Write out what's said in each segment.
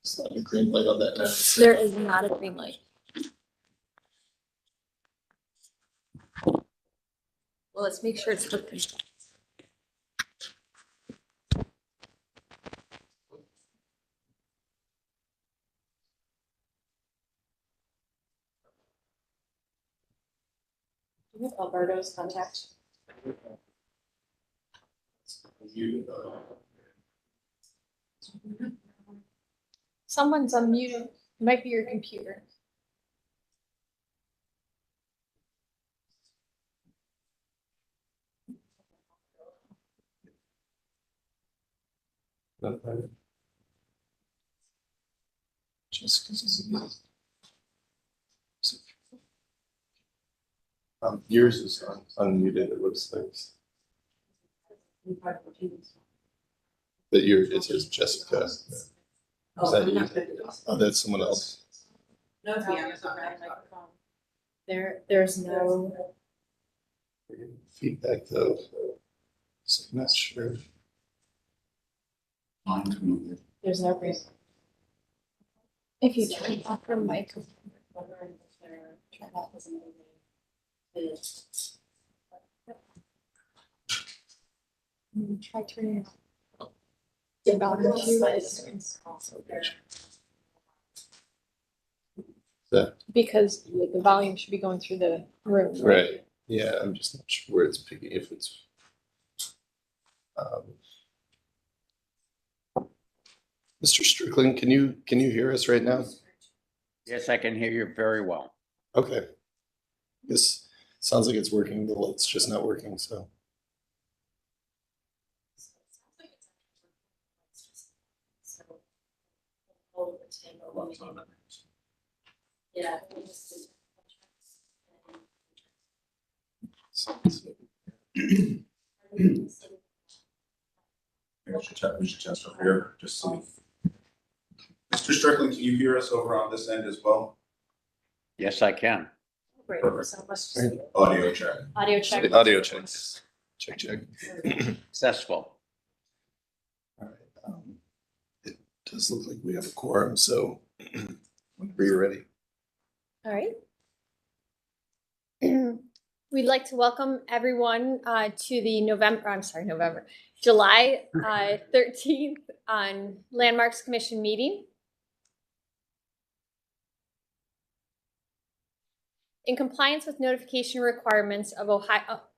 It's not a green light on that now. There is not a green light. Well, let's make sure it's working. Do you have Alberto's contact? Someone's unmuted. It might be your computer. Just because yours is unmuted, it looks like. That it says Jessica. Is that you? Oh, that's someone else. No, there's no. Feedback though. So I'm not sure. There's no green. If you turn off your mic. Try turning it off. The volume because the volume should be going through the room. Right. Yeah, I'm just not sure where it's picking. If it's. Mr. Strickland, can you hear us right now? Yes, I can hear you very well. Okay. This sounds like it's working. The light's just not working. So. Yeah. We should test over here, just see. Mr. Strickland, can you hear us over on this end as well? Yes, I can. Great. Perfect. So let's Audio check. audio check. Audio check. Check. Successful. All right. It does look like we have a quorum, so whenever you're ready. All right. We'd like to welcome everyone to the July 13th on Landmarks Commission meeting. In compliance with notification requirements of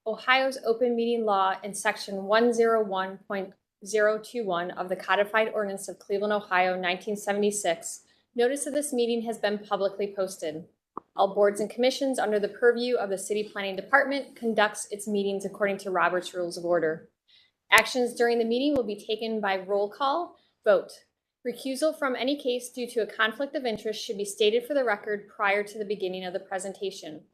Ohio's open meeting law in section 101.021 of the Codified Ordinance of Cleveland, Ohio, 1976, notice of this meeting has been publicly posted. All boards and commissions under the purview of the City Planning Department conducts its meetings according to Robert's Rules of Order. Actions during the meeting will be taken by roll call vote. Recusal from any case due to a conflict of interest should be stated for the record prior to the beginning of the presentation.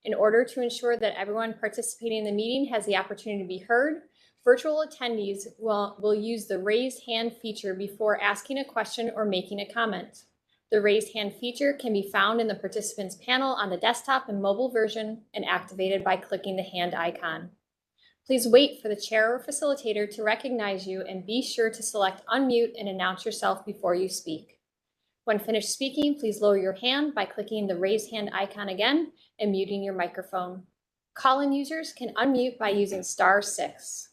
In order to ensure that everyone participating in the meeting has the opportunity to be heard, virtual attendees will use the raised hand feature before asking a question or making a comment. The raised hand feature can be found in the participants panel on the desktop and mobile version and activated by clicking the hand icon. Please wait for the chair or facilitator to recognize you and be sure to select unmute and announce yourself before you speak. When finished speaking, please lower your hand by clicking the raised hand icon again and muting your microphone. Call-in users can unmute by using *6.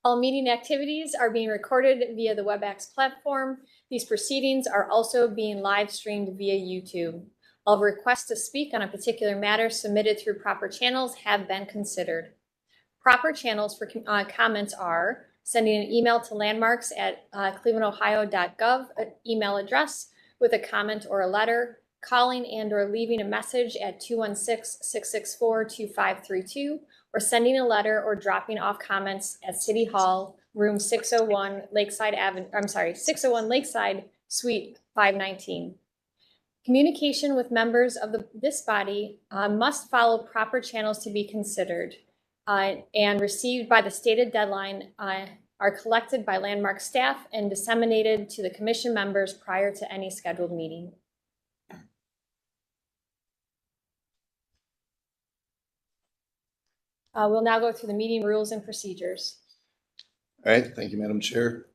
All meeting activities are being recorded via the WebEx platform. These proceedings are also being live streamed via YouTube. All requests to speak on a particular matter submitted through proper channels have been considered. Proper channels for comments are sending an email to landmarks at clevelandohio.gov email address with a comment or a letter, calling and or leaving a message at 216-664-2532, or sending a letter or dropping off comments at City Hall, room 601 601 Lakeside, Suite 519. Communication with members of this body must follow proper channels to be considered and received by the stated deadline are collected by Landmark staff and disseminated to the commission members prior to any scheduled meeting. We'll now go through the meeting rules and procedures. All right, thank you, Madam Chair.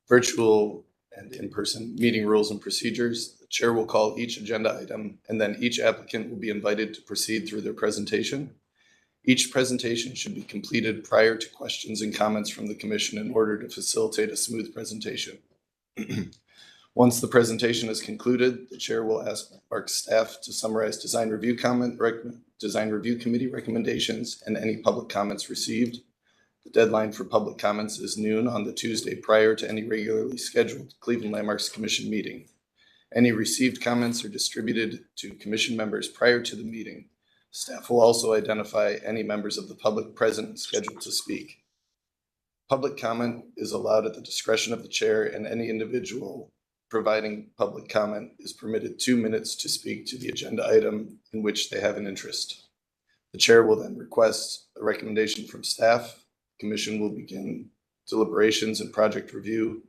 Virtual and in-person meeting rules and procedures. The chair will call each agenda item, and then each applicant will be invited to proceed through their presentation. Each presentation should be completed prior to questions and comments from the commission in order to facilitate a smooth presentation. Once the presentation is concluded, the chair will ask Landmark staff to summarize design review committee recommendations and any public comments received. The deadline for public comments is noon on the Tuesday prior to any regularly scheduled Cleveland Landmarks Commission meeting. Any received comments are distributed to commission members prior to the meeting. Staff will also identify any members of the public present and scheduled to speak. Public comment is allowed at the discretion of the chair, and any individual providing public comment is permitted 2 minutes to speak to the agenda item in which they have an interest. The chair will then request a recommendation from staff. Commission will begin deliberations and project review,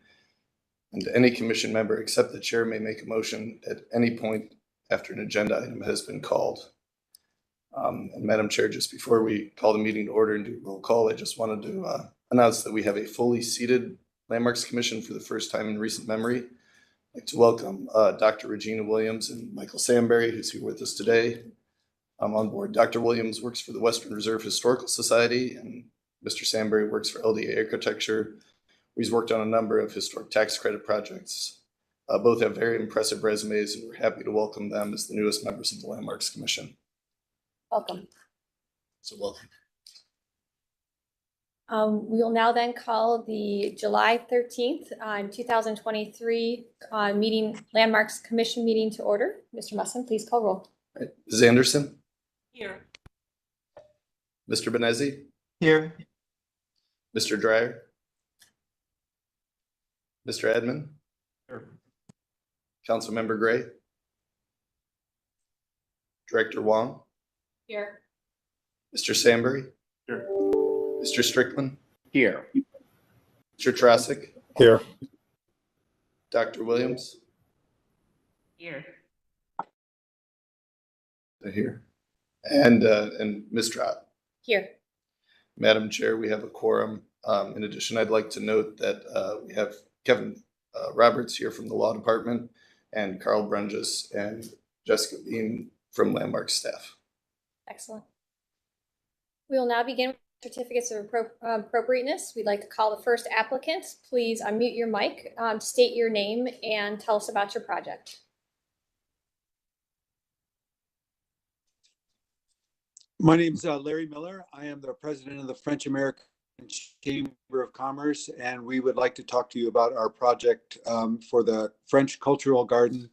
and any commission member except the chair may make a motion at any point after an agenda item has been called. And Madam Chair, just before we call the meeting to order and do roll call, I just wanted to announce that we have a fully seated Landmarks Commission for the first time in recent memory. I'd like to welcome Dr. Regina Williams and Michael Samberry, who's here with us today. I'm on board. Dr. Williams works for the Western Reserve Historical Society, and Mr. Samberry works for LDA Architecture. He's worked on a number of historic tax credit projects. Both have very impressive resumes, and we're happy to welcome them as the newest members of the Landmarks Commission. Welcome. So welcome. We will now then call the July 13th, 2023 Landmarks Commission meeting to order. Mr. Musson, please call roll. All right. Ms. Anderson? Here. Mr. Benezzi? Here. Mr. Dreyer? Mr. Edmond? Here. Councilmember Gray? Director Wong? Here. Mr. Samberry? Here. Mr. Strickland? Here. Mr. Trosick? Here. Dr. Williams? Here. They're here. And Ms. Trott? Here. Madam Chair, we have a quorum. In addition, I'd like to note that we have Kevin Roberts here from the Law Department and Carl Brunges and Jessica Bean from Landmark staff. Excellent. We will now begin with certificates of appropriateness. We'd like to call the first applicant. Please unmute your mic, state your name, and tell us about your project. My name is Larry Miller. I am the president of the French American Chamber of Commerce, and we would like to talk to you about our project for the French Cultural Garden.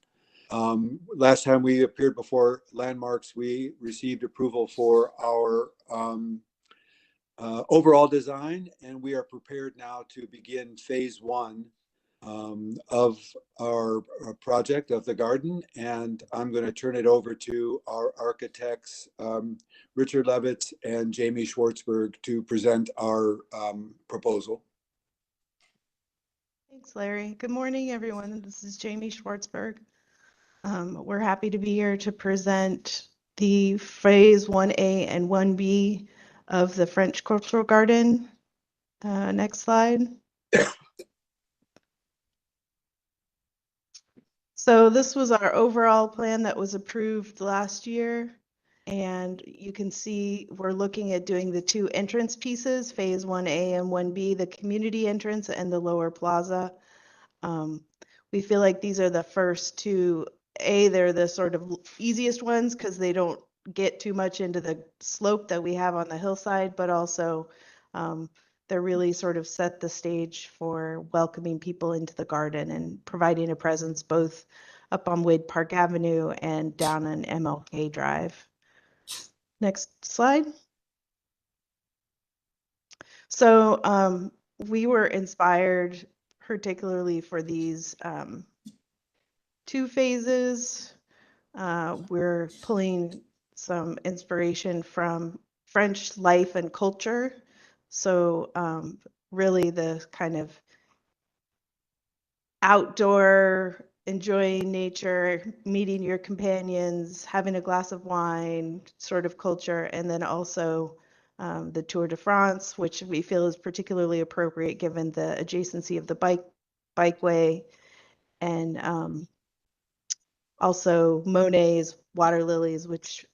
Last time we appeared before Landmarks, we received approval for our overall design, and we are prepared now to begin phase one of our project of the garden. And I'm going to turn it over to our architects, Richard Levitz and Jamie Schwartzberg, to present our proposal. Thanks, Larry. Good morning, everyone. This is Jamie Schwartzberg. We're happy to be here to present the phase 1A and 1B of the French Cultural Garden. Next slide. So this was our overall plan that was approved last year. And you can see we're looking at doing the two entrance pieces, phase 1A and 1B, the community entrance and the lower plaza. We feel like these are the first two. They're the sort of easiest ones because they don't get too much into the slope that we have on the hillside, but also they're really sort of set the stage for welcoming people into the garden and providing a presence both up on Wade Park Avenue and down on MLK Drive. Next slide. So we were inspired particularly for these two phases. We're pulling some inspiration from French life and culture. So really the kind of outdoor, enjoying nature, meeting your companions, having a glass of wine sort of culture, and then also the Tour de France, which we feel is particularly appropriate given the adjacency of the bikeway, and also Monet's water lilies, which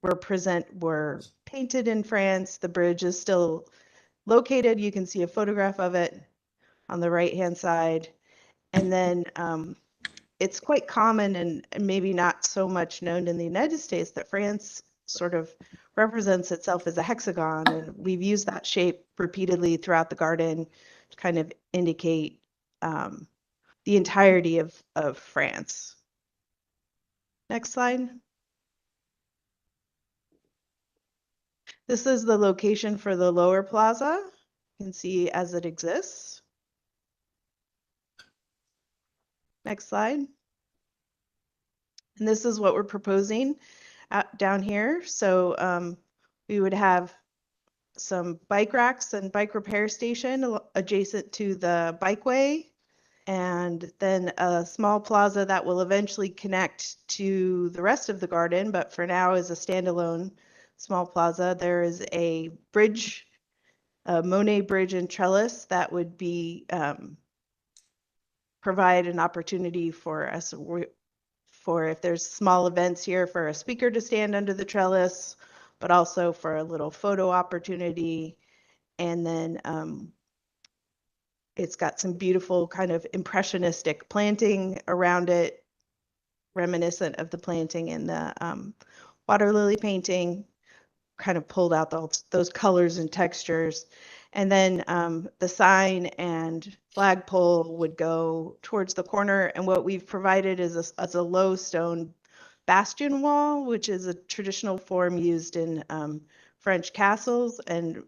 were painted in France. The bridge is still located. You can see a photograph of it on the right-hand side. And then it's quite common and maybe not so much known in the United States that France sort of represents itself as a hexagon. And we've used that shape repeatedly throughout the garden to kind of indicate the entirety of France. Next slide. This is the location for the lower plaza. You can see as it exists. Next slide. And this is what we're proposing down here. So we would have some bike racks and bike repair station adjacent to the bikeway, and then a small plaza that will eventually connect to the rest of the garden, but for now is a standalone small plaza. There is a bridge, a Monet bridge and trellis that would be provide an opportunity for us for if there's small events here for a speaker to stand under the trellis, but also for a little photo opportunity. And then it's got some beautiful kind of impressionistic planting around it, reminiscent of the planting in the water lily painting, kind of pulled out those colors and textures. And then the sign and flagpole would go towards the corner. And what we've provided is a low stone bastion wall, which is a traditional form used in French castles. And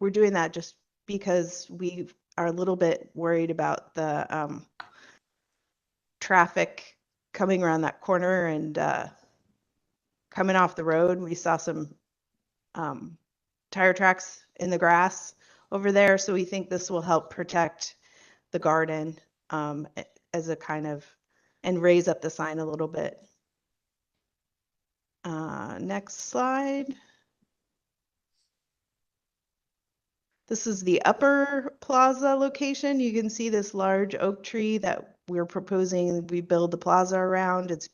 we're doing that just because we are a little bit worried about the traffic coming around that corner and coming off the road. We saw some tire tracks in the grass over there. So we think this will help protect the garden as a kind of, and raise up the sign a little bit. Next slide. This is the upper plaza location. You can see this large oak tree that we're proposing we build the plaza around. It's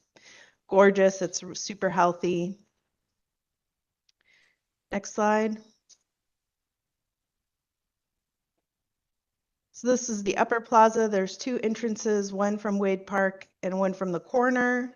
gorgeous. It's super healthy. Next slide. So this is the upper plaza. There's two entrances, one from Wade Park and one from the corner.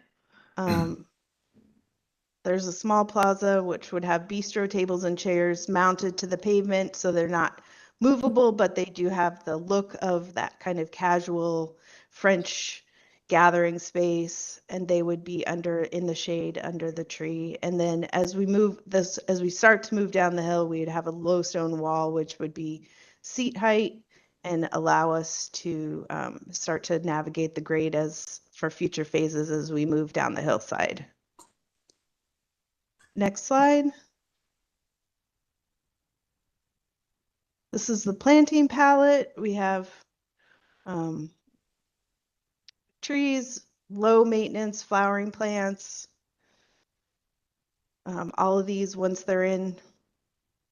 There's a small plaza which would have bistro tables and chairs mounted to the pavement, so they're not movable, but they do have the look of that kind of casual French gathering space, and they would be in the shade under the tree. And then as we start to move down the hill, we'd have a low stone wall which would be seat height and allow us to start to navigate the grade for future phases as we move down the hillside. Next slide. This is the planting palette. We have trees, low maintenance flowering plants. All of these, once they're in,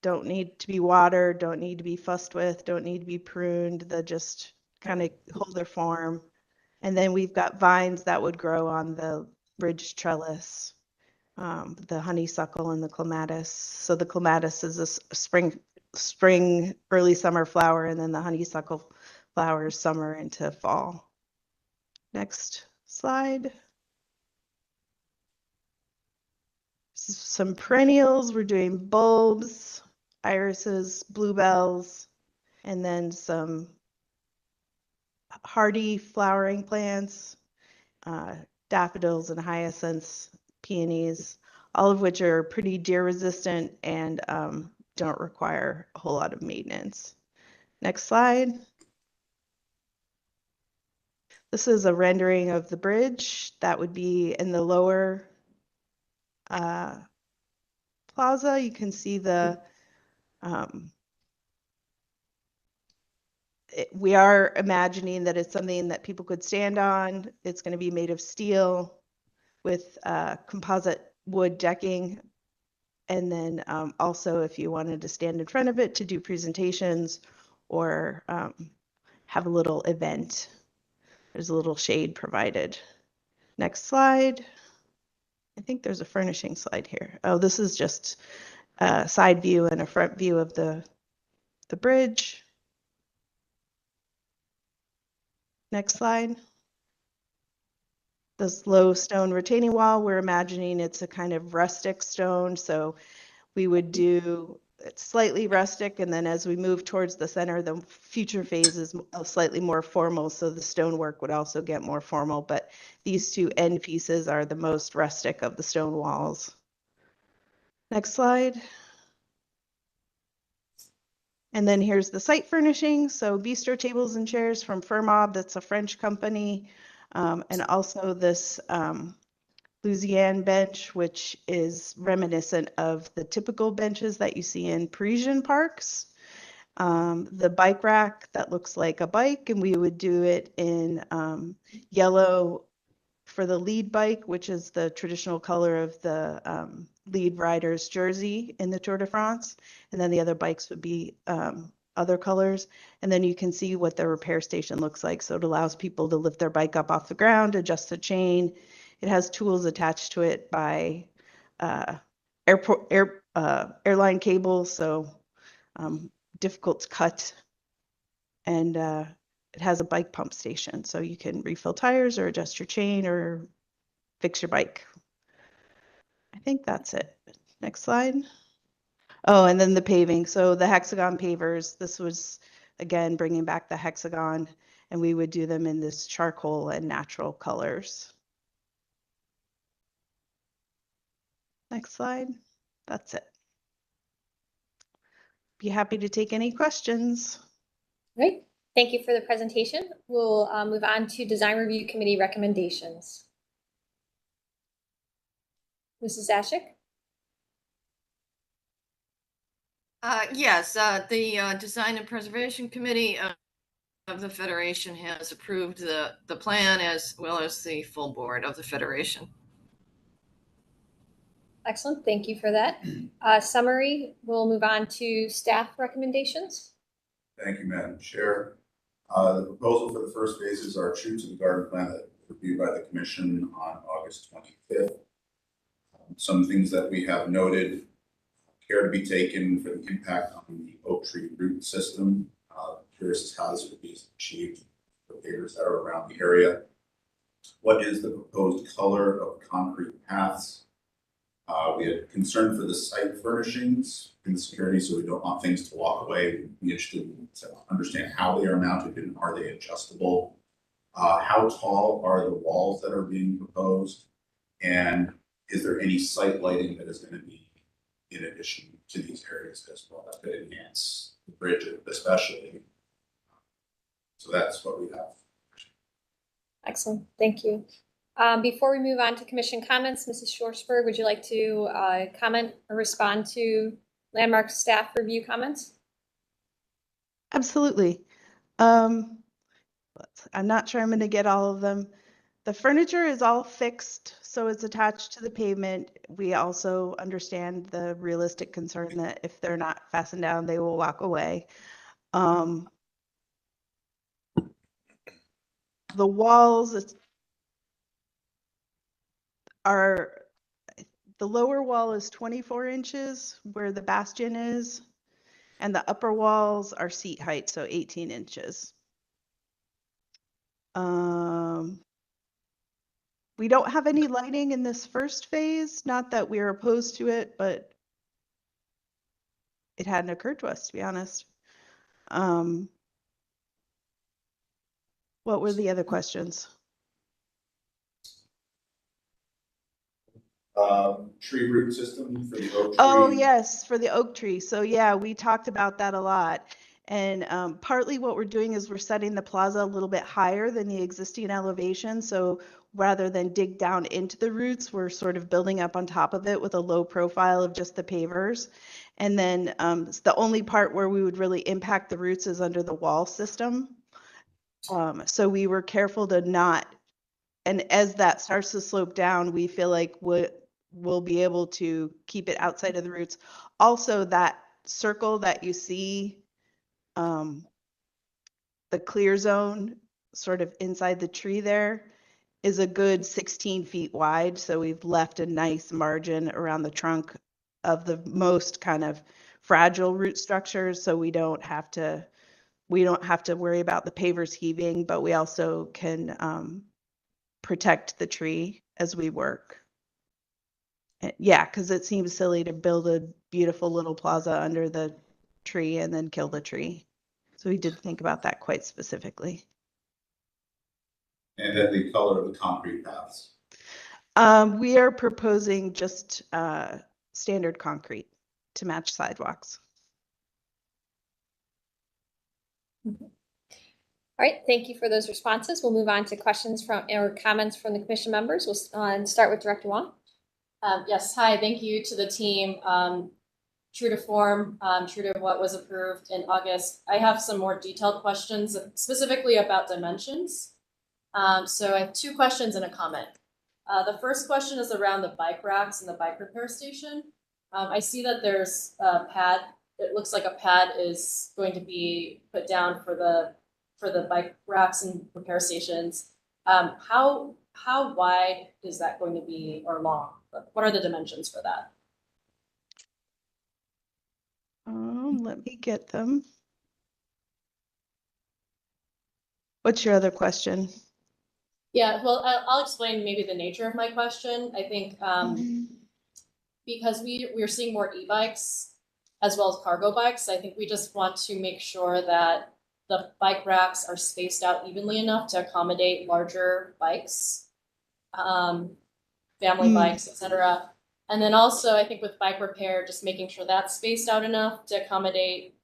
don't need to be watered, don't need to be fussed with, don't need to be pruned. They just kind of hold their form. And then we've got vines that would grow on the bridge trellis, the honeysuckle and the clematis. So the clematis is a spring, early summer flower, and then the honeysuckle flowers summer into fall. Next slide. Some perennials. We're doing bulbs, irises, bluebells, and then some hardy flowering plants, daffodils and hyacinths, peonies, all of which are pretty deer resistant and don't require a whole lot of maintenance. Next slide. This is a rendering of the bridge that would be in the lower plaza. You can see we are imagining that it's something that people could stand on. It's going to be made of steel with composite wood decking. And then also if you wanted to stand in front of it to do presentations or have a little event, there's a little shade provided. Next slide. I think there's a furnishing slide here. Oh, this is just a side view and a front view of the bridge. Next slide. This low stone retaining wall, we're imagining it's a kind of rustic stone. So we would do it slightly rustic, and then as we move towards the center, the future phase is slightly more formal. So the stonework would also get more formal, but these two end pieces are the most rustic of the stone walls. Next slide. And then here's the site furnishing. So bistro tables and chairs from Fermob, that's a French company. And also this Louisiane bench, which is reminiscent of the typical benches that you see in Parisian parks. The bike rack that looks like a bike, and we would do it in yellow for the lead bike, which is the traditional color of the lead rider's jersey in the Tour de France. And then the other bikes would be other colors. And then you can see what the repair station looks like. So it allows people to lift their bike up off the ground, adjust the chain. It has tools attached to it by airline cables, so difficult to cut. And it has a bike pump station, so you can refill tires or adjust your chain or fix your bike. I think that's it. Next slide. Oh, and then the paving. So the hexagon pavers, this was, again, bringing back the hexagon, and we would do them in this charcoal and natural colors. Next slide. That's it. Be happy to take any questions. Great. Thank you for the presentation. We'll move on to Design Review Committee recommendations. Mrs. Zaschik? Yes, the Design and Preservation Committee of the Federation has approved the plan as well as the full board of the Federation. Excellent. Thank you for that. Summary, we'll move on to staff recommendations. Thank you, Madam Chair. The proposal for the first phases are true to the garden plan that was reviewed by the commission on August 25th. Some things that we have noted: care to be taken for the impact on the oak tree root system. Curious as how this would be achieved for neighbors that are around the area. What is the proposed color of concrete paths? We had concern for the site furnishings and the security, so we don't want things to walk away. We'd be interested to understand how they are mounted and are they adjustable? How tall are the walls that are being proposed? And is there any site lighting that is going to be in addition to these areas as well that could enhance the bridge especially? So that's what we have. Excellent. Thank you. Before we move on to commission comments, Mrs. Schwarzberg, would you like to comment or respond to Landmark staff review comments? Absolutely. I'm not sure I'm going to get all of them. The furniture is all fixed, so it's attached to the pavement. We also understand the realistic concern that if they're not fastened down, they will walk away. The walls are, the lower wall is 24 inches where the bastion is, and the upper walls are seat height, so 18 inches. We don't have any lighting in this first phase, not that we're opposed to it, but it hadn't occurred to us, to be honest. What were the other questions? Tree root system for the oak tree. Oh, yes, for the oak tree. So yeah, we talked about that a lot. And partly what we're doing is we're setting the plaza a little bit higher than the existing elevation. So rather than dig down into the roots, we're sort of building up on top of it with a low profile of just the pavers. And then the only part where we would really impact the roots is under the wall system. So we were careful to not, and as that starts to slope down, we feel like we'll be able to keep it outside of the roots. Also, that circle that you see, the clear zone sort of inside the tree there is a good 16 feet wide. So we've left a nice margin around the trunk of the most kind of fragile root structures. So we don't have to worry about the pavers heaving, but we also can protect the tree as we work. Yeah, because it seems silly to build a beautiful little plaza under the tree and then kill the tree. So we did think about that quite specifically. And then the color of the concrete paths. We are proposing just standard concrete to match sidewalks. All right, thank you for those responses. We'll move on to questions from or comments from the commission members. We'll start with Director Wong. Yes, hi, thank you to the team. True to form, true to what was approved in August. I have some more detailed questions specifically about dimensions. So I have 2 questions and a comment. The first question is around the bike racks and the bike repair station. I see that there's a pad. It looks like a pad is going to be put down for the bike racks and repair stations. How wide is that going to be, or long? What are the dimensions for that? Let me get them. What's your other question? Yeah, well, I'll explain maybe the nature of my question. I think because we're seeing more e-bikes as well as cargo bikes, I think we just want to make sure that the bike racks are spaced out evenly enough to accommodate larger bikes, family bikes, etc. And then also, I think with bike repair, just making sure that's spaced out enough to accommodate,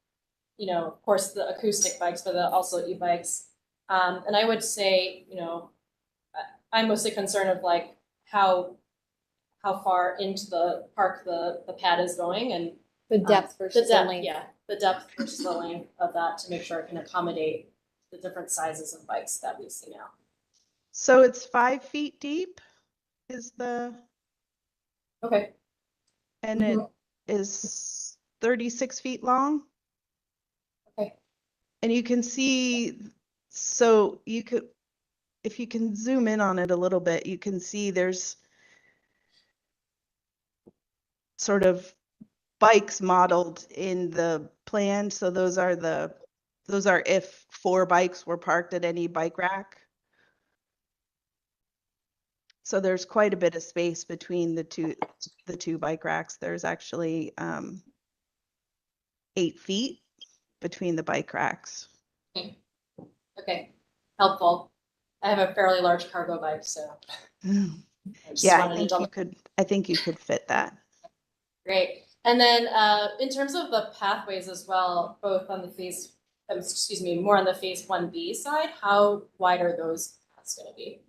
of course, the acoustic bikes, but also e-bikes. And I would say, I'm mostly concerned of like how far into the park the pad is going and The depth versus the length. Yeah, the depth versus the length of that to make sure it can accommodate the different sizes of bikes that we see now. So it's 5 feet deep is Okay. and it is 36 feet long. Okay. And you can see, so if you can zoom in on it a little bit, you can see there's sort of bikes modeled in the plan. So those are if 4 bikes were parked at any bike rack. So there's quite a bit of space between the two bike racks. There's actually 8 feet between the bike racks. Okay. Helpful. I have a fairly large cargo bike, so I just Yeah, wanted to I think you could fit that. Great. And then in terms of the pathways as well, both on the more on the phase 1B side, how wide are those paths going to be?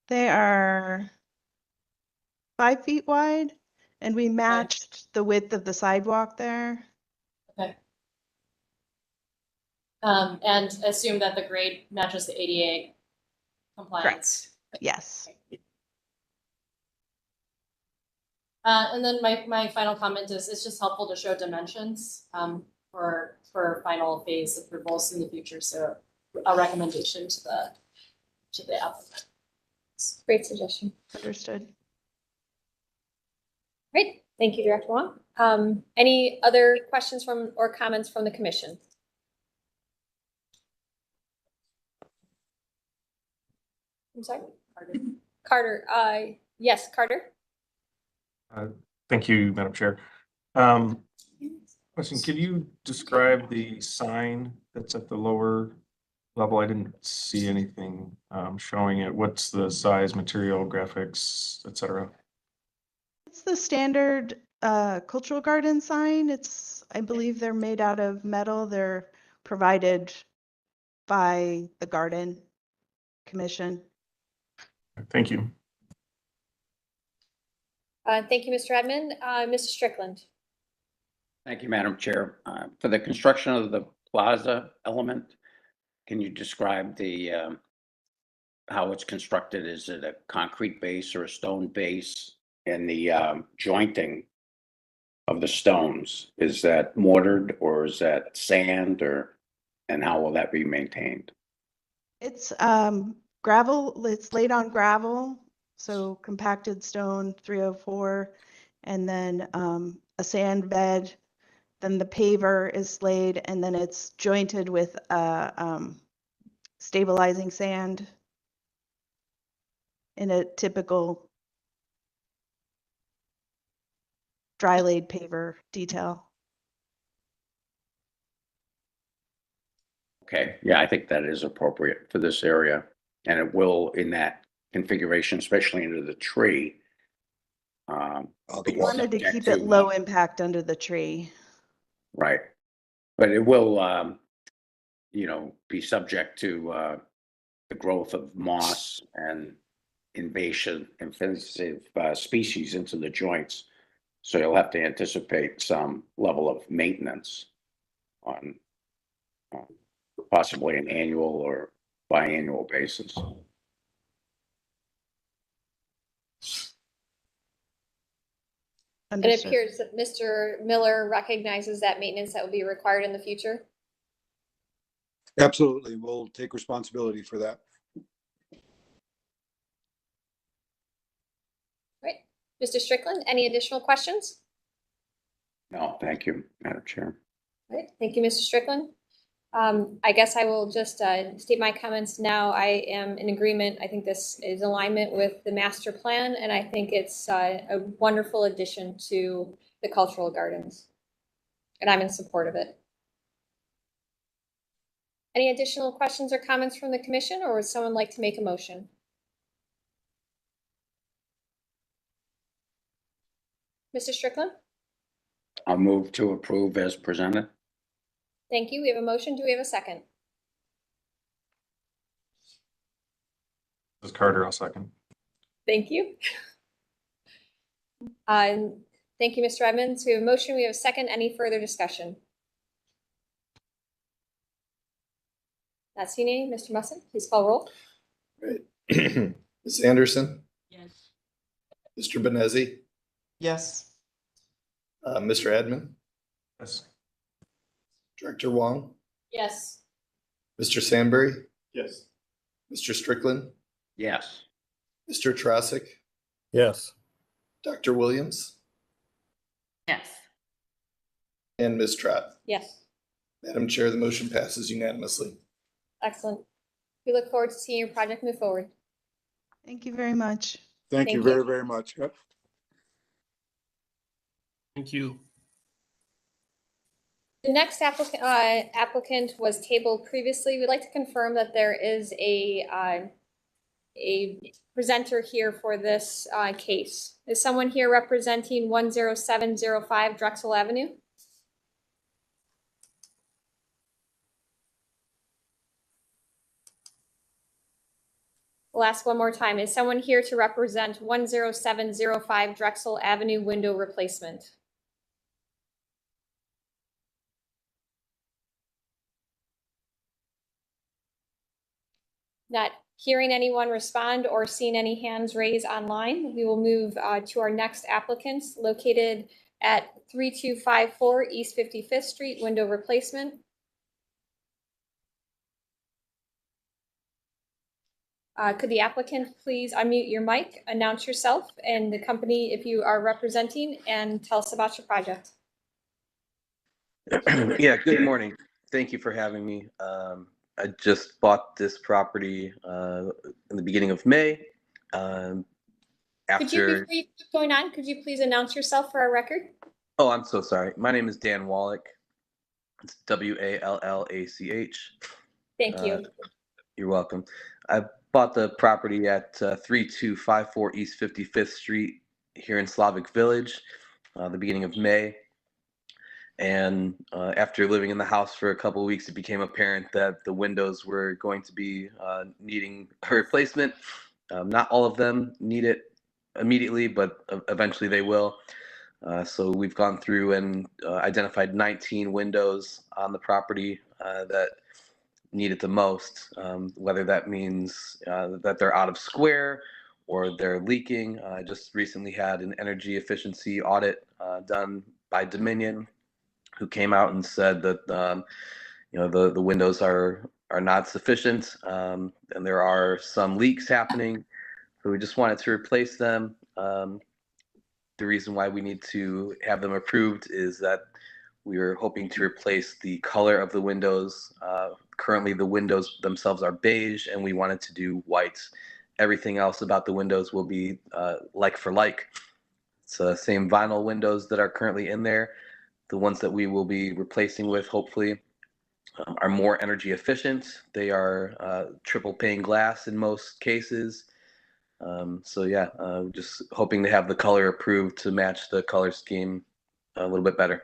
They are 5 feet wide, and we matched the width of the sidewalk there. Okay. And assume that the grade matches the ADA compliance. Correct. Yes. And then my final comment is it's just helpful to show dimensions for final phase approvals in the future. So a recommendation to the applicant. Great suggestion. Understood. Great. Thank you, Director Wong. Any other questions or comments from the commission? I'm sorry? Carter. Yes, Carter. Thank you, Madam Chair. Question, could you describe the sign that's at the lower level? I didn't see anything showing it. What's the size, material, graphics, etc.? It's the standard cultural garden sign. I believe they're made out of metal. They're provided by the Garden Commission. Thank you. Thank you, Mr. Edmond. Mr. Strickland. Thank you, Madam Chair. For the construction of the plaza element, can you describe the how it's constructed? Is it a concrete base or a stone base? And the jointing of the stones, is that mortared or is that sand, or, and how will that be maintained? It's gravel, it's laid on gravel, so compacted stone 304, and then a sand bed. Then the paver is laid, and then it's jointed with stabilizing sand in a typical dry laid paver detail. Okay, yeah, I think that is appropriate for this area. And it will, in that configuration, especially under the tree. We wanted to keep it low impact under the tree. Right. But it will, you know, be subject to the growth of moss and invasive species into the joints. So you'll have to anticipate some level of maintenance on possibly an annual or biannual basis. It Understood. appears that Mr. Miller recognizes that maintenance that will be required in the future. Absolutely. We'll take responsibility for that. Right. Mr. Strickland, any additional questions? No, thank you, Madam Chair. Right. Thank you, Mr. Strickland. I guess I will just state my comments now. I am in agreement. I think this is alignment with the master plan, and I think it's a wonderful addition to the cultural gardens. And I'm in support of it. Any additional questions or comments from the commission, or would someone like to make a motion? Mr. Strickland? I'll move to approve as presented. Thank you. We have a motion. Do we have a second? This is Carter, I'll second. Thank you. Thank you, Mr. Edmonds. We have a motion. We have a second. Any further discussion? Not seeing any. Mr. Musson, please call roll. Right. Ms. Anderson, Yes. Mr. Benezi, Yes. Mr. Admin, Yes. Director Wong, Yes. Mr. Sandberry, Yes. Mr. Strickland, Yes. Mr. Trosik, Yes. Dr. Williams, Yes. and Ms. Trott. Yes. Madam Chair, the motion passes unanimously. Excellent. We look forward to seeing your project move forward. Thank you very much. Thank Thank you you. very, very much. Yep. Thank you. The next applicant was tabled previously. We'd like to confirm that there is a presenter here for this case. Is someone here representing 10705 Drexel Avenue? We'll ask one more time. Is someone here to represent 10705 Drexel Avenue window replacement? Not hearing anyone respond or seeing any hands raised online, we will move to our next applicants located at 3254 East 55th Street, window replacement. Could the applicant please unmute your mic, announce yourself and the company if you are representing, and tell us about your project? Yeah, good morning. Thank you for having me. I just bought this property in the beginning of May. Could you, After, before you keep going on, could you please announce yourself for our record? oh, I'm so sorry. My name is Dan Wallach. It's W-A-L-L-A-C-H. Thank you. You're welcome. I bought the property at 3254 East 55th Street here in Slavic Village, the beginning of May. And after living in the house for a couple of weeks, it became apparent that the windows were going to be needing a replacement. Not all of them need it immediately, but eventually they will. So we've gone through and identified 19 windows on the property that need it the most, whether that means that they're out of square or they're leaking. I just recently had an energy efficiency audit done by Dominion, who came out and said that the windows are not sufficient, and there are some leaks happening. So we just wanted to replace them. The reason why we need to have them approved is that we are hoping to replace the color of the windows. Currently, the windows themselves are beige, and we wanted to do white. Everything else about the windows will be like for like. It's the same vinyl windows that are currently in there. The ones that we will be replacing with, hopefully, are more energy efficient. They are triple pane glass in most cases. So yeah, just hoping to have the color approved to match the color scheme a little bit better.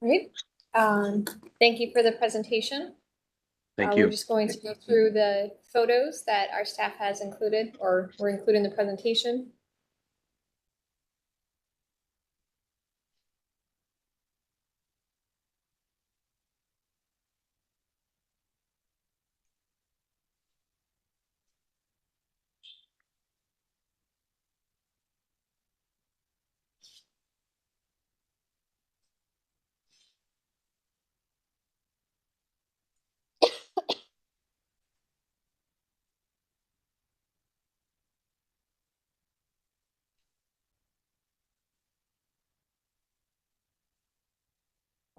Great. Thank you for the presentation. Thank We're you. just going to go through the photos that our staff has included or were included in the presentation.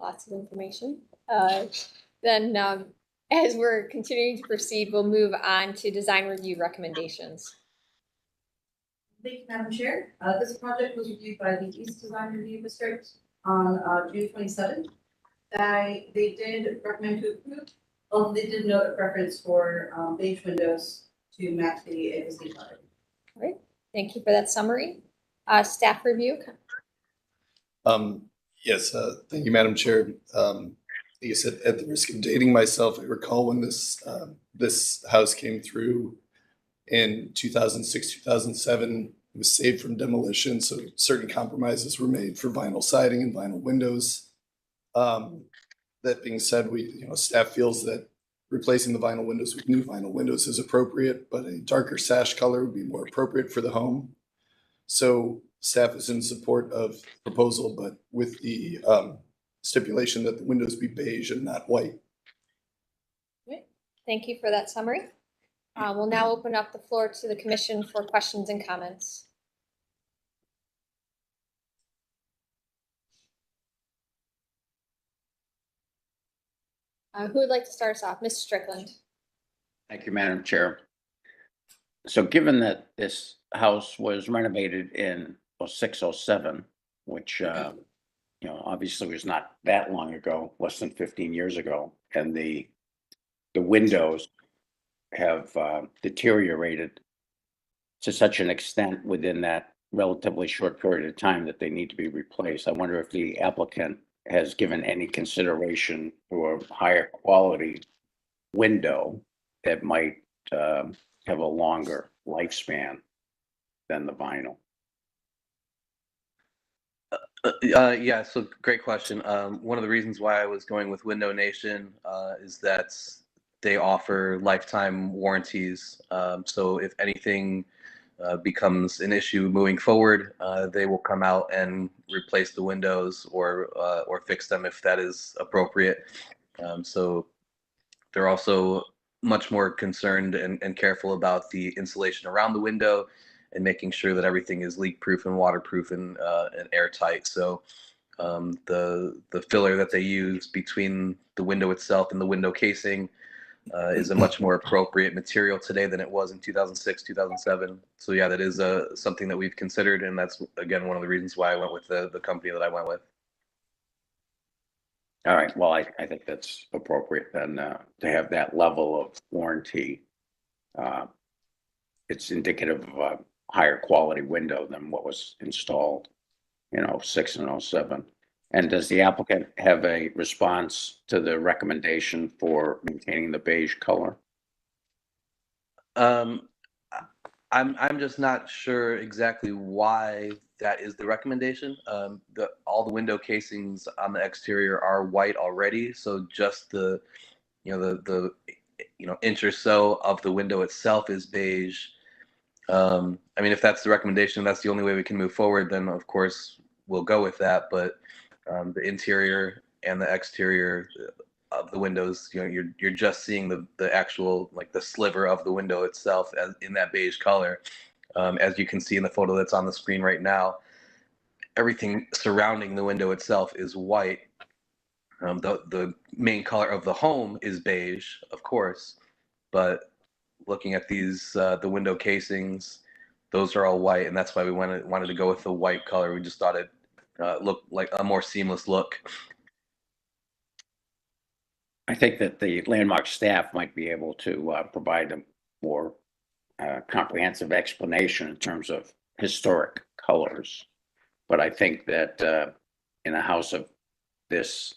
Lots of information. Then as we're continuing to proceed, we'll move on to design review recommendations. Thank you, Madam Chair. This project was reviewed by the East Design Review District on June 27th. They did recommend to approve, although they did note a preference for beige windows to match the existing product. All right. Thank you for that summary. Staff review. Yes, thank you, Madam Chair. Like I said, at the risk of dating myself, I recall when this house came through in 2006, 2007. It was saved from demolition, so certain compromises were made for vinyl siding and vinyl windows. That being said, staff feels that replacing the vinyl windows with new vinyl windows is appropriate, but a darker sash color would be more appropriate for the home. So staff is in support of the proposal, but with the stipulation that the windows be beige and not white. Okay. Thank you for that summary. We'll now open up the floor to the commission for questions and comments. Who would like to start us off? Ms. Strickland. Thank you, Madam Chair. So given that this house was renovated in 0607, which obviously was not that long ago, less than 15 years ago, and the windows have deteriorated to such an extent within that relatively short period of time that they need to be replaced. I wonder if the applicant has given any consideration for a higher quality window that might have a longer lifespan than the vinyl. Yeah, so great question. One of the reasons why I was going with Window Nation is that they offer lifetime warranties. So if anything becomes an issue moving forward, they will come out and replace the windows or fix them if that is appropriate. So they're also much more concerned and careful about the insulation around the window and making sure that everything is leak-proof and waterproof and airtight. So the filler that they use between the window itself and the window casing is a much more appropriate material today than it was in 2006, 2007. So yeah, that is something that we've considered, and that's again one of the reasons why I went with the company that I went with. All right, well, I think that's appropriate then to have that level of warranty. It's indicative of a higher quality window than what was installed in 06 and 07. And does the applicant have a response to the recommendation for maintaining the beige color? I I'm just not sure exactly why that is the recommendation. All the window casings on the exterior are white already, so just the inch or so of the window itself is beige. I mean, if that's the recommendation, that's the only way we can move forward, then of course we'll go with that. But the interior and the exterior of the windows, you're just seeing the actual, like, the sliver of the window itself as in that beige color. As you can see in the photo that's on the screen right now, everything surrounding the window itself is white. The main color of the home is beige, of course, but looking at these the window casings, those are all white, and that's why we wanted to go with the white color. We just thought it looked like a more seamless look. I think that the landmark staff might be able to provide a more comprehensive explanation in terms of historic colors. But I think that in a house of this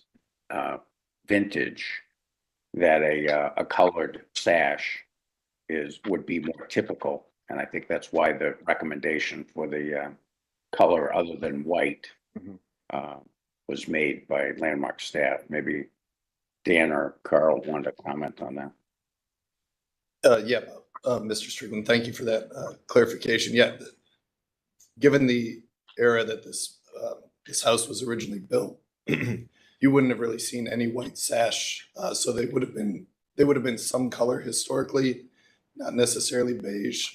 vintage, that a colored sash would be more typical. And I think that's why the recommendation for the color other than white was made by landmark staff. Maybe Dan or Carl wanted to comment on that. Yeah, Mr. Strickland, thank you for that clarification. Yeah, given the era that this house was originally built, you wouldn't have really seen any white sash. So they would have been some color historically, not necessarily beige.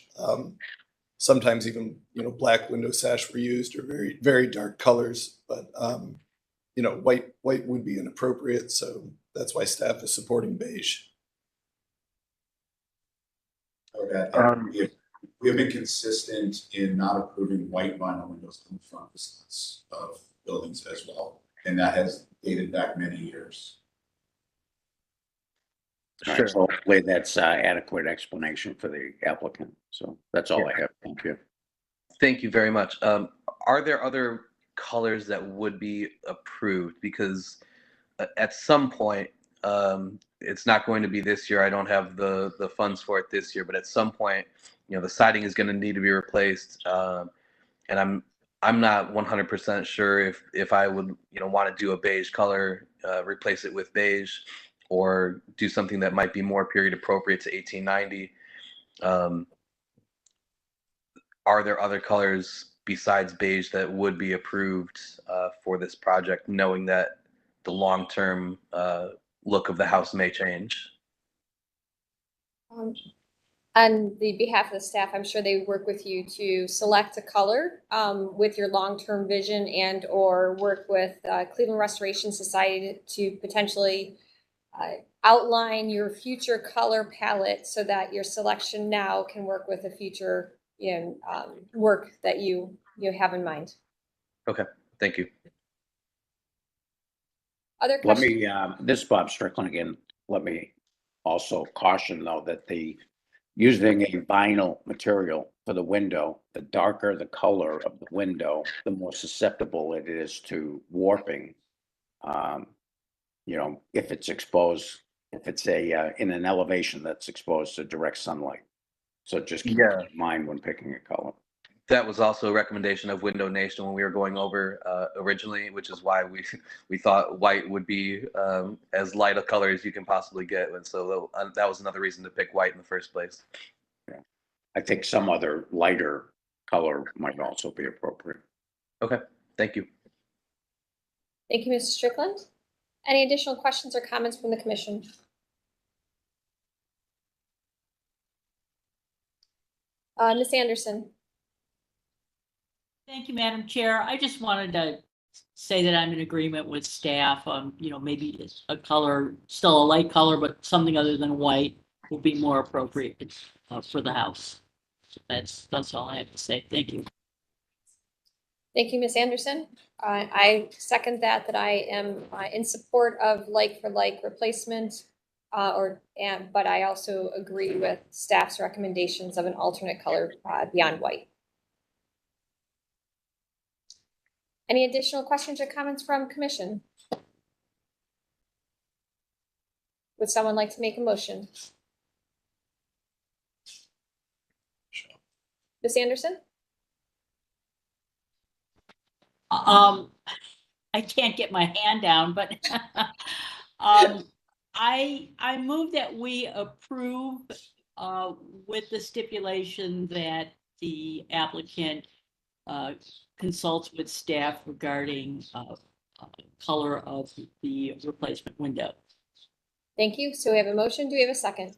Sometimes even black window sash were used, or very very dark colors. But white would be inappropriate. So that's why staff is supporting beige. We have been consistent in not approving white vinyl windows on the front facades of buildings as well, and that has dated back many years. Sure. So hopefully that's adequate explanation for the applicant. So that's all I have. Thank you. Thank you very much. Are there other colors that would be approved? Because at some point, it's not going to be this year. I don't have the funds for it this year, but at some point, the siding is going to need to be replaced. And I'm not 100% sure if I would want to do a beige color, replace it with beige, or do something that might be more period appropriate to 1890. Are there other colors besides beige that would be approved for this project, knowing that the long-term look of the house may change? On the behalf of the staff, I'm sure they work with you to select a color with your long-term vision, and or work with Cleveland Restoration Society to potentially outline your future color palette so that your selection now can work with the future work that you have in mind. Okay, thank you. Other Let questions? me, this is Bob Strickland again. Let me also caution though that using a vinyl material for the window, the darker the color of the window, the more susceptible it is to warping. If it's exposed, if it's in an elevation that's exposed to direct sunlight. So just keep that in mind when picking a color. That was also a recommendation of Window Nation when we were going over originally, which is why we thought white would be as light a color as you can possibly get. And so that was another reason to pick white in the first place. Yeah. I think some other lighter color might also be appropriate. Okay, thank you. Thank you, Mr. Strickland. Any additional questions or comments from the commission? Ms. Anderson. Thank you, Madam Chair. I just wanted to say that I'm in agreement with staff. Maybe it's a color, still a light color, but something other than white will be more appropriate for the house. That's all I have to say. Thank you. Thank you, Ms. Anderson. I second that I am in support of like for like replacement, but I also agree with staff's recommendations of an alternate color beyond white. Any additional questions or comments from commission? Would someone like to make a motion? Ms. Anderson? I can't get my hand down, but I move that we approve with the stipulation that the applicant consults with staff regarding color of the replacement window. Thank you. So we have a motion. Do we have a second?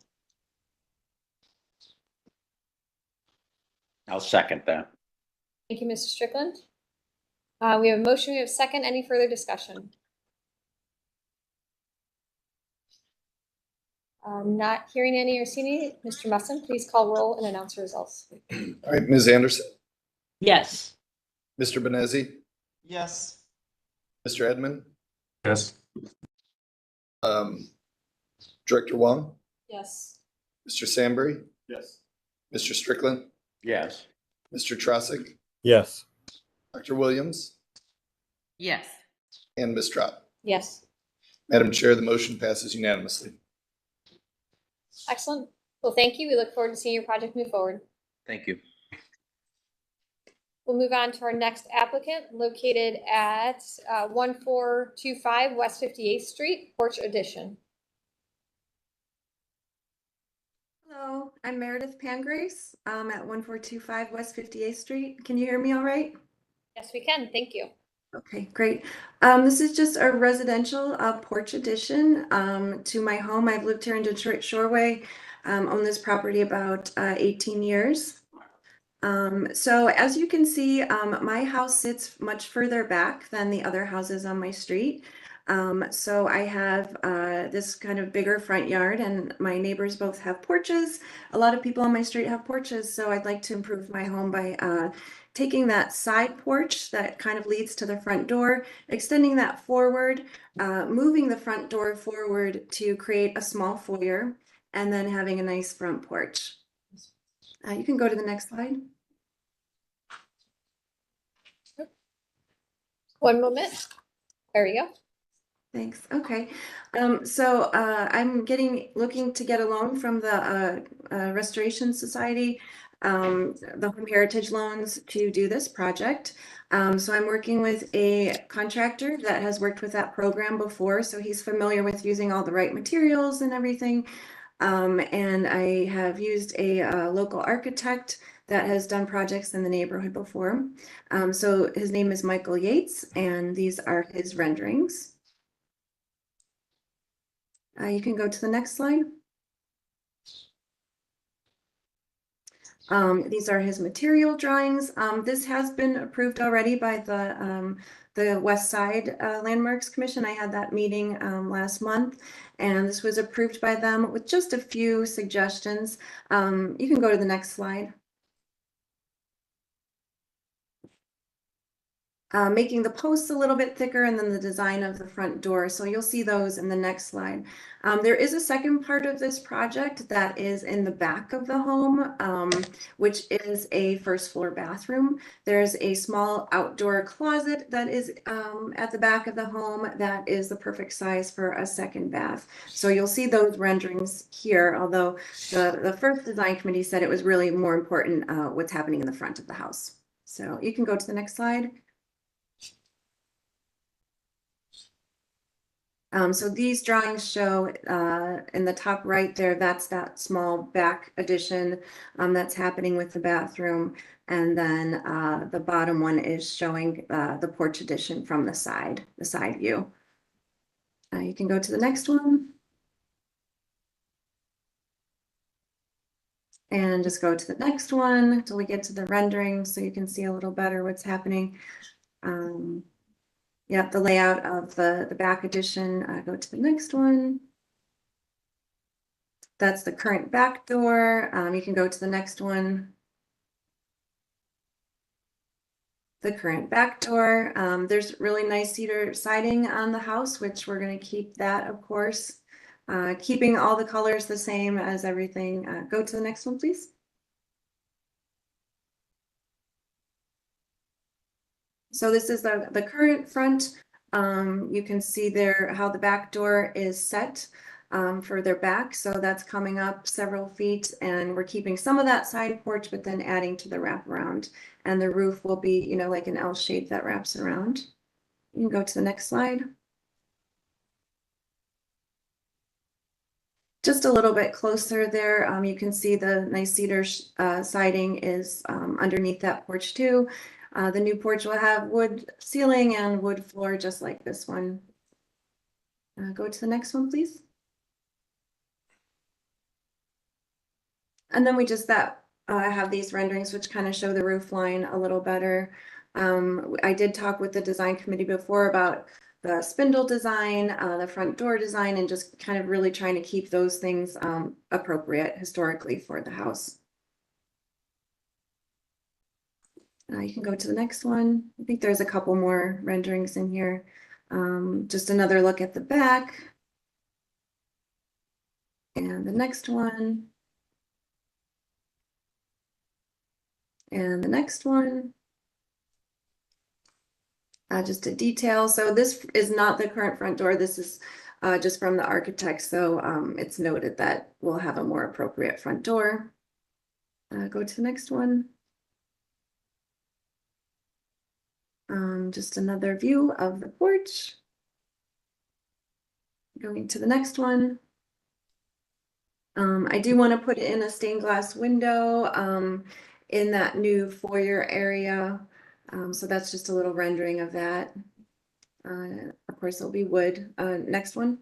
I'll second that. Thank you, Mr. Strickland. We have a motion. We have a second. Any further discussion? Not hearing any or seeing any. Mr. Musson, please call roll and announce the results. All right, Ms. Anderson, Yes. Mr. Benezi, Yes. Mr. Edmond, Yes. Director Wong, Yes. Mr. Sandberry, Yes. Mr. Strickland, Yes. Mr. Trossig, Yes. Dr. Williams, Yes. and Ms. Traut. Yes. Madam Chair, the motion passes unanimously. Excellent. Well, thank you. We look forward to seeing your project move forward. Thank you. We'll move on to our next applicant located at 1425 West 58th Street, Porch Addition. Hello, I'm Meredith Pangrace at 1425 West 58th Street. Can you hear me all right? Yes, we can. Thank you. Okay, great. This is just a residential porch addition to my home. I've lived here in Detroit Shoreway, owned this property about 18 years. So as you can see, my house sits much further back than the other houses on my street. So I have this kind of bigger front yard, and my neighbors both have porches. A lot of people on my street have porches, so I'd like to improve my home by taking that side porch that kind of leads to the front door, extending that forward, moving the front door forward to create a small foyer, and then having a nice front porch. You can go to the next slide. One moment. There we go. Thanks. Okay. So I'm looking to get a loan from the Restoration Society, the Home Heritage Loans, to do this project. So I'm working with a contractor that has worked with that program before, so he's familiar with using all the right materials and everything. And I have used a local architect that has done projects in the neighborhood before. So his name is Michael Yates, and these are his renderings. You can go to the next slide. These are his material drawings. This has been approved already by the West Side Landmarks Commission. I had that meeting last month, and this was approved by them with just a few suggestions. You can go to the next slide. Making the posts a little bit thicker, and then the design of the front door. So you'll see those in the next slide. There is a second part of this project that is in the back of the home, which is a first floor bathroom. There's a small outdoor closet that is at the back of the home that is the perfect size for a second bath. So you'll see those renderings here, although the first design committee said it was really more important what's happening in the front of the house. So you can go to the next slide. So these drawings show in the top right there, that's that small back addition that's happening with the bathroom. And then the bottom one is showing the porch addition from the side view. You can go to the next one. And just go to the next one until we get to the rendering so you can see a little better what's happening. Yep, the layout of the back addition. Go to the next one. That's the current back door. You can go to the next one. The current back door. There's really nice cedar siding on the house, which we're going to keep that, of course. Keeping all the colors the same as everything. Go to the next one, please. So this is the current front. You can see there how the back door is set. further back. So that's coming up several feet, and we're keeping some of that side porch, but then adding to the wraparound. And the roof will be, you know, like an L shape that wraps around. You can go to the next slide. Just a little bit closer there, you can see the nice cedar siding is underneath that porch too. The new porch will have wood ceiling and wood floor, just like this one. Go to the next one, please. And then we just have these renderings which kind of show the roof line a little better. I did talk with the design committee before about the spindle design, the front door design, and just kind of really trying to keep those things appropriate historically for the house. You can go to the next one. I think there's a couple more renderings in here. Just another look at the back. And the next one. And the next one. Just a detail. So this is not the current front door. This is just from the architect. So it's noted that we'll have a more appropriate front door. Go to the next one. Just another view of the porch. Going to the next one. I do want to put in a stained glass window in that new foyer area. So that's just a little rendering of that. Of course, it'll be wood. Next one.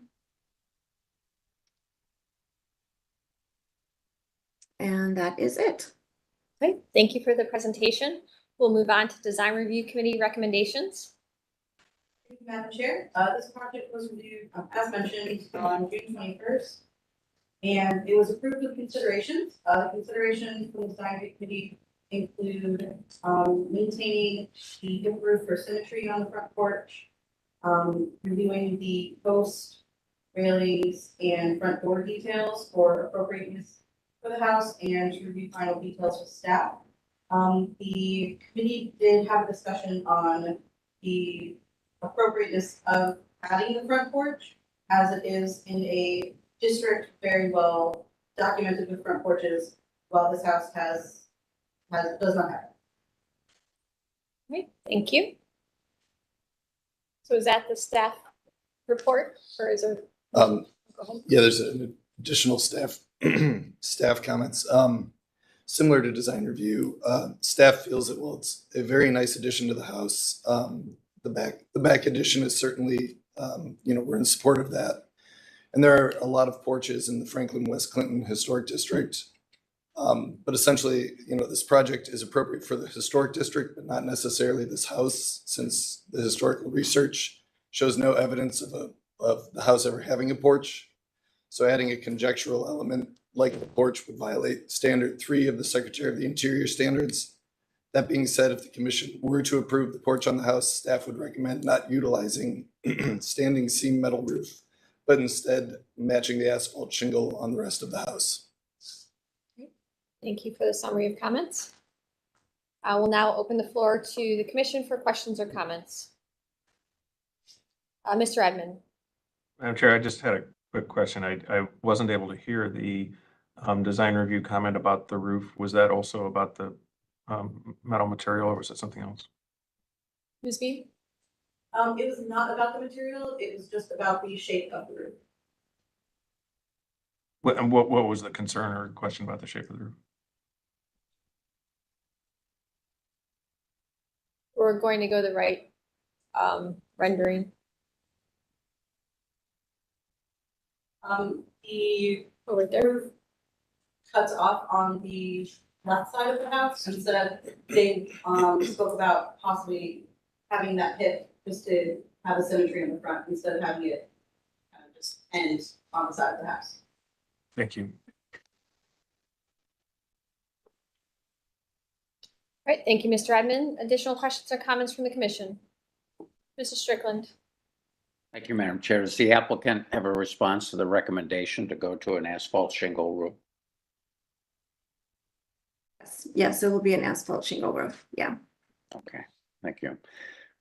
And that is it. Okay, thank you for the presentation. We'll move on to Design Review Committee recommendations. Thank you, Madam Chair. This project was reviewed, as mentioned, on June 21st. And it was approved with considerations. Considerations from the Design Review Committee include maintaining the hip roof for symmetry on the front porch, reviewing the post, railings, and front door details for appropriateness for the house, and to review final details with staff. The committee did have a discussion on the appropriateness of adding the front porch, as it is in a district very well documented with front porches, while this house does not have it. Okay, thank you. So is that the staff report, or is there? Go ahead. Yeah, there's an additional staff comments. Similar to design review, staff feels that, well, it's a very nice addition to the house. The back addition is certainly, we're in support of that. And there are a lot of porches in the Franklin West Clinton Historic District. But essentially, this project is appropriate for the historic district, but not necessarily this house, since the historical research shows no evidence of the house ever having a porch. So adding a conjectural element like the porch would violate standard 3 of the Secretary of the Interior standards. That being said, if the commission were to approve the porch on the house, staff would recommend not utilizing standing seam metal roof, but instead matching the asphalt shingle on the rest of the house. Thank you for the summary of comments. I will now open the floor to the commission for questions or comments. Mr. Edmond. Madam Chair, I just had a quick question. I wasn't able to hear the design review comment about the roof. Was that also about the metal material, or was it something else? Ms. Bean? It was not about the material, it was just about the shape of the roof. What was the concern or question about the shape of the roof? We're going to go the right rendering. The over there roof cuts off on the left side of the house, instead they spoke about possibly having that hip just to have a symmetry in the front instead of having it kind of just end on the side of the house. Thank you. All right, thank you, Mr. Edmond. Additional questions or comments from the commission? Mrs. Strickland. Thank you, Madam Chair. Does the applicant have a response to the recommendation to go to an asphalt shingle roof? Yes, it will be an asphalt shingle roof. Yeah. Okay, thank you.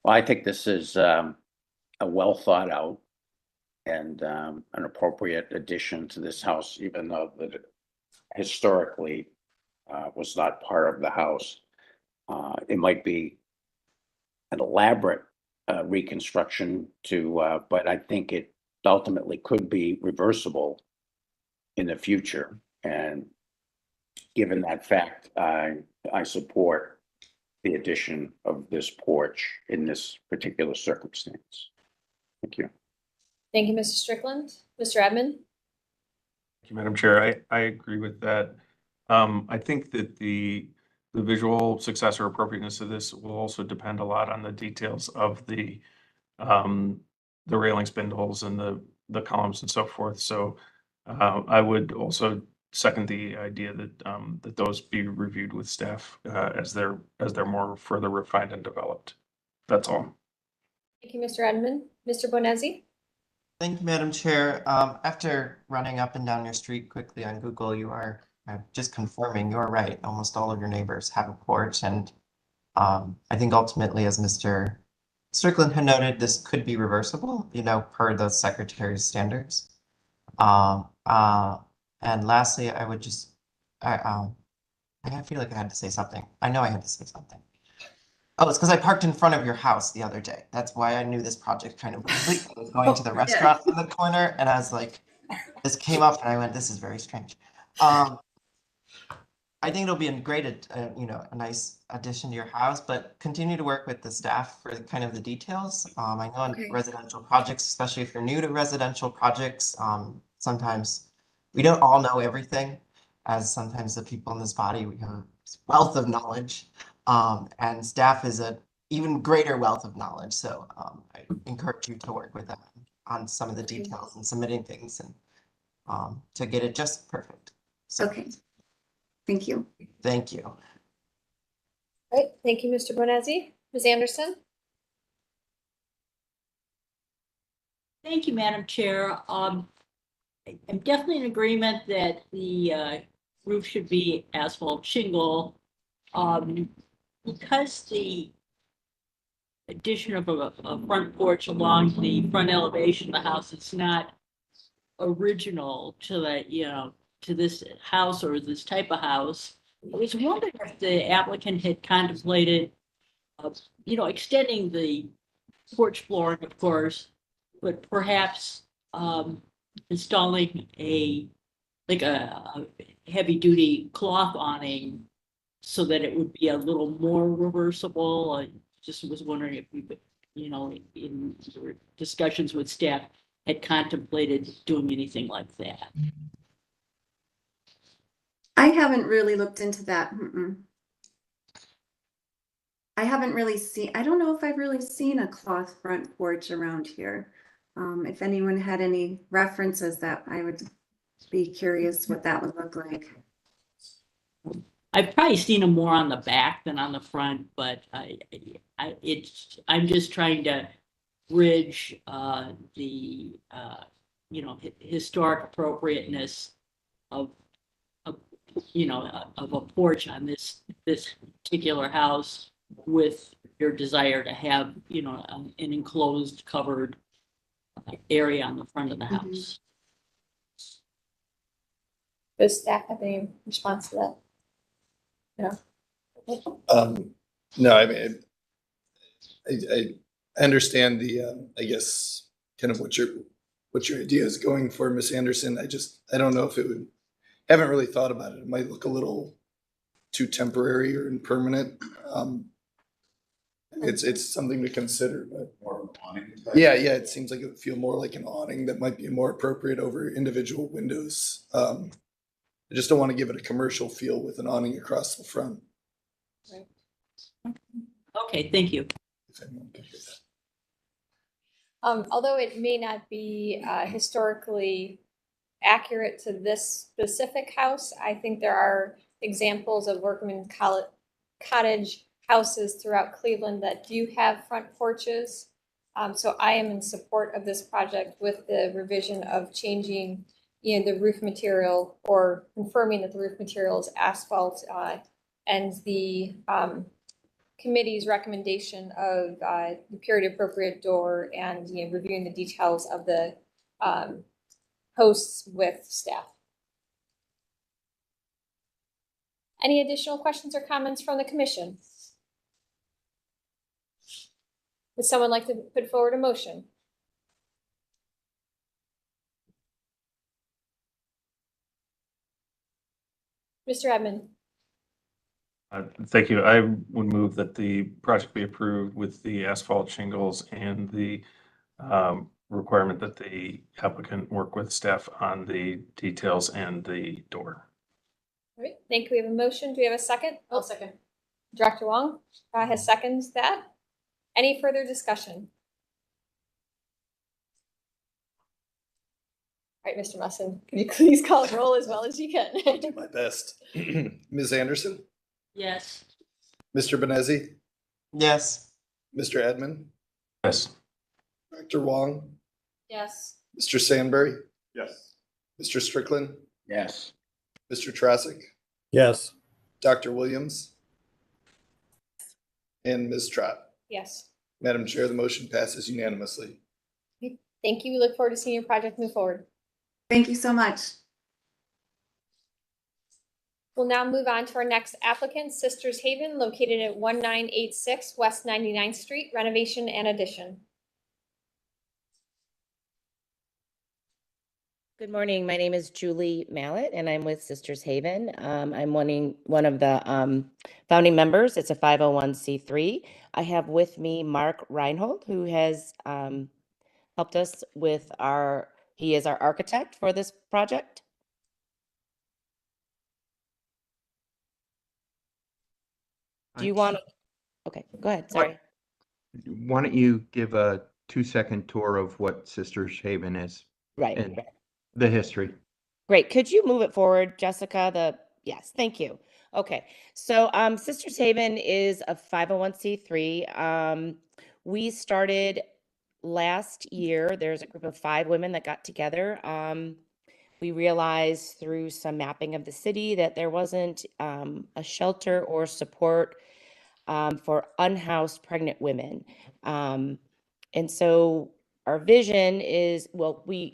Well, I think this is a well thought out and an appropriate addition to this house, even though that it historically was not part of the house. It might be an elaborate reconstruction but I think it ultimately could be reversible in the future. And given that fact, I support the addition of this porch in this particular circumstance. Thank you. Thank you, Mr. Strickland. Mr. Edmond? Thank you, Madam Chair. I agree with that. I think that the visual success or appropriateness of this will also depend a lot on the details of the railing spindles and the columns and so forth. So I would also second the idea that that those be reviewed with staff as they're more further refined and developed. That's all. Thank you, Mr. Edmond. Mr. Bonezzi? Thank you, Madam Chair. After running up and down your street quickly on Google, you are just confirming you're right. Almost all of your neighbors have a porch. And I think ultimately, as Mr. Strickland had noted, this could be reversible, per the Secretary's standards. And lastly, I would just, I feel like I had to say something. I know I had to say something. Oh, it's because I parked in front of your house the other day. That's why I knew this project kind of complete. I was going to the restaurant in the corner and I was like, this came up and I went, this is very strange. I think it'll be a great, a nice addition to your house, but continue to work with the staff for kind of the details. I know on residential projects, especially if you're new to residential projects, sometimes we don't all know everything, as sometimes the people in this body, we have a wealth of knowledge, and staff is an even greater wealth of knowledge. So I encourage you to work with them on some of the details and submitting things and to get it just perfect. So, Okay. Thank you. Thank you. All right. Thank you, Mr. Bonezzi. Ms. Anderson? Thank you, Madam Chair. I'm definitely in agreement that the roof should be asphalt shingle. Because the addition of a front porch along the front elevation of the house is not original to the, to this house or this type of house, I was wondering if the applicant had contemplated, extending the porch flooring, of course, but perhaps installing a heavy duty cloth awning so that it would be a little more reversible. I just was wondering if we, in discussions with staff, had contemplated doing anything like that. I haven't really looked into that. I haven't really seen, I don't know if I've really seen a cloth front porch around here. If anyone had any references, that I would be curious what that would look like. I've probably seen them more on the back than on the front, but I'm just trying to bridge the historic appropriateness of a porch on this particular house with your desire to have an enclosed covered area on the front of the house. Does staff have any response to that? No. No, I mean, I understand the, I guess, kind of what your idea is going for, Ms. Anderson. I don't know if it would, haven't really thought about it. It might look a little too temporary or impermanent. It's something to consider, but More of an awning type. yeah, it seems like it would feel more like an awning that might be more appropriate over individual windows. I just don't want to give it a commercial feel with an awning across the front. Okay, thank you. If anyone could hear that. Although it may not be historically accurate to this specific house, I think there are examples of workman cottage houses throughout Cleveland that do have front porches. So I am in support of this project with the revision of changing the roof material or confirming that the roof material is asphalt and the committee's recommendation of the period appropriate door and reviewing the details of the posts with staff. Any additional questions or comments from the commission? Would someone like to put forward a motion? Mr. Edmond? Thank you. I would move that the project be approved with the asphalt shingles and the requirement that the applicant work with staff on the details and the door. All right, thank you. We have a motion. Do we have a second? I'll second. Director Wong has seconds that. Any further discussion? All right, Mr. Musson, can you please call the roll as well as you can? I'll do my best. Ms. Anderson, Yes. Mr. Benezi, Yes. Mr. Edmond, Yes. Director Wong, Yes. Mr. Sandberry, Yes. Mr. Strickland, Yes. Mr. Trasick, Yes. Dr. Williams, and Ms. Trott. Yes. Madam Chair, the motion passes unanimously. Thank you. We look forward to seeing your project move forward. Thank you so much. We'll now move on to our next applicant, Sisters Haven, located at 1986 West 99th Street, renovation and addition. Good morning. My name is Julie Mallett, and I'm with Sisters Haven. I'm one of the founding members. It's a 501c3. I have with me Mark Reinhold, who has helped us with he is our architect for this project. Do you want to? Okay, go ahead. Sorry. Why don't you give a 2-second tour of what Sisters Haven is? Right. And the history. Great. Could you move it forward, Jessica? Yes, thank you. Okay. So Sisters Haven is a 501c3. We started last year. There's a group of 5 women that got together. We realized through some mapping of the city that there wasn't a shelter or support for unhoused pregnant women. And so our vision is, well, we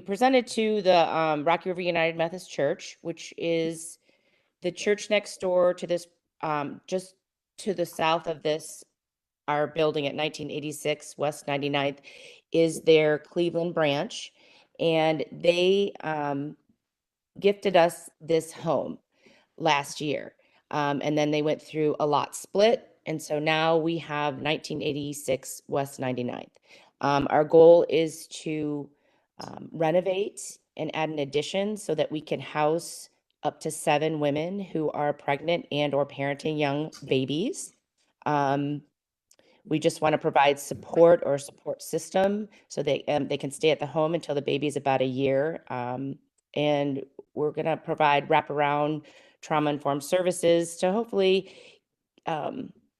presented to the Rocky River United Methodist Church, which is the church next door to this, just to the south of this, our building at 1986 West 99th is their Cleveland branch. And they gifted us this home last year. And then they went through a lot split. And so now we have 1986 West 99th. Our goal is to renovate and add an addition so that we can house up to 7 women who are pregnant and or parenting young babies. We just want to provide support or support system so they can stay at the home until the baby is about a year. And we're going to provide wraparound trauma-informed services to hopefully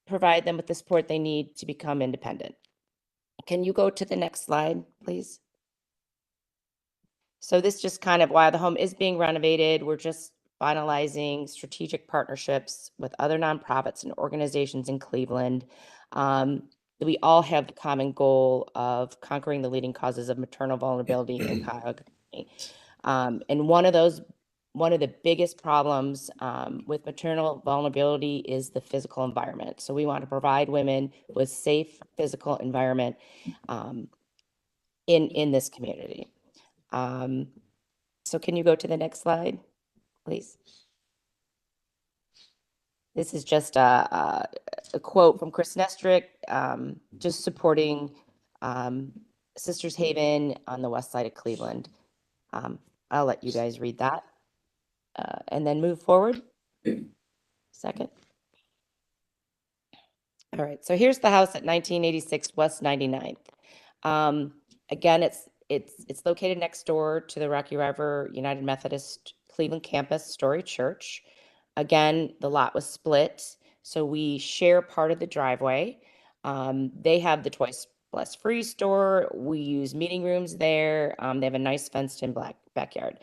provide them with the support they need to become independent. Can you go to the next slide, please? So this just kind of why the home is being renovated. We're just finalizing strategic partnerships with other nonprofits and organizations in Cleveland. We all have the common goal of conquering the leading causes of maternal vulnerability in Cuyahoga County. And one of the biggest problems with maternal vulnerability is the physical environment. So we want to provide women with safe physical environment in this community. So can you go to the next slide, please? This is just a quote from Chris Nestrick, just supporting Sisters Haven on the west side of Cleveland. I'll let you guys read that and then move forward. Second. All right, so here's the house at 1986 West 99th. Again, it's located next door to the Rocky River United Methodist Cleveland Campus Story Church. Again, the lot was split, so we share part of the driveway. They have the Twice Blessed Free store. We use meeting rooms there. They have a nice fenced-in backyard.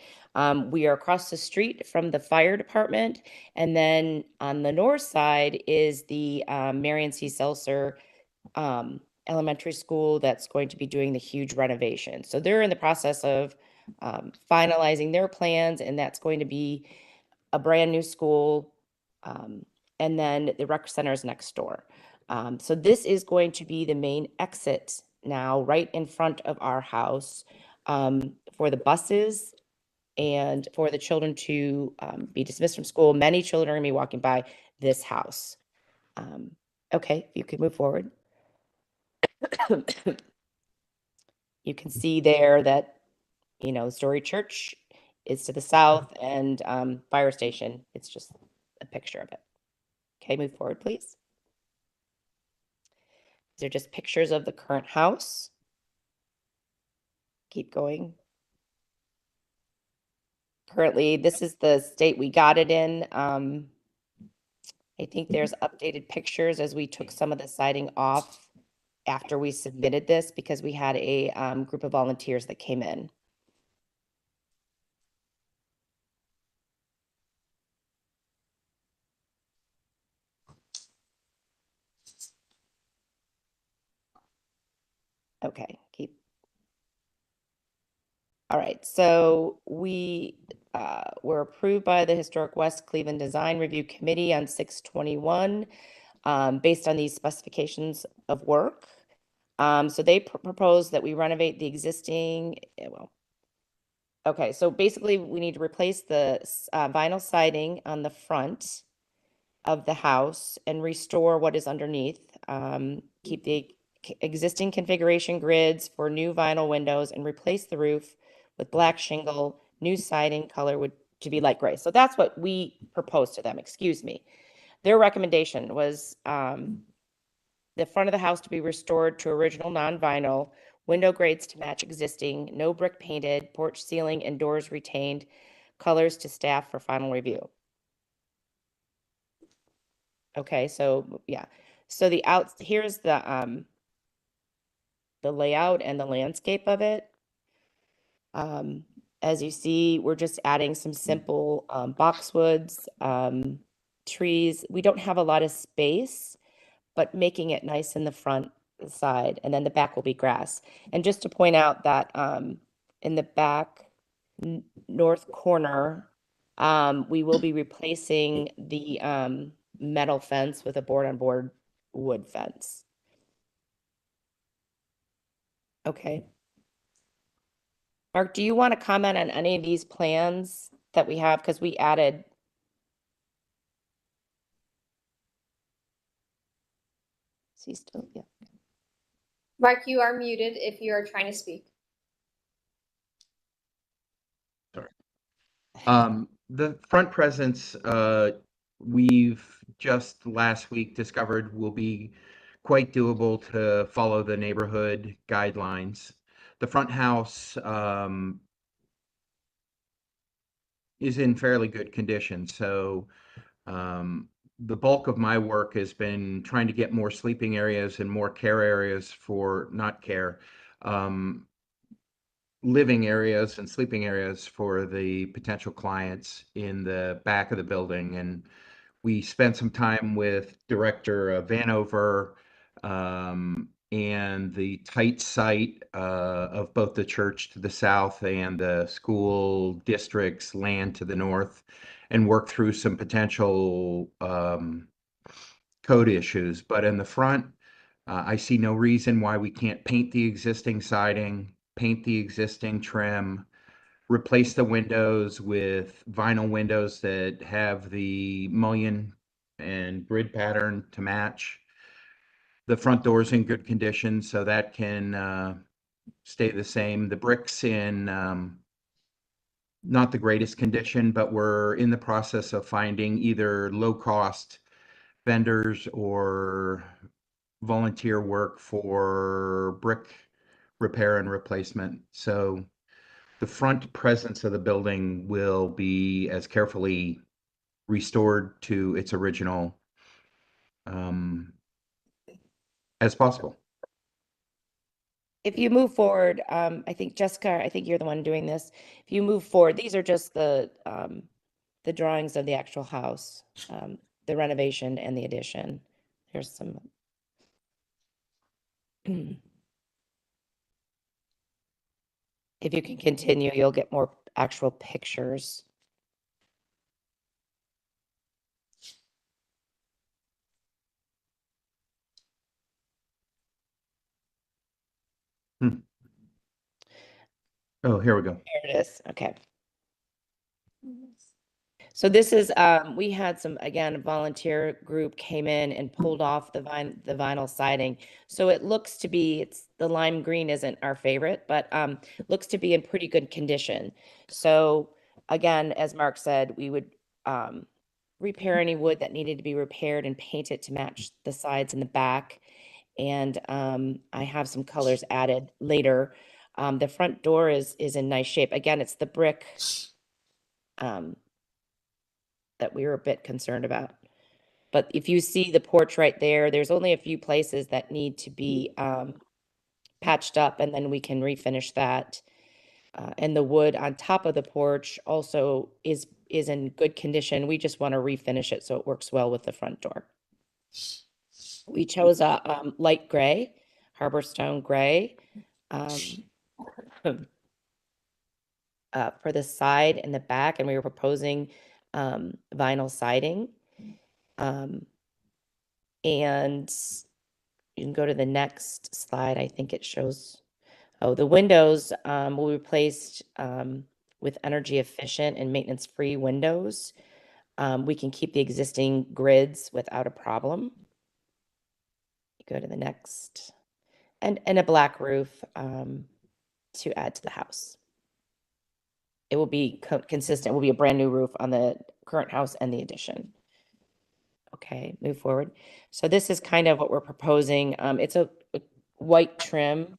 We are across the street from the fire department, and then on the north side is the Marion C. Seltzer elementary school that's going to be doing the huge renovation. So they're in the process of finalizing their plans, and that's going to be a brand new school. And then the rec center is next door. So this is going to be the main exit now, right in front of our house, for the buses and for the children to be dismissed from school. Many children are going to be walking by this house. Okay, if you could move forward. You can see there that, you know, Story Church is to the south, and fire station, it's just a picture of it. Okay, move forward, please. These are just pictures of the current house. Keep going. Currently, this is the state we got it in. I think there's updated pictures as we took some of the siding off after we submitted this, because we had a group of volunteers that came in. Okay, keep. All right, so we were approved by the Historic West Cleveland Design Review Committee on 6/21 based on these specifications of work. So they proposed that we renovate the existing, well, okay, so basically we need to replace the vinyl siding on the front of the house and restore what is underneath. Keep the existing configuration grids for new vinyl windows and replace the roof with black shingle. New siding color would to be light gray. So that's what we proposed to them, excuse me. Their recommendation was the front of the house to be restored to original non-vinyl, window grades to match existing, no brick painted, porch ceiling and doors retained, colors to staff for final review. Okay, so yeah. So here's the layout and the landscape of it. As you see, we're just adding some simple boxwoods, trees. We don't have a lot of space, but making it nice in the front side, and then the back will be grass. And just to point out that in the back north corner, we will be replacing the metal fence with a board-on-board wood fence. Okay. Mark, do you want to comment on any of these plans that we have? Because we added. Is he still? Yeah. Mark, you are muted if you are trying to speak. Sorry. The front presence, we've just last week discovered will be quite doable to follow the neighborhood guidelines. The front house is in fairly good condition, so the bulk of my work has been trying to get more sleeping areas and more care areas for, not care, living areas and sleeping areas for the potential clients in the back of the building. And we spent some time with Director Vanover and the tight site of both the church to the south and the school district's land to the north, and worked through some potential code issues. But in the front, I see no reason why we can't paint the existing siding, paint the existing trim, replace the windows with vinyl windows that have the mullion and grid pattern to match. The front door's in good condition, so that can stay the same. The brick's in not the greatest condition, but we're in the process of finding either low-cost vendors or volunteer work for brick repair and replacement. So the front presence of the building will be as carefully restored to its original as possible. If you move forward, I think Jessica, I think you're the one doing this. If you move forward, these are just the drawings of the actual house, the renovation and the addition. There's some. If you can continue, you'll get more actual pictures. Oh, here we go. There it is. Okay. So this is, we had some, again, a volunteer group came in and pulled off the vinyl siding. So it looks to be, it's the lime green isn't our favorite, but looks to be in pretty good condition. So again, as Mark said, we would repair any wood that needed to be repaired and paint it to match the sides and the back. And I have some colors added later. The front door is in nice shape. Again, it's the brick that we were a bit concerned about. But if you see the porch right there, there's only a few places that need to be patched up, and then we can refinish that. And the wood on top of the porch also is in good condition. We just want to refinish it so it works well with the front door. We chose a light gray, Harbor Stone gray, for the side and the back, and we were proposing vinyl siding. And you can go to the next slide. I think it shows, the windows will be replaced with energy efficient and maintenance free windows. We can keep the existing grids without a problem. You go to the next, and a black roof to add to the house. It will be consistent. It will be a brand new roof on the current house and the addition. Okay, move forward. So this is kind of what we're proposing. It's a white trim.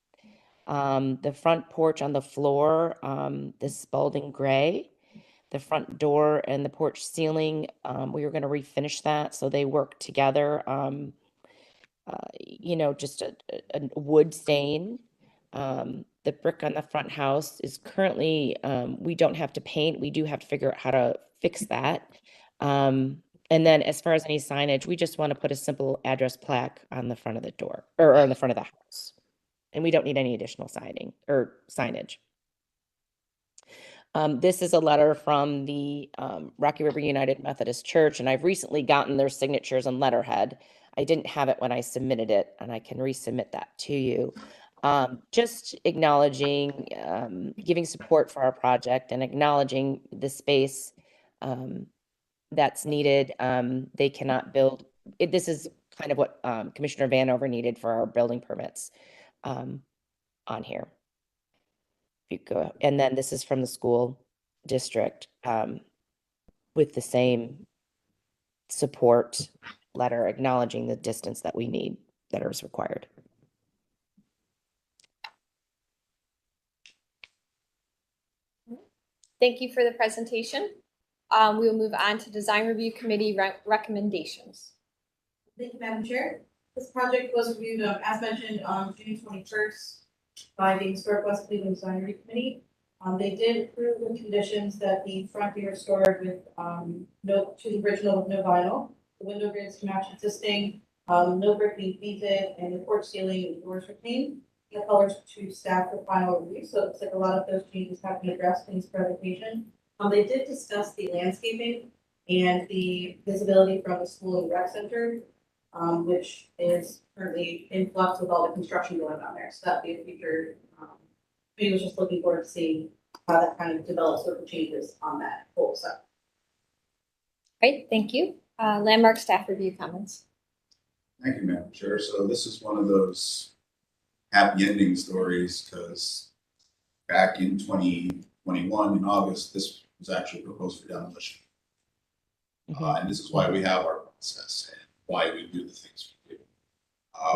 The front porch on the floor, this Spalding gray. The front door and the porch ceiling, we were going to refinish that so they work together. You know, just a wood stain. The brick on the front house is currently, we don't have to paint. We do have to figure out how to fix that. And then as far as any signage, we just want to put a simple address plaque on the front of the door or on the front of the house. And we don't need any additional siding or signage. This is a letter from the Rocky River United Methodist Church, and I've recently gotten their signatures on letterhead. I didn't have it when I submitted it, and I can resubmit that to you. Just acknowledging, giving support for our project and acknowledging the space that's needed. They cannot build, this is kind of what Commissioner Vanover needed for our building permits on here. If you go, and then this is from the school district with the same support letter acknowledging the distance that we need, that is required. Thank you for the presentation. We will move on to Design Review Committee recommendations. Thank you, Madam Chair. This project was reviewed, as mentioned, on June 21st by the Historic West Cleveland Design Review Committee. They did approve the conditions that the front be restored with to the original with no vinyl. The window grids to match existing, no brick being painted, and the porch ceiling and doors retained. The colors to staff for final review. So it looks like a lot of those changes have been addressed in this presentation. They did discuss the landscaping and the visibility from the school and rec center, which is currently in flux with all the construction going on there. So that'd be a future. We was just looking forward to seeing how that kind of develops with the changes on that whole site. Great, thank you. Landmark staff review comments. Thank you, Madam Chair. So this is one of those happy ending stories because back in 2021 in August, this was actually proposed for demolition. And this is why we have our process and why we do the things we do.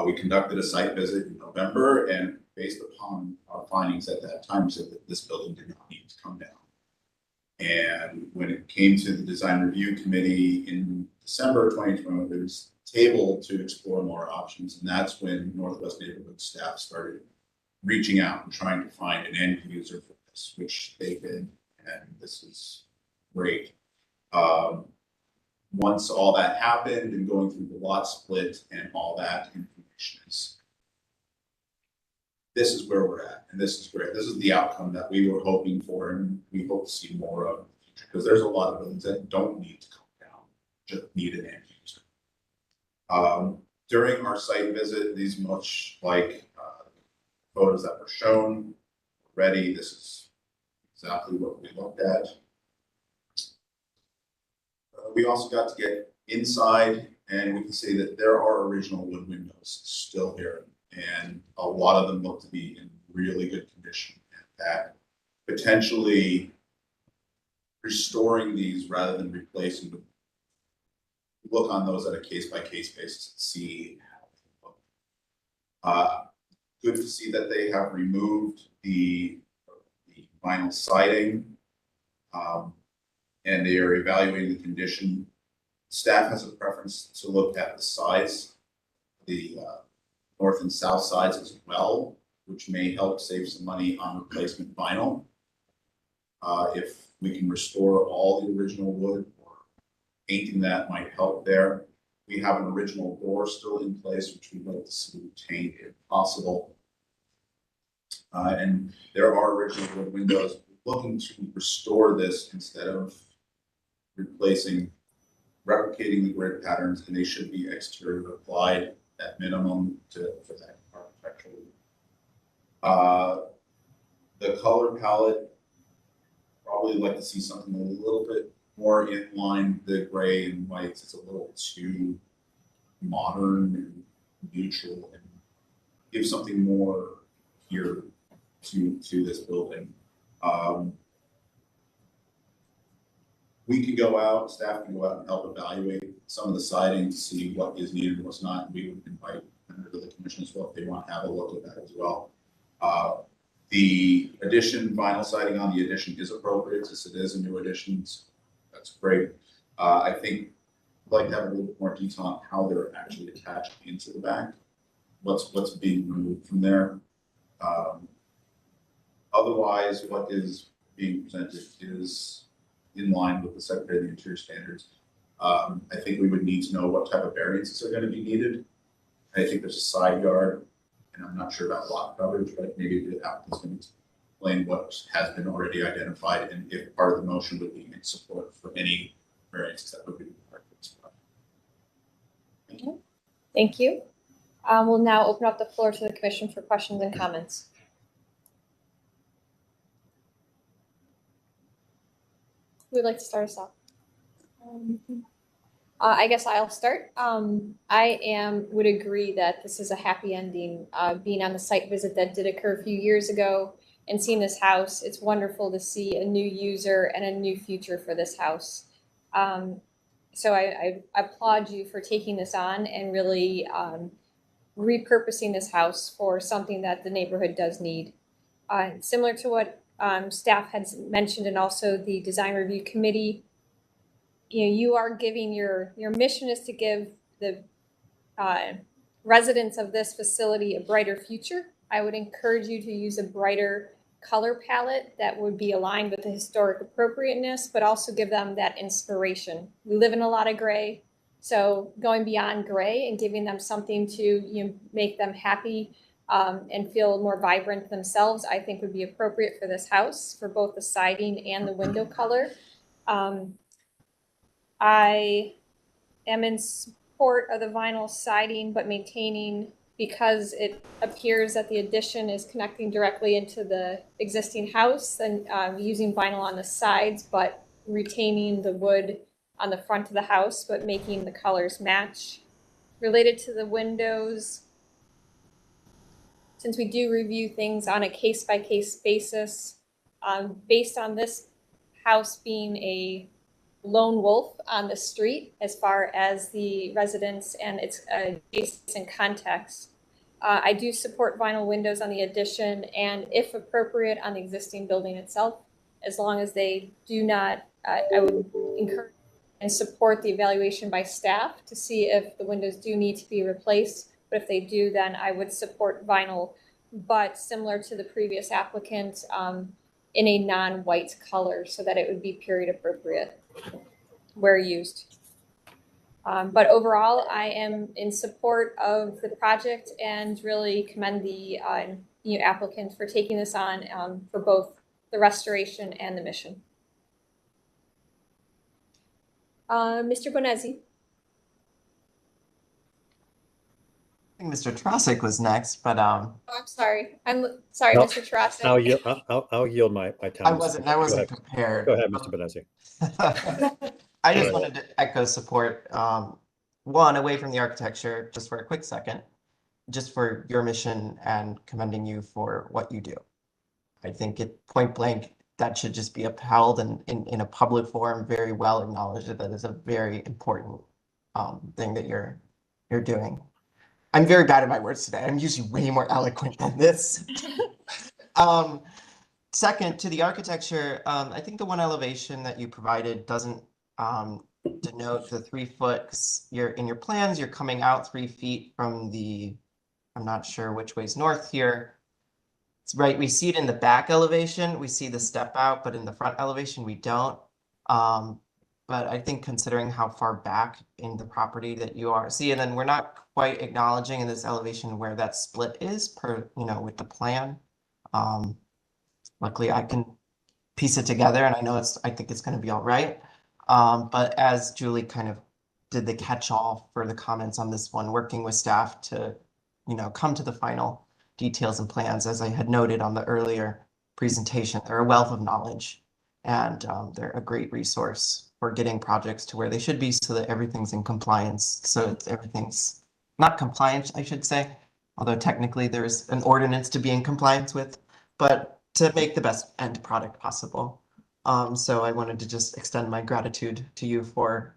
We conducted a site visit in November, and based upon our findings at that time, we said that this building did not need to come down. And when it came to the Design Review Committee in December 2020, it was tabled to explore more options. And that's when Northwest Neighborhood staff started reaching out and trying to find an end user for this, which they did. And this is great. Once all that happened and going through the lot split and all that information is this is where we're at, and this is great. This is the outcome that we were hoping for, and we hope to see more of in the future, because there's a lot of buildings that don't need to come down, just need an end user. During our site visit, these much like photos that were shown already, this is exactly what we looked at. We also got to get inside, and we can see that there are original wood windows still here, and a lot of them look to be in really good condition, and that potentially restoring these rather than replacing them, look on those at a case-by-case basis and see how they look. Good to see that they have removed the vinyl siding, and they are evaluating the condition. Staff has a preference to look at the sides, the north and south sides as well, which may help save some money on replacement vinyl. If we can restore all the original wood, or painting that might help there. We have an original door still in place, which we'd like to see retained if possible. And there are original wood windows. We're looking to restore this instead of replacing, replicating the grid patterns, and they should be exterior applied at minimum for that architectural. The color palette, probably like to see something a little bit more in line. The gray and whites, it's a little too modern and neutral, and give something more here to this building. We can go out, staff can go out and help evaluate some of the siding to see what is needed and what's not. We would invite members of the commission as well if they want to have a look at that as well. The addition, vinyl siding on the addition is appropriate since it is a new addition. So that's great. I think I'd like to have a little bit more detail on how they're actually attached into the back. What's being removed from there. Otherwise, what is being presented is in line with the Secretary of the Interior standards. I think we would need to know what type of variances are going to be needed. I think there's a side yard, and I'm not sure about lot coverage, but maybe the applicant's going to explain what has been already identified, and if part of the motion would be in support for any variances that would be required for this project. Thank you. Thank you. We'll now open up the floor to the commission for questions and comments. Who would like to start us off? I guess I'll start. I would agree that this is a happy ending. Being on the site visit that did occur a few years ago and seeing this house, it's wonderful to see a new user and a new future for this house. So I applaud you for taking this on and really repurposing this house for something that the neighborhood does need. Similar to what staff has mentioned, and also the design review committee, you are giving your mission is to give the residents of this facility a brighter future. I would encourage you to use a brighter color palette that would be aligned with the historic appropriateness, but also give them that inspiration. We live in a lot of gray, so going beyond gray and giving them something to make them happy and feel more vibrant themselves, I think would be appropriate for this house, for both the siding and the window color. I am in support of the vinyl siding, but maintaining, because it appears that the addition is connecting directly into the existing house, and using vinyl on the sides, but retaining the wood on the front of the house, but making the colors match. Related to the windows, since we do review things on a case-by-case basis, based on this house being a lone wolf on the street as far as the residents and its adjacent context, I do support vinyl windows on the addition, and if appropriate on the existing building itself, as long as they do not, I would encourage and support the evaluation by staff to see if the windows do need to be replaced. But if they do, then I would support vinyl, but similar to the previous applicant, in a non-white color so that it would be period appropriate where used. But overall, I am in support of the project and really commend the you applicant for taking this on for both the restoration and the mission. Mr. Bonezzi. I think Mr. Trosick was next, but Oh, I'm sorry. I'm sorry, No, Mr. Trostic. I'll yield my time. I wasn't prepared. Go ahead, Mr. Benesi. I just wanted to echo support. One, away from the architecture, just for a quick second, just for your mission and commending you for what you do. I think it point blank, that should just be upheld and in a public forum, very well acknowledged that is a very important thing that you're doing. I'm very bad at my words today. I'm usually way more eloquent than this. Second, to the architecture, I think the one elevation that you provided doesn't denote the 3 foot, 'cause in your plans, you're coming out 3 feet from the, I'm not sure which way's north here. It's right, we see it in the back elevation, we see the step out, but in the front elevation, we don't. But I think considering how far back in the property that you are, see, and then we're not quite acknowledging in this elevation where that split is per, with the plan. Luckily I can piece it together and I think it's gonna be all right. But as Julie kind of did the catch-all for the comments on this one, working with staff to, come to the final details and plans, as I had noted on the earlier presentation, they're a wealth of knowledge and they're a great resource for getting projects to where they should be so that everything's in compliance. So everything's not compliant, I should say, although technically there's an ordinance to be in compliance with, but to make the best end product possible. So I wanted to just extend my gratitude to you for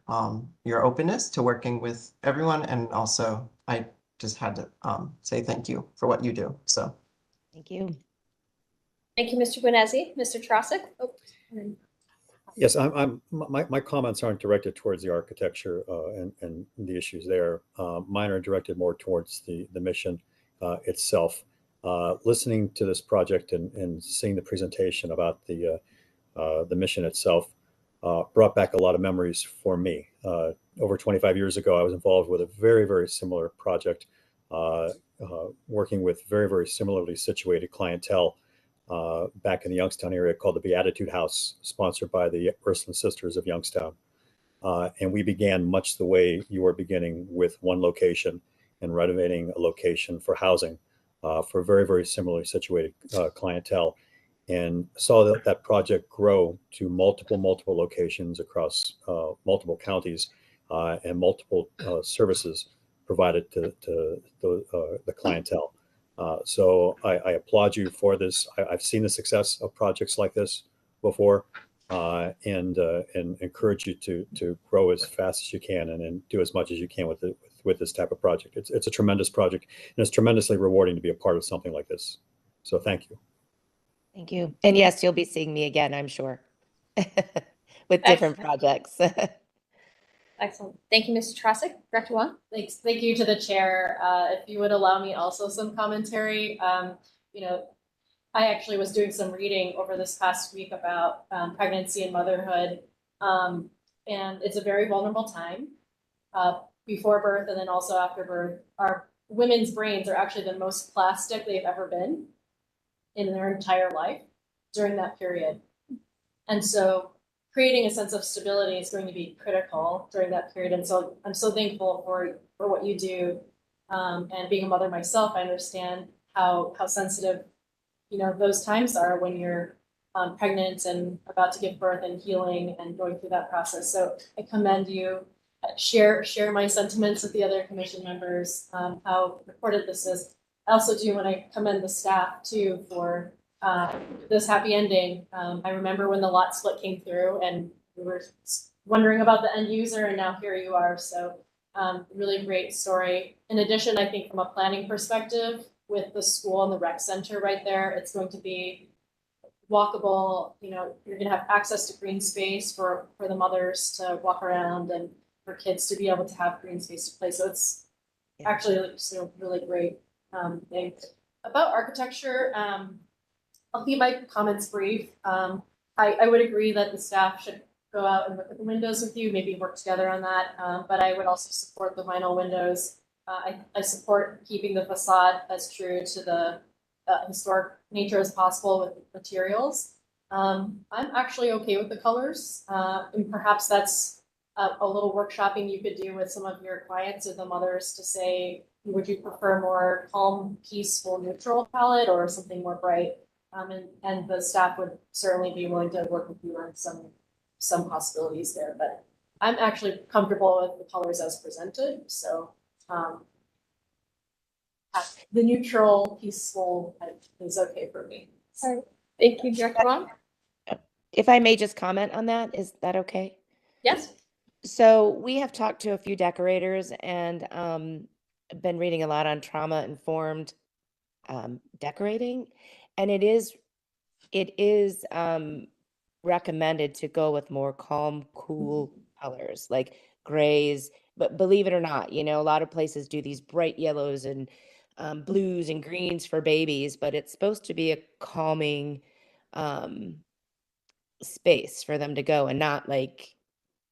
your openness to working with everyone. And also I just had to say thank you for what you do. So. Thank you. Thank you, Mr. Bonezzi. Mr. Trosick? Oh, Yes, my comments aren't directed towards the architecture and the issues there. Mine are directed more towards the mission itself. Listening to this project and seeing the presentation about the mission itself brought back a lot of memories for me. Over 25 years ago, I was involved with a very, very similar project, working with very, very similarly situated clientele back in the Youngstown area called the Beatitude House, sponsored by the Ursuline Sisters of Youngstown. And we began much the way you are beginning, with one location and renovating a location for housing for very, very similarly situated clientele, and saw that project grow to multiple locations across multiple counties and multiple services provided to the clientele. So I applaud you for this. I've seen the success of projects like this before, and encourage you to grow as fast as you can and do as much as you can with this type of project. It's a tremendous project, and it's tremendously rewarding to be a part of something like this. So thank you. Thank you. And yes, you'll be seeing me again, I'm sure, with different projects. excellent. Thank you, Mr. Trosick. Director Wong? Thanks. Thank you to the chair. If you would allow me also some commentary, I actually was doing some reading over this past week about pregnancy and motherhood. And it's a very vulnerable time before birth and then also after birth. Our women's brains are actually the most plastic they've ever been in their entire life during that period. And so creating a sense of stability is going to be critical during that period. And so I'm so thankful for what you do. And being a mother myself, I understand how sensitive, those times are when you're pregnant and about to give birth and healing and going through that process. So I commend you. Share my sentiments with the other commission members, how important this is. I also do want to commend the staff too for this happy ending. I remember when the lot split came through and we were wondering about the end user, and now here you are. So really great story. In addition, I think from a planning perspective, with the school and the rec center right there, it's going to be walkable. You're going to have access to green space for the mothers to walk around and for kids to be able to have green space to play. So it's actually a really great thing. About architecture, I'll keep my comments brief. I would agree that the staff should go out and look at the windows with you, maybe work together on that. But I would also support the vinyl windows. I support keeping the facade as true to historic nature as possible with materials. I'm actually okay with the colors, and perhaps that's a little workshopping you could do with some of your clients or the mothers to say, would you prefer more calm, peaceful, neutral palette or something more bright? And the staff would certainly be willing to work with you on some possibilities there, but I'm actually comfortable with the colors as presented, so the neutral, peaceful is okay for me. All right. Thank you, Director Wong. If I may just comment on that, is that okay? Yes. So we have talked to a few decorators and been reading a lot on trauma-informed decorating, and it is recommended to go with more calm, cool colors like grays. But believe it or not, you know, a lot of places do these bright yellows and blues and greens for babies, but it's supposed to be a calming space for them to go and not like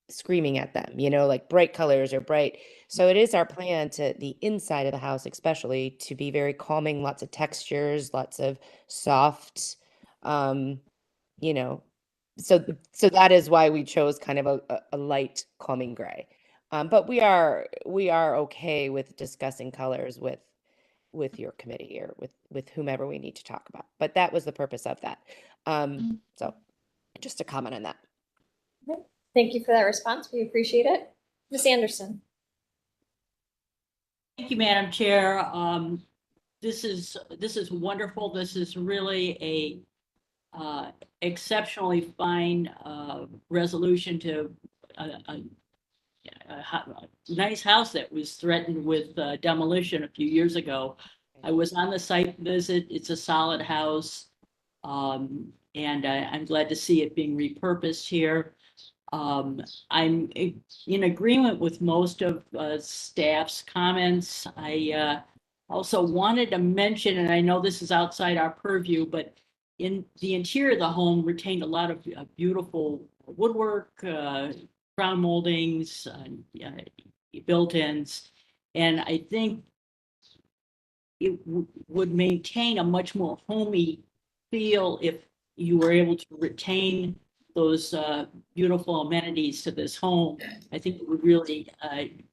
screaming at them, you know, like bright colors or bright. So it is our plan to the inside of the house, especially to be very calming, lots of textures, lots of soft, you know, so that is why we chose kind of a light calming gray. But we are okay with discussing colors with your committee or with whomever we need to talk about. But that was the purpose of that. So just a comment on that. Okay. Thank you for that response. We appreciate it. Ms. Anderson. Thank you, Madam Chair. This is wonderful. This is really a exceptionally fine resolution to a nice house that was threatened with demolition a few years ago. I was on the site visit. It's a solid house. And I'm glad to see it being repurposed here. I'm in agreement with most of staff's comments. I also wanted to mention, and I know this is outside our purview, but in the interior of the home retained a lot of beautiful woodwork, crown moldings, built-ins, and I think it would maintain a much more homey feel if you were able to retain those beautiful amenities to this home. I think it would really, it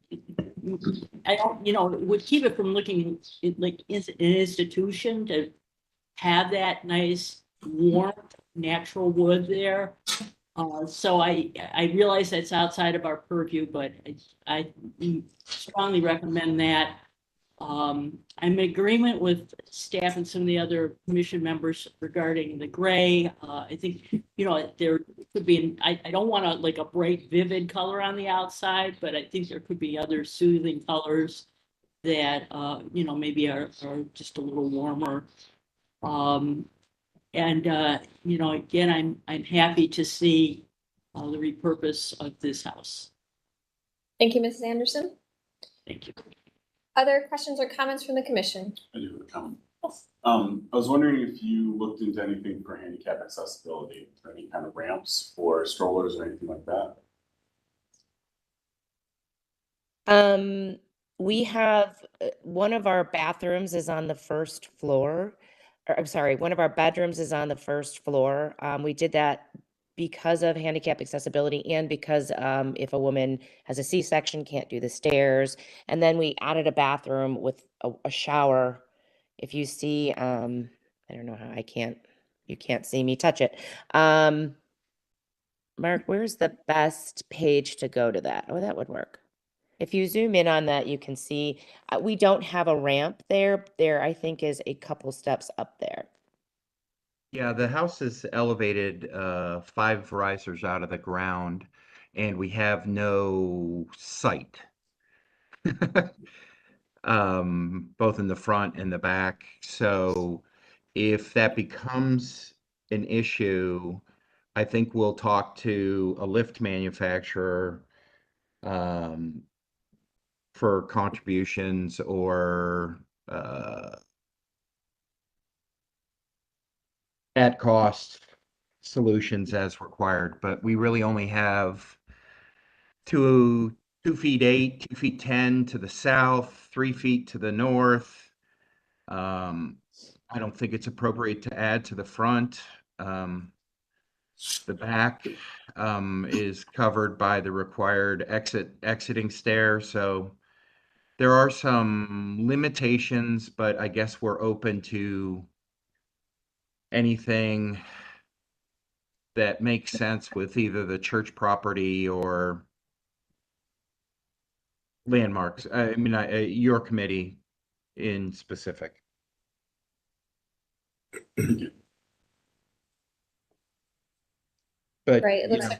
would keep it from looking like it's an institution to have that nice, warm, natural wood there. So I realize that's outside of our purview, but I strongly recommend that. I'm in agreement with staff and some of the other commission members regarding the gray. I think, there could be, I don't want a bright, vivid color on the outside, but I think there could be other soothing colors that, maybe are just a little warmer. Again, I'm happy to see the repurpose of this house. Thank you, Mrs. Anderson. Thank you. Other questions or comments from the commission? I do have a comment. I was wondering if you looked into anything for handicap accessibility, or any kind of ramps for strollers or anything like that. We have one of our bathrooms is on the first floor. Or, I'm sorry, one of our bedrooms is on the first floor. We did that because of handicap accessibility and because if a woman has a C-section, can't do the stairs. And then we added a bathroom with a shower. If you see, I don't know how you can't see me touch it. Mark, where's the best page to go to that? Oh, that would work. If you zoom in on that, you can see we don't have a ramp there. There, I think, is a couple steps up there. Yeah, the house is elevated 5 risers out of the ground, and we have no site, both in the front and the back. So if that becomes an issue, I think we'll talk to a lift manufacturer for contributions or at cost solutions as required, but we really only have 2 feet 8, 2 feet 10 to the south, 3 feet to the north. I don't think it's appropriate to add to the front. The back is covered by the required exiting stair, so there are some limitations, but I guess we're open to anything that makes sense with either the church property or landmarks. I mean, your committee in specific. But, Right, it you looks know,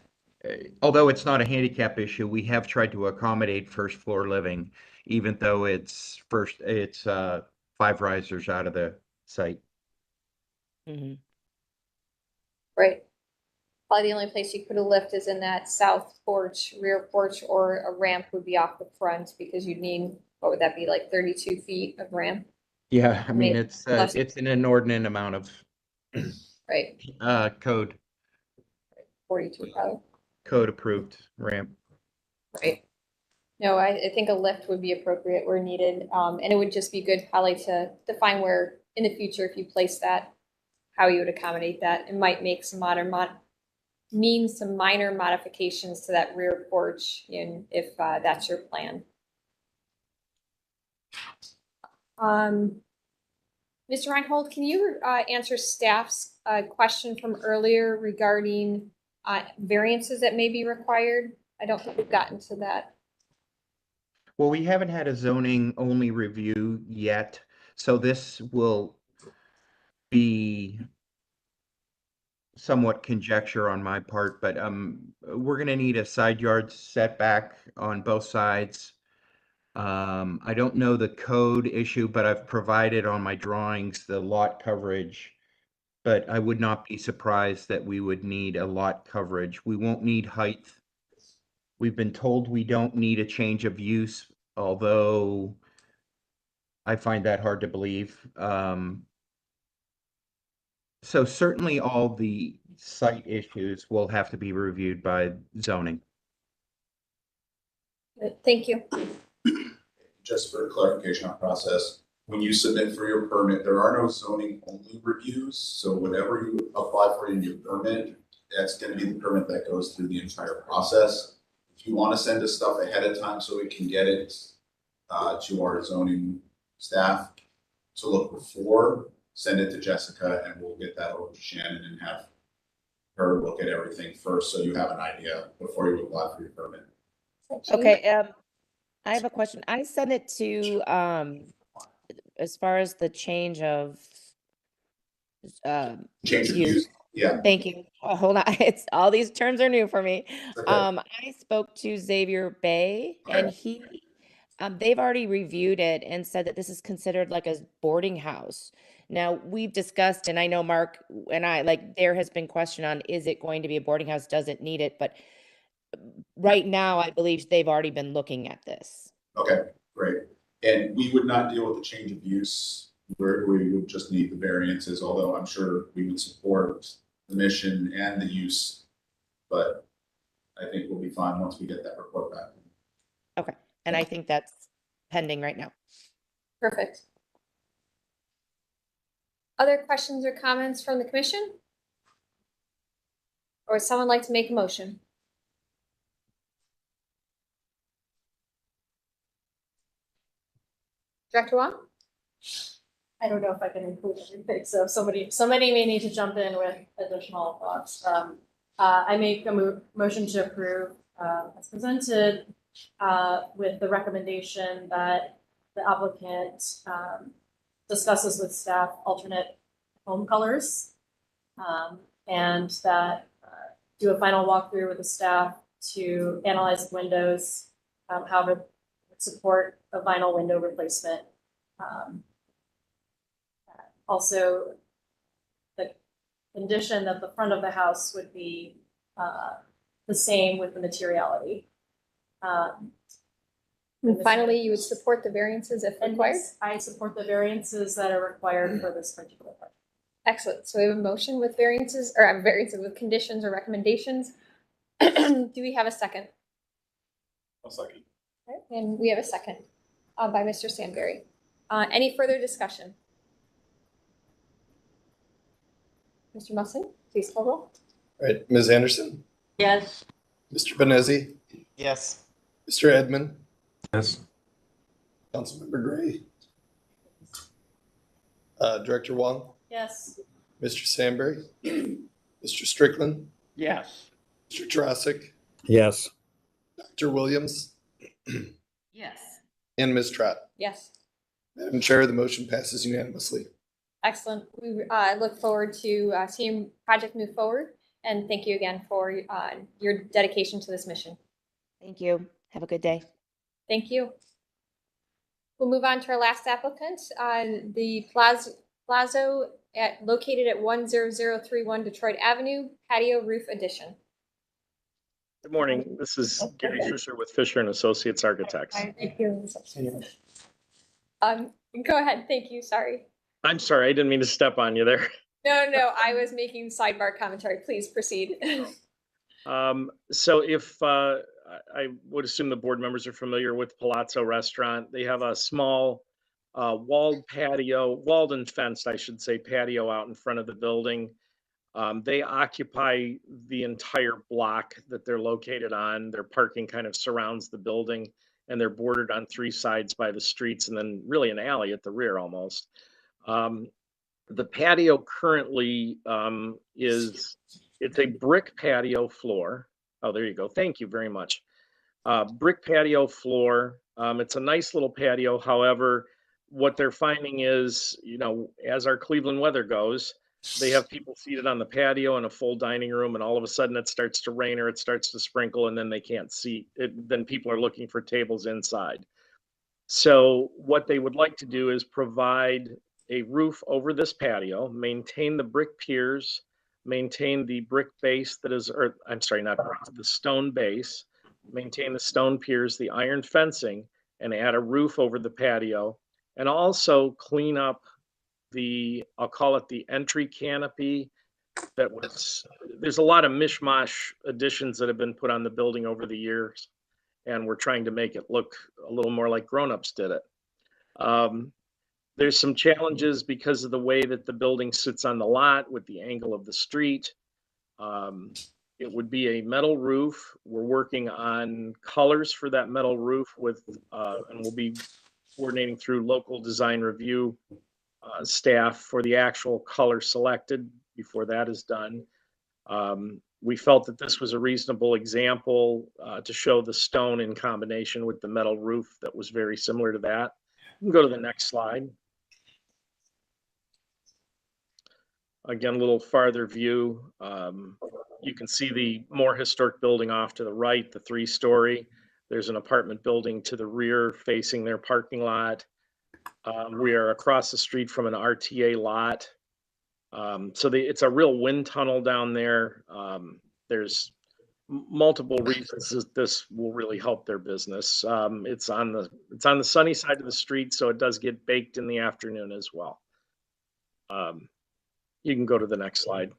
like, although it's not a handicap issue, we have tried to accommodate first floor living, even though it's 5 risers out of the site. right. Probably the only place you put a lift is in that south porch, rear porch, or a ramp would be off the front because you'd need, what would that be, like 32 feet of ramp? Yeah, I mean, Maybe it's less. an inordinate amount of Right, code 42 probably, approved ramp. right. No, I think a lift would be appropriate where needed. And it would just be good probably to define where in the future, if you place that, how you would accommodate that. It might make some some minor modifications to that rear porch and if that's your plan. Mr. Reinhold, can you answer staff's question from earlier regarding variances that may be required? I don't think we've gotten to that. Well, we haven't had a zoning only review yet, so this will be somewhat conjecture on my part, but we're gonna need a side yard setback on both sides. I don't know the code issue, but I've provided on my drawings the lot coverage. But I would not be surprised that we would need a lot coverage. We won't need height. We've been told we don't need a change of use, although I find that hard to believe. So certainly all the site issues will have to be reviewed by zoning. Thank you. Just for clarification on process, when you submit for your permit, there are no zoning only reviews. So whatever you apply for in your permit, that's gonna be the permit that goes through the entire process. If you wanna send us stuff ahead of time so we can get it to our zoning staff to look before, send it to Jessica and we'll get that over to Shannon and have her look at everything first, so you have an idea before you apply for your permit. Okay, I have a question. I sent it to, as far as the change of, Change of use, yeah. Thank you. Oh, hold on, it's, all these terms are new for me. Okay. I spoke to Xavier Bay and they've already reviewed it and said that this is considered like a boarding house. Now, we've discussed, and I know Mark and I, like, there has been question on, is it going to be a boarding house? Does it need it? But right now, I believe they've already been looking at this. Okay, great. And we would not deal with the change of use, where we would just need the variances, although I'm sure we would support the mission and the use. But I think we'll be fine once we get that report back. Okay, and I think that's pending right now. Perfect. Other questions or comments from the commission? Or would someone like to make a motion? Director Wong? I don't know if I can include everything, so somebody may need to jump in with additional thoughts. I make a motion to approve as presented with the recommendation that the applicant discusses with staff alternate home colors and that do a final walkthrough with the staff to analyze the windows, however support a vinyl window replacement. Also, the condition that the front of the house would be the same with the materiality. And finally, you would support the variances if required? Yes, I support the variances that are required for this particular project. Excellent. So we have a motion with variances, or variances with conditions or recommendations. Do we have a second? I'll second. Okay, and we have a second by Mr. Stanberry. Any further discussion? Mr. Musson, please call roll. All right, Ms. Anderson, Yes. Mr. Benezi, Yes. Mr. Edmund, Yes. Councilmember Gray, Director Wong, Yes. Mr. Sandberg, Mr. Strickland, Yes. Mr. Jurassic, Yes. Dr. Williams, Yes. and Ms. Trot. Yes. Madam Chair, the motion passes unanimously. Excellent. We look forward to seeing project move forward, and thank you again for your dedication to this mission. Thank you. Have a good day. Thank you. We'll move on to our last applicant, the Plazo located at 10031 Detroit Avenue, patio roof addition. Good morning. This is Gary Fisher with Fisher and Associates Architects. Go ahead. Thank you. Sorry. I'm sorry, I didn't mean to step on you there. No, I was making sidebar commentary. Please proceed. So if I would assume the board members are familiar with Palazzo Restaurant. They have a small walled and fenced, I should say, patio out in front of the building. They occupy the entire block that they're located on. Their parking kind of surrounds the building, and they're bordered on three sides by the streets and then really an alley at the rear almost. The patio currently it's a brick patio floor. Oh, there you go. Thank you very much. Brick patio floor. It's a nice little patio. However, what they're finding is, as our Cleveland weather goes, they have people seated on the patio in a full dining room, and all of a sudden it starts to rain or it starts to sprinkle, and then they can't seat it. Then people are looking for tables inside. So what they would like to do is provide a roof over this patio, maintain the brick piers, maintain the brick base that is, or I'm sorry, not brick, the stone base, maintain the stone piers, the iron fencing, and add a roof over the patio, and also clean up I'll call it the entry canopy. There's a lot of mishmash additions that have been put on the building over the years, and we're trying to make it look a little more like grown-ups did it. There's some challenges because of the way that the building sits on the lot with the angle of the street. It would be a metal roof. We're working on colors for that metal roof and we'll be coordinating through local design review staff for the actual color selected before that is done. We felt that this was a reasonable example to show the stone in combination with the metal roof that was very similar to that. You can go to the next slide. Again, a little farther view. You can see the more historic building off to the right, the 3-story. There's an apartment building to the rear facing their parking lot. We are across the street from an RTA lot. So it's a real wind tunnel down there. There's multiple reasons that this will really help their business. It's on the sunny side of the street, so it does get baked in the afternoon as well. You can go to the next slide.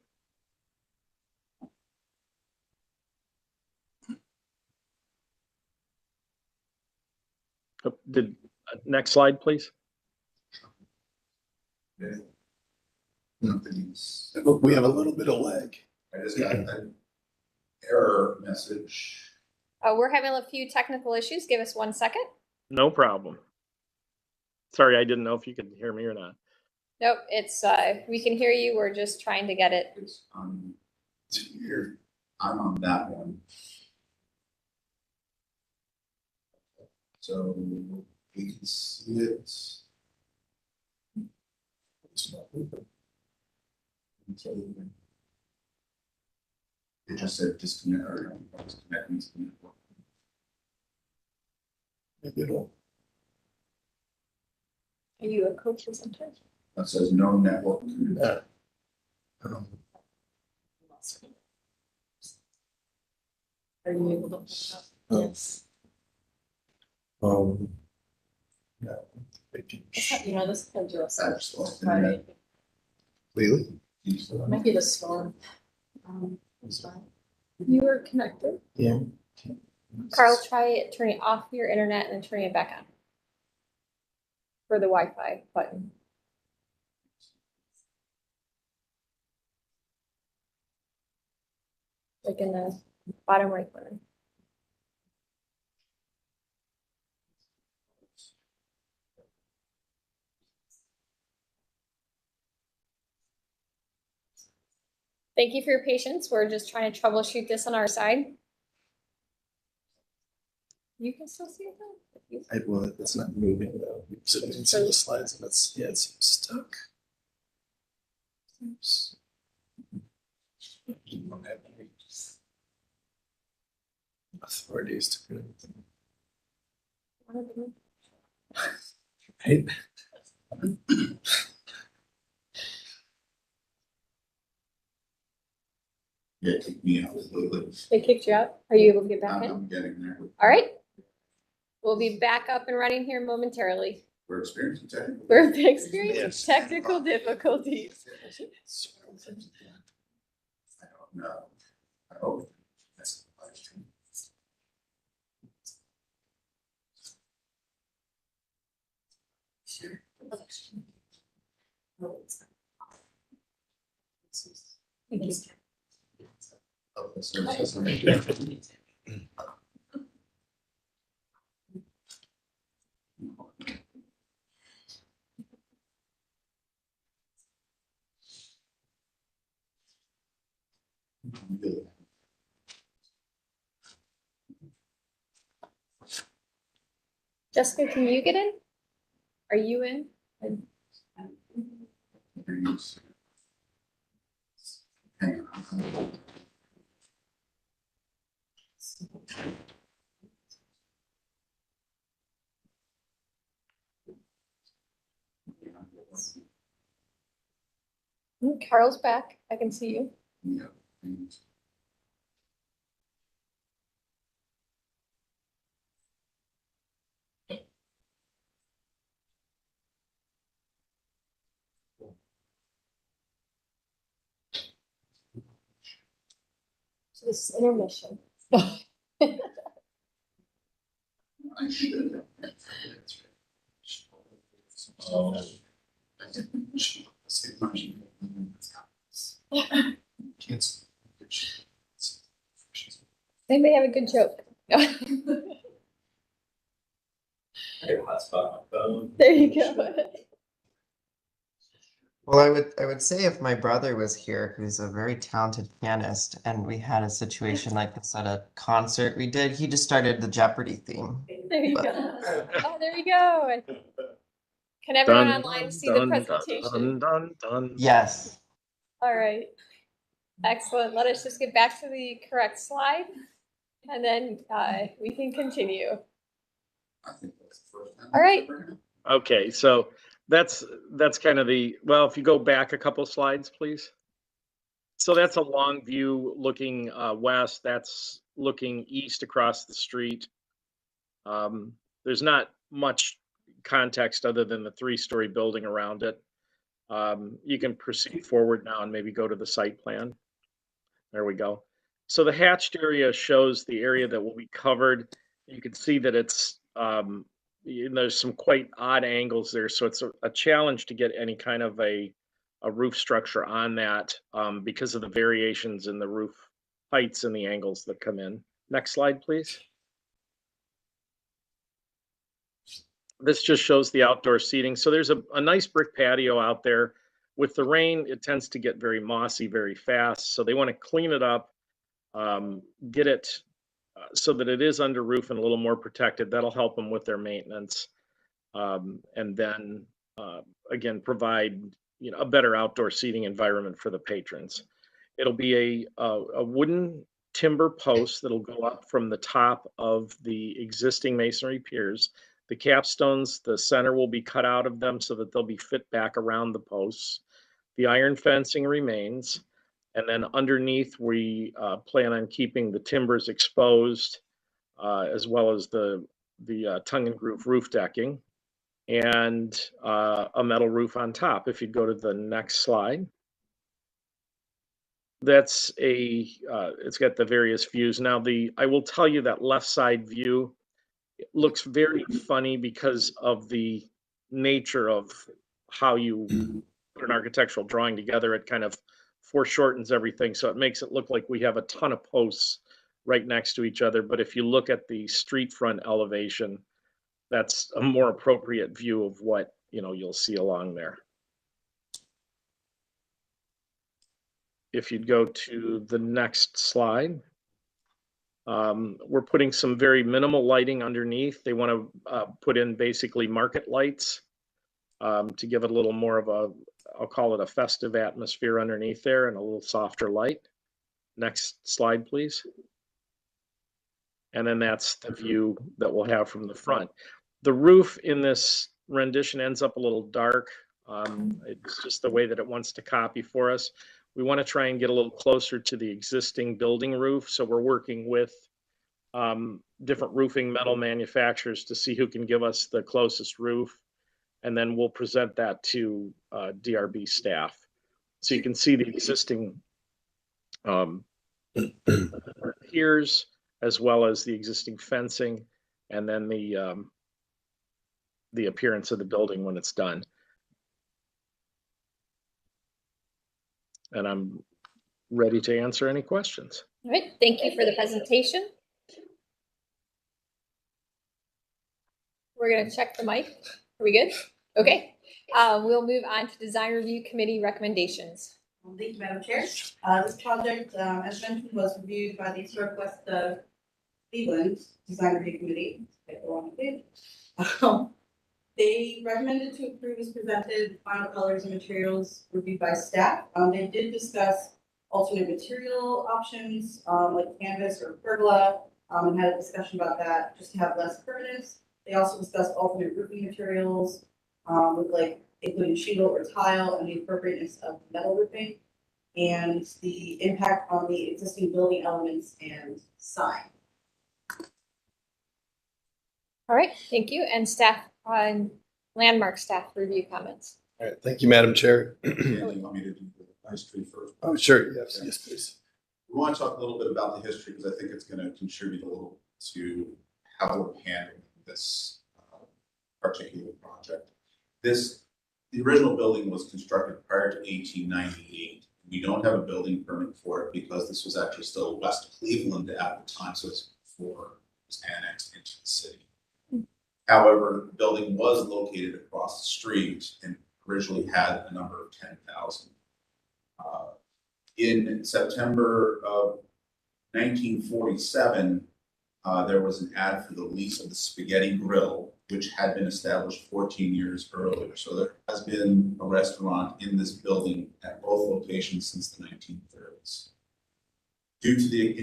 Next slide, please. We have a little bit of lag. I just got an error message. We're having a few technical issues. Give us 1 second. No problem. Sorry, I didn't know if you could hear me or not. Nope, it's we can hear you. We're just trying to get it. It's here. I'm on that one. So we can see it. It's not moving. It just said disconnect or disconnecting to the network. Maybe it'll. Are you a coach or something? That says no network. Are you able to? Yes. No. You know, this could do us. Really? Might be the storm. You were connected. Yeah. Carl, try turning off your internet and then turning it back on for the Wi-Fi button. like in the bottom right corner. Thank you for your patience. We're just trying to troubleshoot this on our side. You can still see it though? Well, it's not moving though. So you can see the slides and it's, yeah, it seems stuck. Oops. You don't have any authorities to do anything. Right? Yeah, kick me out. They kicked you out? Are you able to get back in? I'm getting there. All right. We'll be back up and running here momentarily. We're experiencing technical. We're experiencing technical difficulties. I don't know. I hope that's the live stream. Thank you. Jessica, can you get in? Are you in? Carl's back. I can see you. Yeah. So this is intermission. I should. Oh. Anybody have a good joke? There you go. Well, I would say if my brother was here, who's a very talented pianist, and we had a situation like this at a concert we did, he just started the Jeopardy theme. There you go. Oh, there we go. Can everyone online see the presentation? Yes. All right. Excellent. Let us just get back to the correct slide, and then we can continue. All right. Okay, so that's kind of the, well, if you go back a couple slides, please. So that's a long view looking west. That's looking east across the street. There's not much context other than the 3-story building around it. You can proceed forward now and maybe go to the site plan. There we go. So the hatched area shows the area that will be covered. You can see that it's there's some quite odd angles there, so it's a challenge to get any kind of a roof structure on that because of the variations in the roof heights and the angles that come in. Next slide, please. This just shows the outdoor seating. So there's a nice brick patio out there. With the rain, it tends to get very mossy very fast. So they want to clean it up, get it so that it is under roof and a little more protected. That'll help them with their maintenance. And then again, provide a better outdoor seating environment for the patrons. It'll be a wooden timber post that'll go up from the top of the existing masonry piers. The capstones, the center will be cut out of them so that they'll be fit back around the posts. The iron fencing remains. And then underneath, we plan on keeping the timbers exposed as well as the tongue and groove roof decking and a metal roof on top. If you go to the next slide. That's it's got the various views. Now I will tell you that left side view looks very funny because of the nature of how you put an architectural drawing together. It kind of foreshortens everything. So it makes it look like we have a ton of posts right next to each other. But if you look at the street front elevation, that's a more appropriate view of what, you'll see along there. If you'd go to the next slide. We're putting some very minimal lighting underneath. They want to put in basically market lights to give it a little more of a, I'll call it a festive atmosphere underneath there, and a little softer light. Next slide, please. And then that's the view that we'll have from the front. The roof in this rendition ends up a little dark. It's just the way that it wants to copy for us. We want to try and get a little closer to the existing building roof. So we're working with different roofing metal manufacturers to see who can give us the closest roof. And then we'll present that to DRB staff. So you can see the existing piers, as well as the existing fencing, and then the appearance of the building when it's done. And I'm ready to answer any questions. All right, thank you for the presentation. We're gonna check the mic. Are we good? Okay. We'll move on to Design Review Committee recommendations. Thank you, Madam Chair. This project, as mentioned, was reviewed by the Historic West of Cleveland Design Review Committee. They recommended to approve as presented, final colors and materials reviewed by staff. They did discuss alternate material options, like canvas or pergola, and had a discussion about that just to have less permanence. They also discussed alternate roofing materials, with including shingle or tile, and the appropriateness of metal roofing, and the impact on the existing building elements and sign. All right, thank you. And staff on landmark staff review comments. All right, thank you, Madam Chair. Do you want me to do the history first? Oh, sure. Yes, yes, please. We want to talk a little bit about the history because I think it's going to contribute a little to how we're handling this particular project. The original building was constructed prior to 1898. We don't have a building permit for it because this was actually still West Cleveland at the time, so it's before it was annexed into the city. However, the building was located across the street and originally had a number of 10,000. In September of 1947, there was an ad for the lease of the Spaghetti Grill, which had been established 14 years earlier. So there has been a restaurant in this building at both locations since the 1930s. In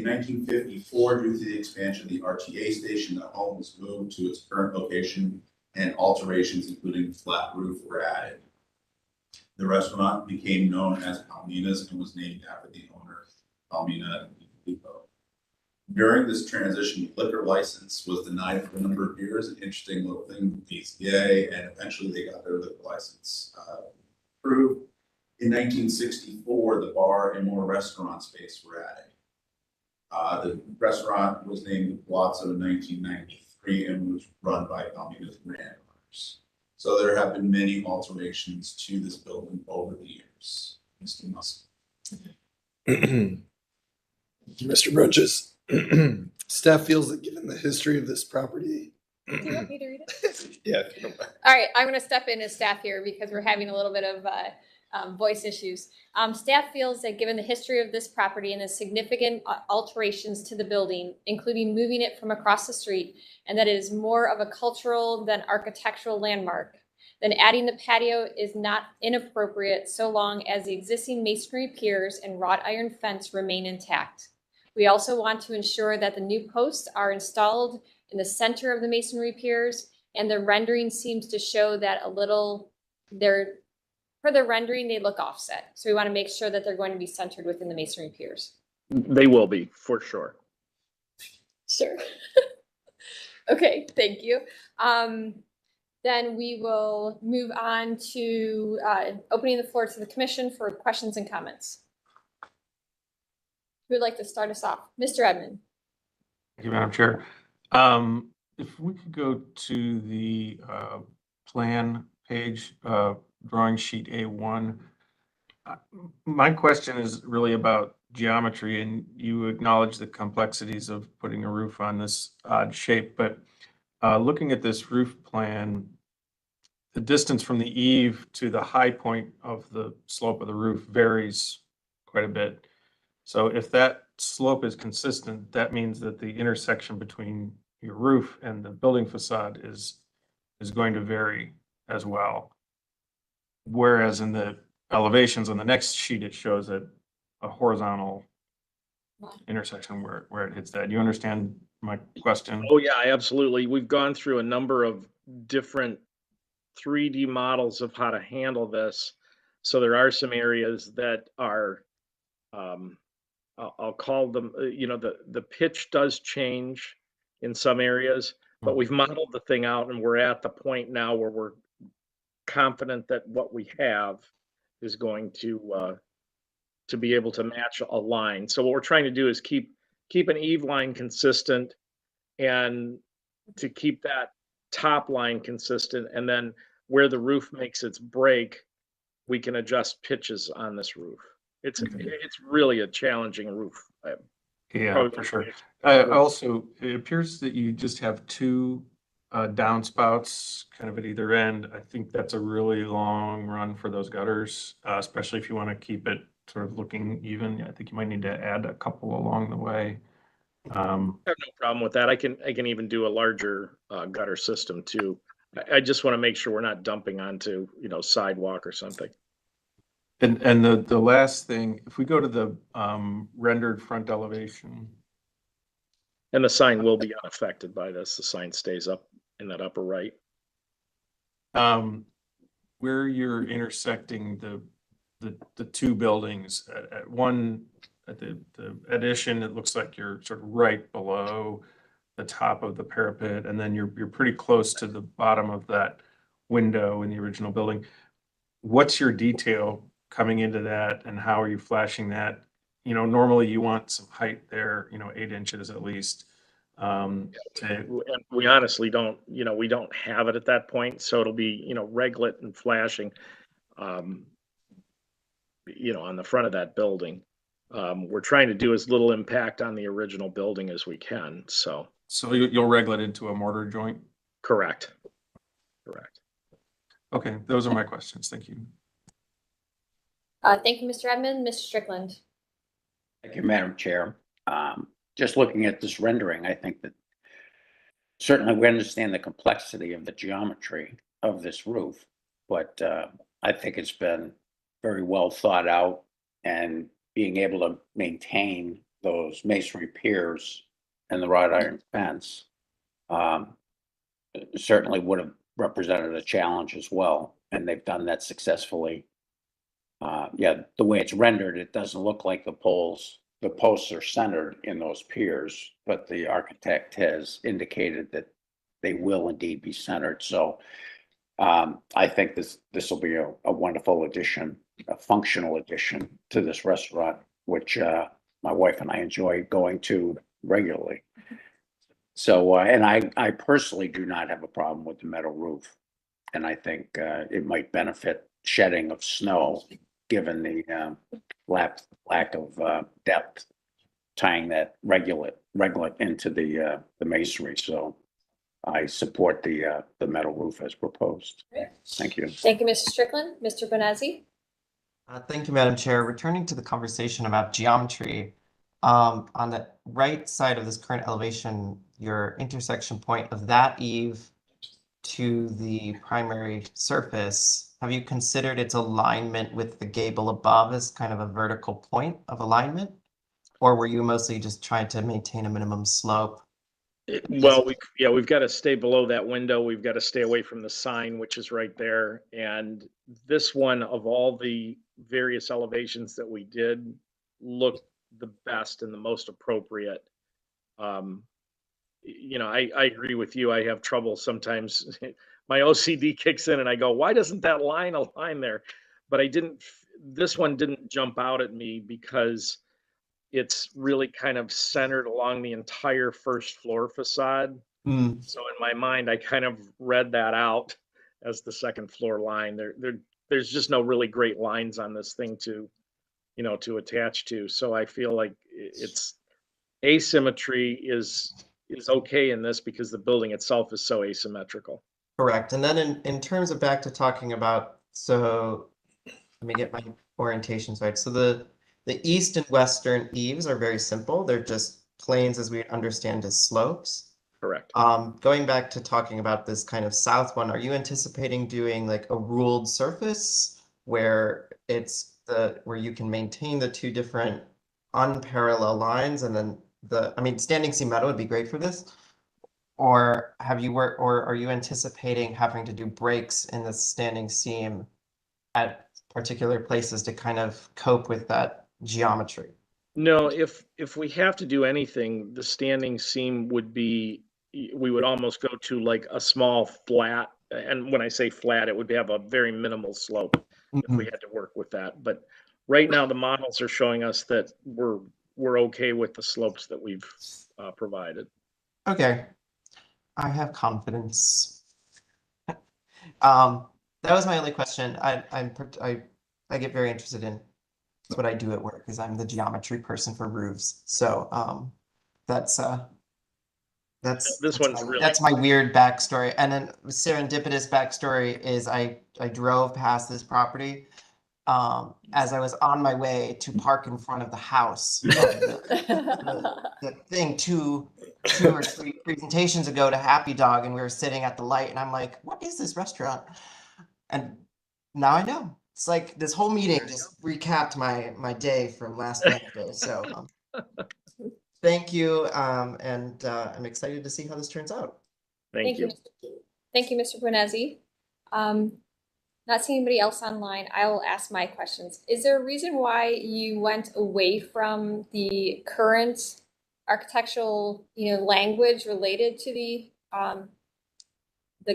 1954, due to the expansion of the RTA station, the home was moved to its current location and alterations, including flat roof, were added. The restaurant became known as Palmina's and was named after the owner, Palmina Depot. During this transition, the liquor license was denied for a number of years, an interesting little thing with DCA, and eventually they got their liquor license approved. In 1964, the bar and more restaurant space were added. The restaurant was named the Palazzo in 1993 and was run by Palmina's grand owners. So there have been many alterations to this building over the years. Mr. Musk. Mr. Brunches. Staff feels that given the history of this property. Do you want me to read it? Yeah. All right, I'm going to step in as staff here because we're having a little bit of voice issues. Staff feels that given the history of this property and the significant alterations to the building, including moving it from across the street, and that it is more of a cultural than architectural landmark, then adding the patio is not inappropriate so long as the existing masonry piers and wrought iron fence remain intact. We also want to ensure that the new posts are installed in the center of the masonry piers, and the rendering seems to show that a little, for the rendering, they look offset. So we want to make sure that they're going to be centered within the masonry piers. They will be, for sure. Sure. Okay, thank you. Then we will move on to opening the floor to the commission for questions and comments. Who would like to start us off? Mr. Edmond. Thank you, Madam Chair. If we could go to the plan page, drawing sheet A1, My question is really about geometry, and you acknowledge the complexities of putting a roof on this odd shape, but looking at this roof plan, the distance from the eave to the high point of the slope of the roof varies quite a bit. So if that slope is consistent, that means that the intersection between your roof and the building facade is going to vary as well. Whereas in the elevations on the next sheet, it shows a horizontal intersection where it hits that. You understand my question? Oh, yeah, absolutely. We've gone through a number of different 3D models of how to handle this. So there are some areas that are, I'll call them, the pitch does change in some areas, but we've modeled the thing out and we're at the point now where we're confident that what we have is going to be able to match a line. So what we're trying to do is keep an eave line consistent and to keep that top line consistent. And then where the roof makes its break, we can adjust pitches on this roof. It's really a challenging roof. Yeah, for sure. Also, it appears that you just have two downspouts kind of at either end. I think that's a really long run for those gutters, especially if you want to keep it sort of looking even. I think you might need to add a couple along the way. I have no problem with that. I can even do a larger gutter system too. I just want to make sure we're not dumping onto, sidewalk or something. And the last thing, if we go to the rendered front elevation. And the sign will be unaffected by this. The sign stays up in that upper right. Where you're intersecting the two buildings at one, at the addition, it looks like you're sort of right below the top of the parapet, and then you're pretty close to the bottom of that window in the original building. What's your detail coming into that, and how are you flashing that? Normally you want some height there, 8 inches at least. And we honestly don't, we don't have it at that point, so it'll be, reglet and flashing, on the front of that building. We're trying to do as little impact on the original building as we can, so. So you'll reglet into a mortar joint? Correct. Okay, those are my questions. Thank you. Thank you, Mr. Edmund. Mr. Strickland. Thank you, Madam Chair. Just looking at this rendering, I think that certainly we understand the complexity of the geometry of this roof, but I think it's been very well thought out, and being able to maintain those masonry piers and the wrought iron fence certainly would have represented a challenge as well, and they've done that successfully. Yeah, the way it's rendered, it doesn't look like the posts are centered in those piers, but the architect has indicated that they will indeed be centered. So I think this will be a wonderful addition, a functional addition to this restaurant, which my wife and I enjoy going to regularly. So, and I personally do not have a problem with the metal roof, and I think it might benefit shedding of snow, given the lack of depth, tying that reglet into the masonry. So I support the metal roof as proposed. Thank you. Thank you, Mr. Strickland. Mr. Bonazzi. Thank you, Madam Chair. Returning to the conversation about geometry, on the right side of this current elevation, your intersection point of that eave to the primary surface, have you considered its alignment with the gable above as kind of a vertical point of alignment? Or were you mostly just trying to maintain a minimum slope? Well, we've got to stay below that window. We've got to stay away from the sign, which is right there. And this one, of all the various elevations that we did, looked the best and the most appropriate. I agree with you. I have trouble sometimes. My OCD kicks in and I go, why doesn't that line align there? But this one didn't jump out at me because it's really kind of centered along the entire first floor facade. So in my mind, I kind of read that out as the second floor line. They're there's just no really great lines on this thing to, to attach to. So I feel like it's asymmetry is okay in this because the building itself is so asymmetrical. Correct. And then in terms of back to talking about, so let me get my orientations right. So the east and western eaves are very simple. They're just planes as we understand as slopes. Correct. Going back to talking about this kind of south one, are you anticipating doing like a ruled surface where it's where you can maintain the two different unparalleled lines and then standing seam metal would be great for this? Or are you anticipating having to do breaks in the standing seam at particular places to kind of cope with that geometry? No, if we have to do anything, the standing seam would be, we would almost go to like a small flat. And when I say flat, it would have a very minimal slope if we had to work with that. But right now, the models are showing us that we're okay with the slopes that we've provided. Okay. I have confidence. That was my only question. I get very interested in what I do at work because I'm the geometry person for roofs. So that's my weird backstory. And then serendipitous backstory is I drove past this property as I was on my way to park in front of the house. The thing two or three presentations ago to Happy Dog, and we were sitting at the light, and I'm like, what is this restaurant? And now I know. It's like this whole meeting just recapped my day from last Wednesday. So thank you, and I'm excited to see how this turns out. Thank you. Thank you, Mr. Brunesi. Not seeing anybody else online, I will ask my questions. Is there a reason why you went away from the current architectural, language related to the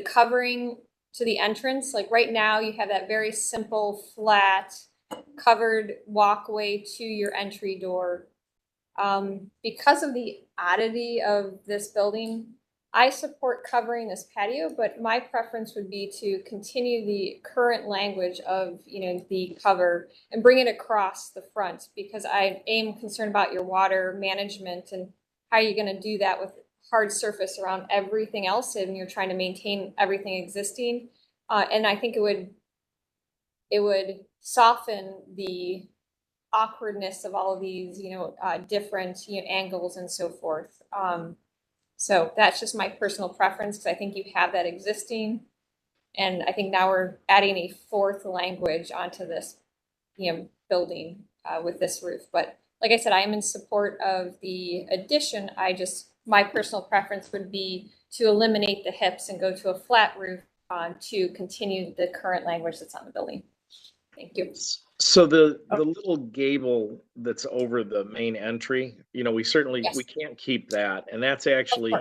covering to the entrance? Like right now, you have that very simple, flat, covered walkway to your entry door. Because of the oddity of this building, I support covering this patio, but my preference would be to continue the current language of, the cover and bring it across the front because I am concerned about your water management and how you're going to do that with hard surface around everything else and you're trying to maintain everything existing. And I think it would soften the awkwardness of all of these, different angles and so forth. So that's just my personal preference because I think you have that existing. And I think now we're adding a fourth language onto this, building with this roof. But like I said, I am in support of the addition. My personal preference would be to eliminate the hips and go to a flat roof to continue the current language that's on the building. Thank you. So the little gable that's over the main entry, we can't keep that, and that's actually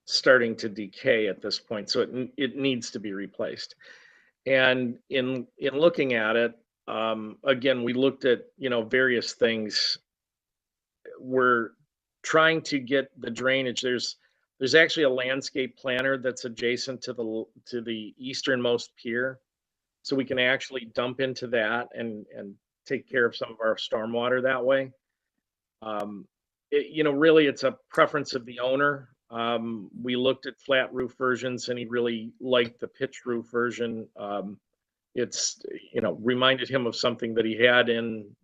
starting to decay at this point. So it needs to be replaced. And in looking at it, again, we looked at various things. We're trying to get the drainage. There's actually a landscape planter that's adjacent to the easternmost pier. So we can actually dump into that and take care of some of our stormwater that way. Really it's a preference of the owner. We looked at flat roof versions and he really liked the pitched roof version. It's, reminded him of something that he had in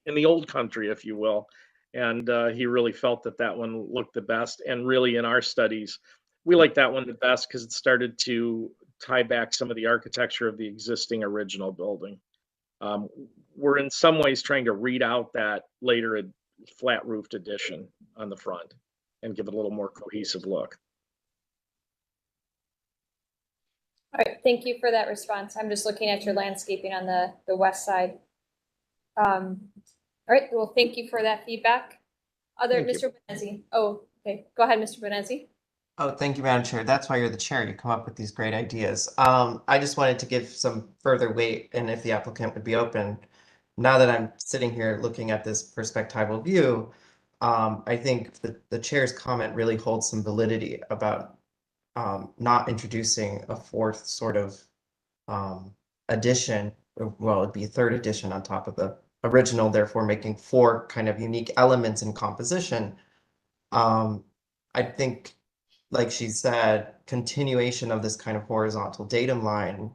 the old country, if you will. And he really felt that one looked the best. And really in our studies, we like that one the best because it started to tie back some of the architecture of the existing original building. We're in some ways trying to read out that later flat roofed addition on the front and give it a little more cohesive look. All right, thank you for that response. I'm just looking at your landscaping on the west side. All right, well, thank you for that feedback. Mr. Benezzi. Oh, okay, go ahead, Mr. Benezzi. Oh, thank you, Madam Chair. That's why you're the chair. You come up with these great ideas. I just wanted to give some further weight, and if the applicant would be open, now that I'm sitting here looking at this perspectival view, I think the chair's comment really holds some validity about not introducing a fourth sort of addition well, it'd be a third edition on top of the original, therefore making 4 kind of unique elements in composition. I think, like she said, continuation of this kind of horizontal datum line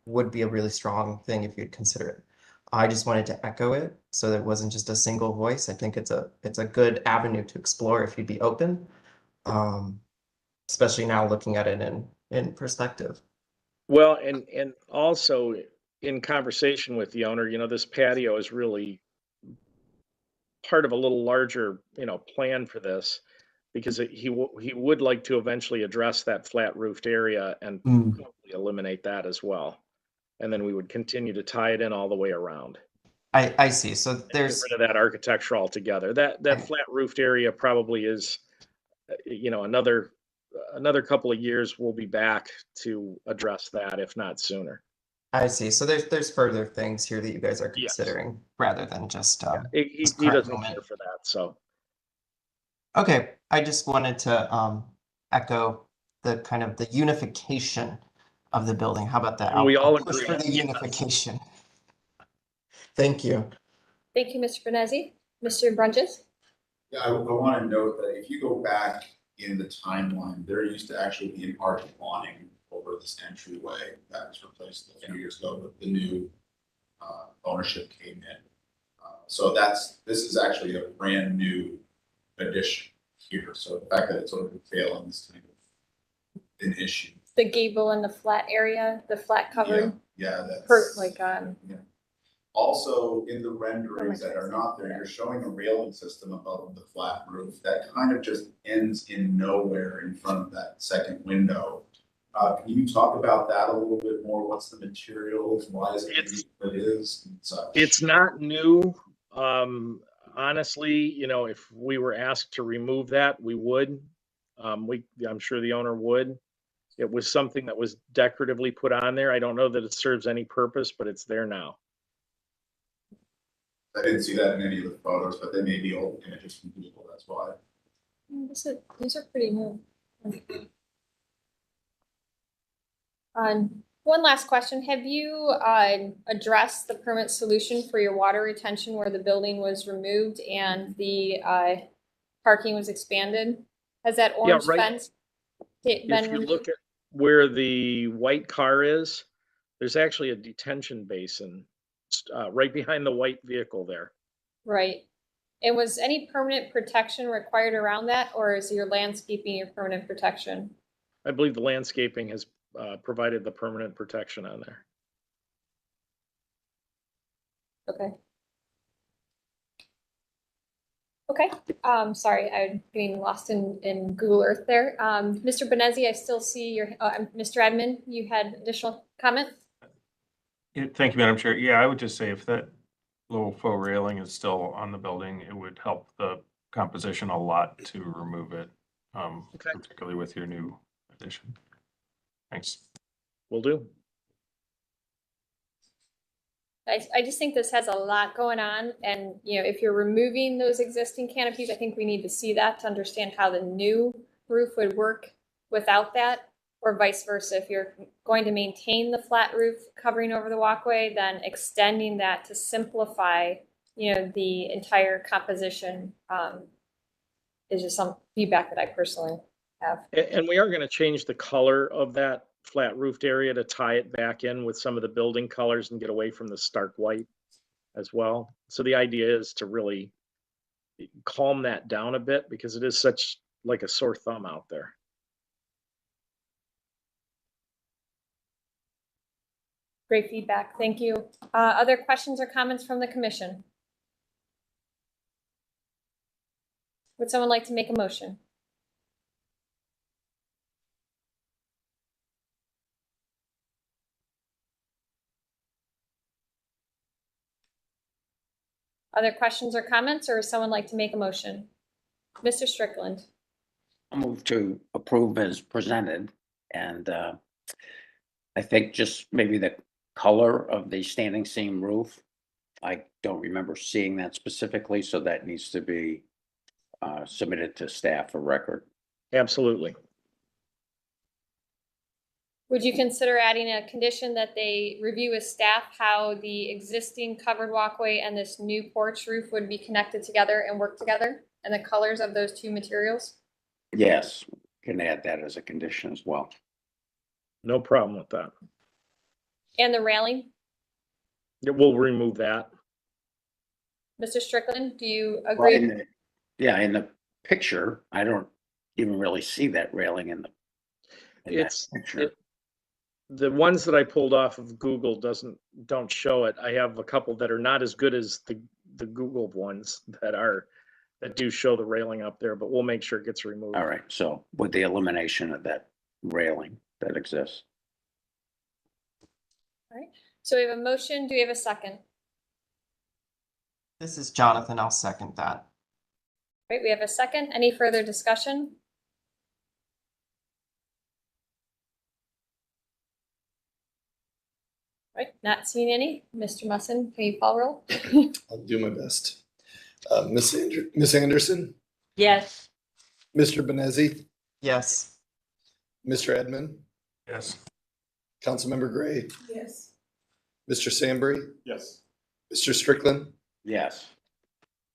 would be a really strong thing if you'd consider it. I just wanted to echo it so that it wasn't just a single voice. I think it's a good avenue to explore if you'd be open, especially now looking at it in perspective. Well, and also in conversation with the owner, this patio is really part of a little larger, plan for this, because he would like to eventually address that flat roofed area and probably eliminate that as well. And then we would continue to tie it in all the way around. I see. So there's Get rid of that architecture altogether. That flat roofed area probably is, another couple of years we'll be back to address that, if not sooner. I see. So there's further things here that you guys are Yes. considering rather than just He this current doesn't moment. care for that, so. Okay, I just wanted to echo the kind of the unification of the building. How about that? We all I'll push agree. for the unification. Thank you. Thank you, Mr. Benezi. Mr. Brunges? Yeah, I want to note that if you go back in the timeline, there used to actually be an arch awning over this entryway that was replaced a few years ago, but the new ownership came in. So this is actually a brand new addition here. So the fact that it's sort of failing is kind of an issue. The gable and the flat area, the flat covered? Yeah, that's. Yeah. Also, in the renderings that are not there, you're showing a railing system above the flat roof that kind of just ends in nowhere in front of that second window. Can you talk about that a little bit more? What's the materials? Why is it what it is? And such? It's not new. Honestly, if we were asked to remove that, we would. I'm sure the owner would. It was something that was decoratively put on there. I don't know that it serves any purpose, but it's there now. I didn't see that in any of the photos, but they may be old images from Google, that's why. These are pretty new. One last question. Have you addressed the permanent solution for your water retention where the building was removed and the parking was expanded? Has that orange fence been If you removed? look at where the white car is, there's actually a detention basin right behind the white vehicle there. Right. And was any permanent protection required around that, or is your landscaping your permanent protection? I believe the landscaping has provided the permanent protection on there. Okay. Okay. Sorry, I'm getting lost in Google Earth there. Mr. Benezi, I still see your, Mr. Edmond, you had additional comment? Yeah, thank you, Madam Chair. Yeah, I would just say if that little faux railing is still on the building, it would help the composition a lot to remove it, particularly with your new addition. Thanks. Will do. I just think this has a lot going on, and if you're removing those existing canopies, I think we need to see that to understand how the new roof would work without that, or vice versa. If you're going to maintain the flat roof covering over the walkway, then extending that to simplify, the entire composition is just some feedback that I personally have. And we are going to change the color of that flat roofed area to tie it back in with some of the building colors and get away from the stark white as well. So the idea is to really calm that down a bit because it is such like a sore thumb out there. Great feedback. Thank you. Other questions or comments from the commission? Would someone like to make a motion? Other questions or comments, or would someone like to make a motion? Mr. Strickland. I move to approve as presented, and I think just maybe the color of the standing seam roof. I don't remember seeing that specifically, so that needs to be submitted to staff for record. Absolutely. Would you consider adding a condition that they review with staff how the existing covered walkway and this new porch roof would be connected together and work together, and the colors of those two materials? Yes, can add that as a condition as well. No problem with that. And the railing? Yeah, we'll remove that. Mr. Strickland, do you Well, agree? in the picture, I don't even really see that railing in that picture. The ones that I pulled off of Google don't show it. I have a couple that are not as good as the Google ones that do show the railing up there, but we'll make sure it gets removed. All right, so with the elimination of that railing that exists. All right. So we have a motion. Do we have a second? This is Jonathan. I'll second that. All right, we have a second. Any further discussion? All right, not seeing any. Mr. Musson, can you call roll? I'll do my best. Ms. Anderson, Yes. Mr. Benezi, Yes. Mr. Edmond, Yes. Councilmember Gray, Yes. Mr. Sambry, Yes. Mr. Strickland, Yes.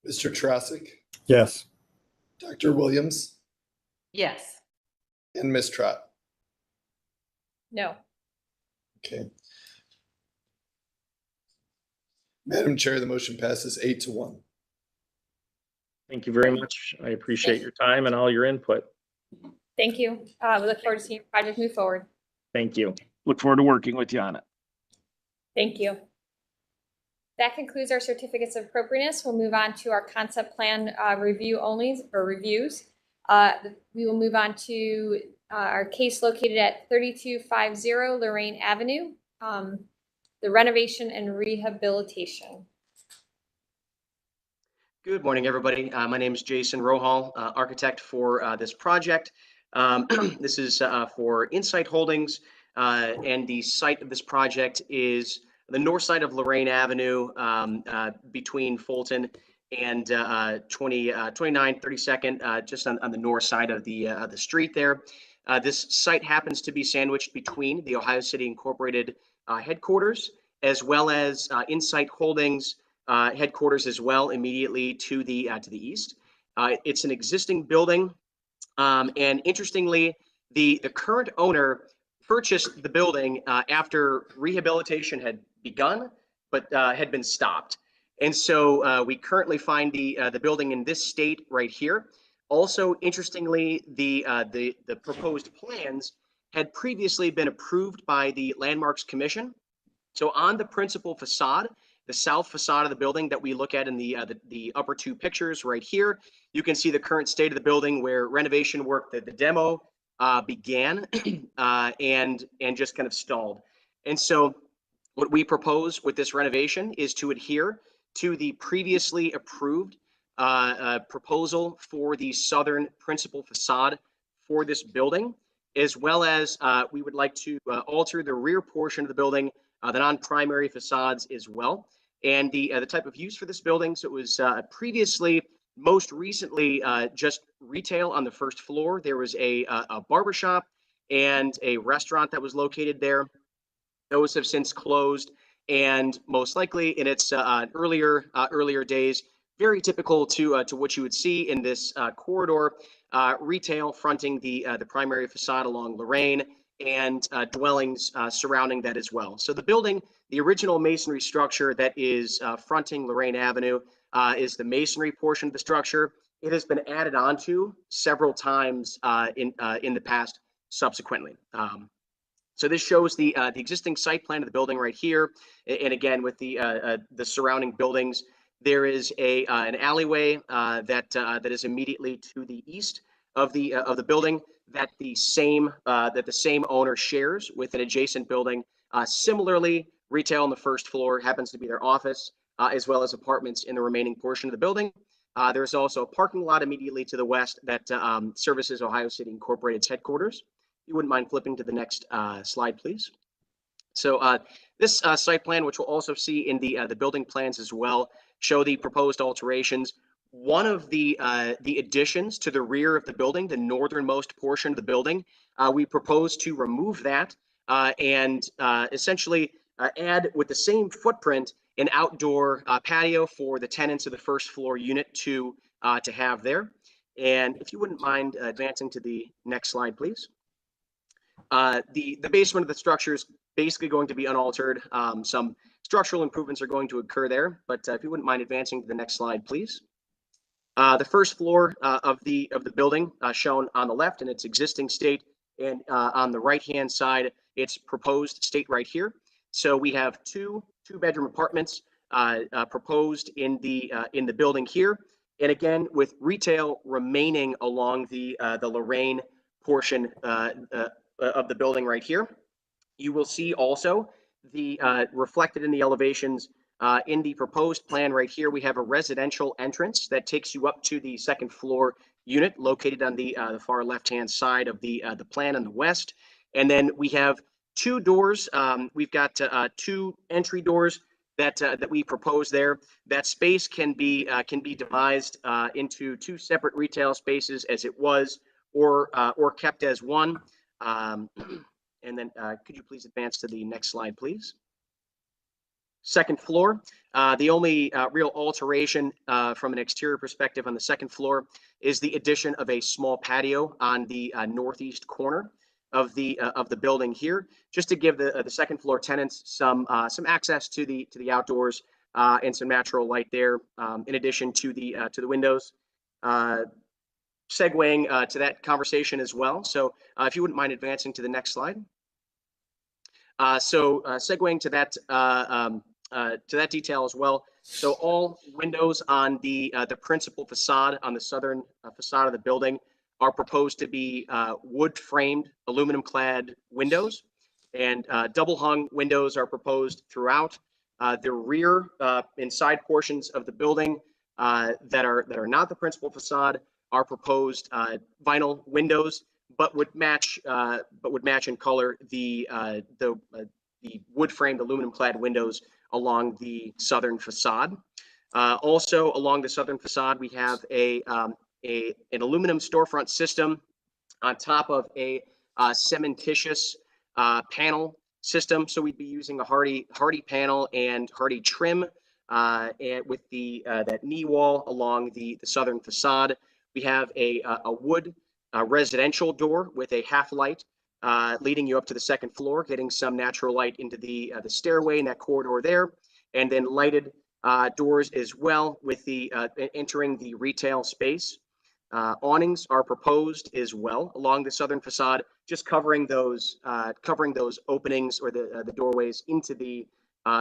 Mr. Trosik, Yes. Dr. Williams, Yes. and Ms. Trot. No. Okay. Madam Chair, the motion passes 8-1. Thank you very much. I appreciate your time and all your input. Thank you. We look forward to seeing your project move forward. Thank you. Look forward to working with you on it. Thank you. That concludes our certificates of appropriateness. We'll move on to our concept plan review only, or reviews. We will move on to our case located at 3250 Lorraine Avenue, the renovation and rehabilitation. Good morning, everybody. My name is Jason Rohal, architect for this project. This is for Insight Holdings, and the site of this project is the north side of Lorraine Avenue, between Fulton and 29 32nd, just on the north side of the street there. This site happens to be sandwiched between the Ohio City Incorporated headquarters, as well as Insight Holdings headquarters as well, immediately to the east. It's an existing building, and interestingly, the current owner purchased the building after rehabilitation had begun, but had been stopped. And so we currently find the building in this state right here. Also, interestingly, the proposed plans had previously been approved by the Landmarks Commission. So on the principal facade, the south facade of the building that we look at in the upper two pictures right here, you can see the current state of the building where renovation work, the demo began and just kind of stalled. And so what we propose with this renovation is to adhere to the previously approved proposal for the southern principal facade for this building, as well as we would like to alter the rear portion of the building, the non-primary facades as well. And the type of use for this building, so it was previously, most recently, just retail on the first floor. There was a barbershop and a restaurant that was located there. Those have since closed, and most likely in its earlier days, very typical to what you would see in this corridor, retail fronting the primary facade along Lorraine, and dwellings surrounding that as well. So the building, the original masonry structure that is fronting Lorraine Avenue, is the masonry portion of the structure. It has been added onto several times in the past subsequently. So this shows the existing site plan of the building right here, and again with the surrounding buildings. There is an alleyway that is immediately to the east of the building that the same owner shares with an adjacent building. Similarly, retail on the first floor happens to be their office, as well as apartments in the remaining portion of the building. There's also a parking lot immediately to the west that services Ohio City Incorporated's headquarters. You wouldn't mind flipping to the next slide, please. So this site plan, which we'll also see in the building plans as well, show the proposed alterations. One of the additions to the rear of the building, the northernmost portion of the building, we propose to remove that and essentially add with the same footprint an outdoor patio for the tenants of the first floor unit to have there. And if you wouldn't mind advancing to the next slide, please. The basement of the structure is basically going to be unaltered. Some structural improvements are going to occur there, but if you wouldn't mind advancing to the next slide, please. The first floor of the building shown on the left in its existing state, and on the right-hand side, its proposed state right here. So we have two-bedroom apartments proposed in the building here, and again with retail remaining along the Lorraine portion of the building right here. You will see also the reflected in the elevations in the proposed plan right here. We have a residential entrance that takes you up to the second floor unit located on the far left-hand side of the plan on the west. And then we have two doors. We've got two entry doors that we propose there. That space can be devised into two separate retail spaces as it was, or kept as one. And then could you please advance to the next slide, please? Second floor, the only real alteration from an exterior perspective on the second floor is the addition of a small patio on the northeast corner of the building here, just to give the second floor tenants some access to the outdoors and some natural light there, in addition to the windows. Segueing to that conversation as well. So if you wouldn't mind advancing to the next slide. Segueing to that detail as well. So all windows on the principal facade on the southern facade of the building are proposed to be wood framed aluminum clad windows, and double hung windows are proposed throughout. The rear and side portions of the building that are not the principal facade are proposed vinyl windows, but would match in color the wood framed aluminum clad windows along the southern facade. Also along the southern facade, we have an aluminum storefront system on top of a cementitious panel system. So we'd be using a hardy panel and hardy trim, and with that knee wall along the southern facade. We have a wood residential door with a half light leading you up to the second floor, getting some natural light into the stairway in that corridor there, and then lighted doors as well with the entering the retail space. Awnings are proposed as well along the southern facade, just covering those openings or the doorways into the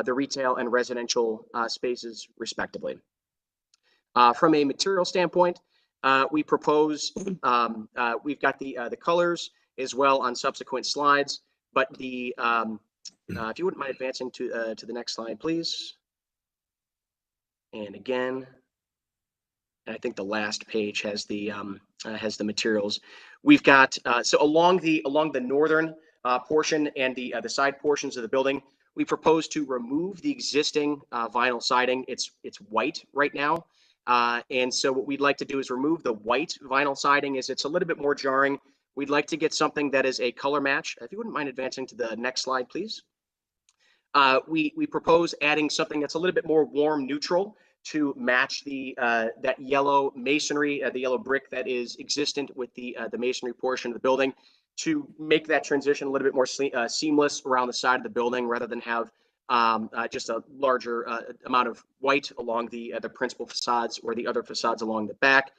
retail and residential spaces respectively. From a material standpoint, we propose, we've got the colors as well on subsequent slides, but if you wouldn't mind advancing to the next slide, please. And again, I think the last page has the materials. We've got so along the northern portion and the side portions of the building, we propose to remove the existing vinyl siding. It's white right now. And so what we'd like to do is remove the white vinyl siding, as it's a little bit more jarring. We'd like to get something that is a color match. If you wouldn't mind advancing to the next slide, please. We propose adding something that's a little bit more warm neutral to match that yellow masonry, the yellow brick that is existent with the masonry portion of the building, to make that transition a little bit more seamless around the side of the building, rather than have just a larger amount of white along the principal facades or the other facades along the back.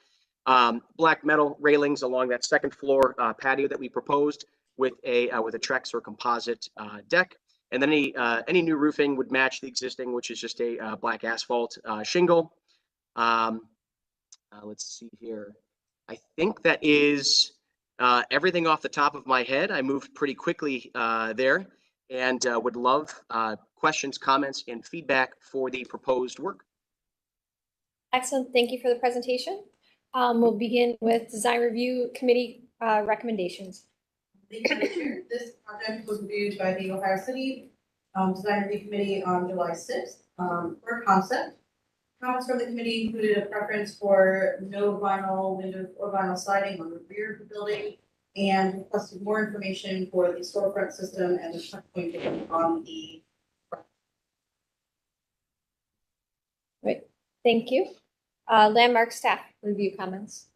Black metal railings along that second floor patio that we proposed with a Trex or composite deck. And then any new roofing would match the existing, which is just a black asphalt shingle. Let's see here. I think that is everything off the top of my head. I moved pretty quickly there, and would love questions, comments, and feedback for the proposed work. Excellent. Thank you for the presentation. We'll begin with Design Review Committee recommendations. Thank you, Chair. This project was reviewed by the Ohio City Design Review Committee on July 6th for concept. Comments from the committee included a preference for no vinyl windows or vinyl siding on the rear of the building, and requested more information for the storefront system and the touch point on the. Great, thank you. Landmark staff review comments.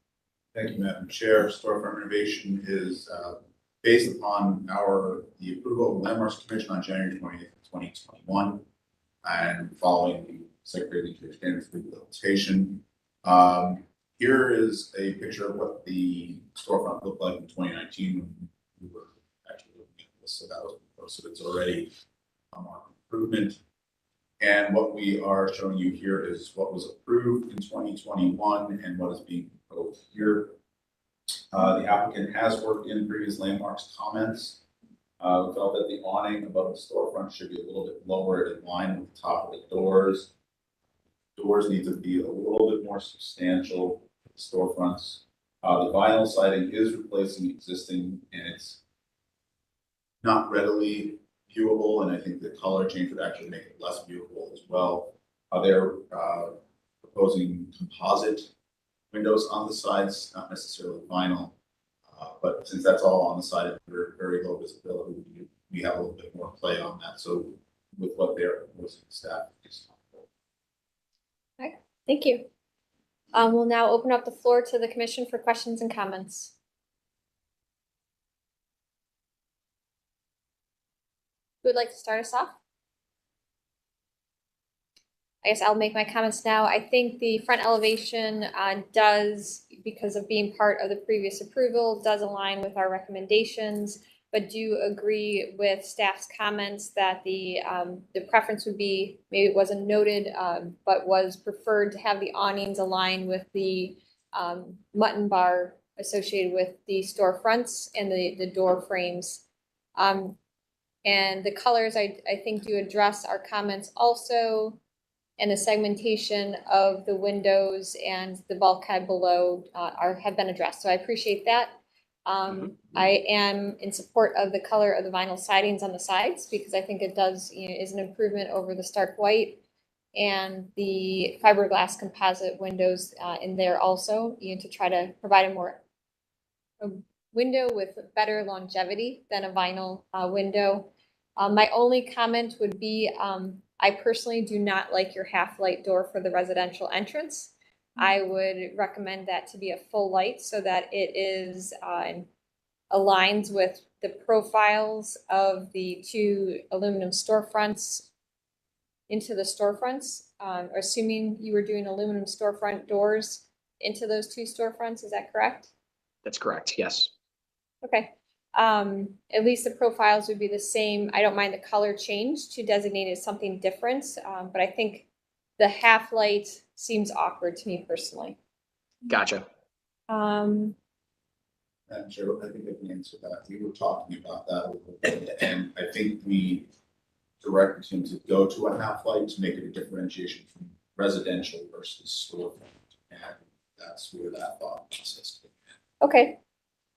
Thank you, Madam Chair. Storefront renovation is based upon the approval of the Landmarks Commission on January 20th, 2021, and following the Secretary of Standards Rehabilitation. Here is a picture of what the storefront looked like in 2019 when we were actually looking at this. So that was so it's already a marked improvement. And what we are showing you here is what was approved in 2021 and what is being proposed here. The applicant has worked in previous landmarks comments. We felt that the awning above the storefront should be a little bit lower in line with the top of the doors. Doors need to be a little bit more substantial for the storefronts. The vinyl siding is replacing existing, and it's not readily viewable, and I think the color change would actually make it less viewable as well. They're proposing composite windows on the sides, not necessarily vinyl, but since that's all on the side, very, very low visibility, we have a little bit more play on that. So with what they're proposing, staff is comfortable. Okay, thank you. We'll now open up the floor to the commission for questions and comments. Who would like to start us off? I guess I'll make my comments now. I think the front elevation does, because of being part of the previous approval, does align with our recommendations, but do agree with staff's comments that the preference would be, maybe it wasn't noted, but was preferred to have the awnings align with the mutton bar associated with the storefronts and the door frames. And the colors, I think, do address our comments also, and the segmentation of the windows and the bulkhead below have been addressed. So I appreciate that. I am in support of the color of the vinyl sidings on the sides because I think it does, is an improvement over the stark white, and the fiberglass composite windows in there also, to try to provide a window with better longevity than a vinyl window. My only comment would be, I personally do not like your half light door for the residential entrance. I would recommend that to be a full light so that it is aligns with the profiles of the two aluminum storefronts into the storefronts. Assuming you were doing aluminum storefront doors into those two storefronts, is that correct? That's correct, yes. Okay. At least the profiles would be the same. I don't mind the color change to designate as something different, but I think the half light seems awkward to me personally. Gotcha. Madam Chair, I think I can answer that. We were talking about that a little bit, and I think we directed him to go to a half light to make it a differentiation from residential versus storefront, and that's where that thought process came in. Okay.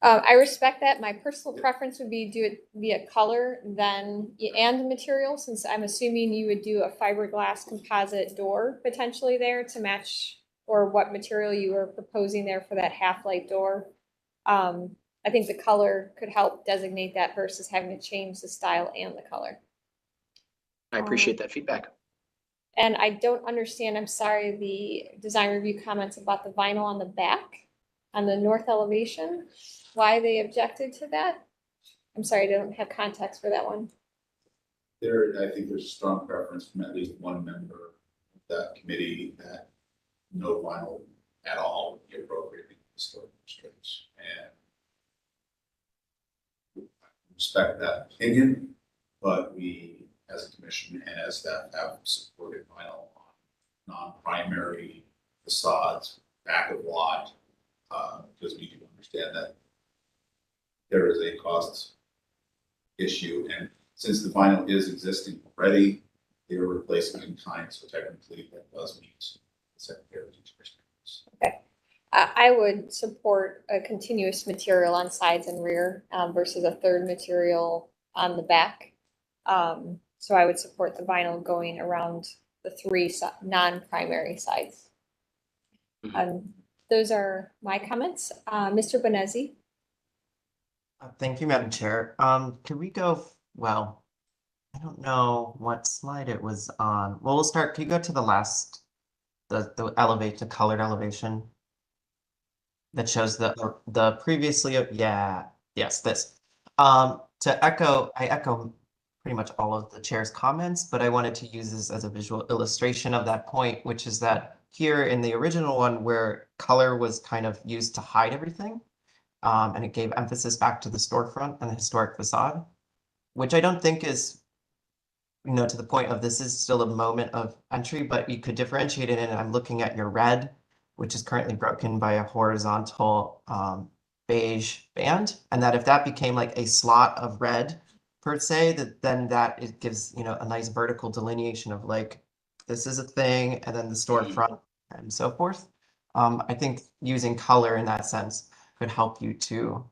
I respect that. My personal preference would be do it via color and material, since I'm assuming you would do a fiberglass composite door potentially there to match, or what material you were proposing there for that half light door. I think the color could help designate that versus having to change the style and the color. I appreciate that feedback. And I don't understand, I'm sorry, the design review comments about the vinyl on the back, on the north elevation, why they objected to that. I'm sorry, I don't have context for that one. I think there's a strong preference from at least one member of that committee that no vinyl at all would be appropriate in the storage restrictions. And I respect that opinion, but we, as a commission and as staff, have supported vinyl on non-primary facades, back of lot, because we do understand that there is a cost issue, and since the vinyl is existing already, they're replacing in kind, so technically that does meet the Secretary's restrictions. Okay. I would support a continuous material on sides and rear versus a third material on the back. So I would support the vinyl going around the three non-primary sides. Those are my comments. Mr. Bonezzi. Thank you, Madam Chair. Could we go, well, I don't know what slide it was on. Well, we'll start, can you go to the last, the colored elevation? That shows the previously, yeah, yes, this. I echo pretty much all of the chair's comments, but I wanted to use this as a visual illustration of that point, which is that here in the original one where color was kind of used to hide everything, and it gave emphasis back to the storefront and the historic facade, which I don't think is, to the point of this is still a moment of entry, but you could differentiate it, and I'm looking at your red, which is currently broken by a horizontal beige band, and that if that became like a slot of red per se, then it gives a nice vertical delineation of like this is a thing, and then the storefront and so forth. I think using color in that sense could help you to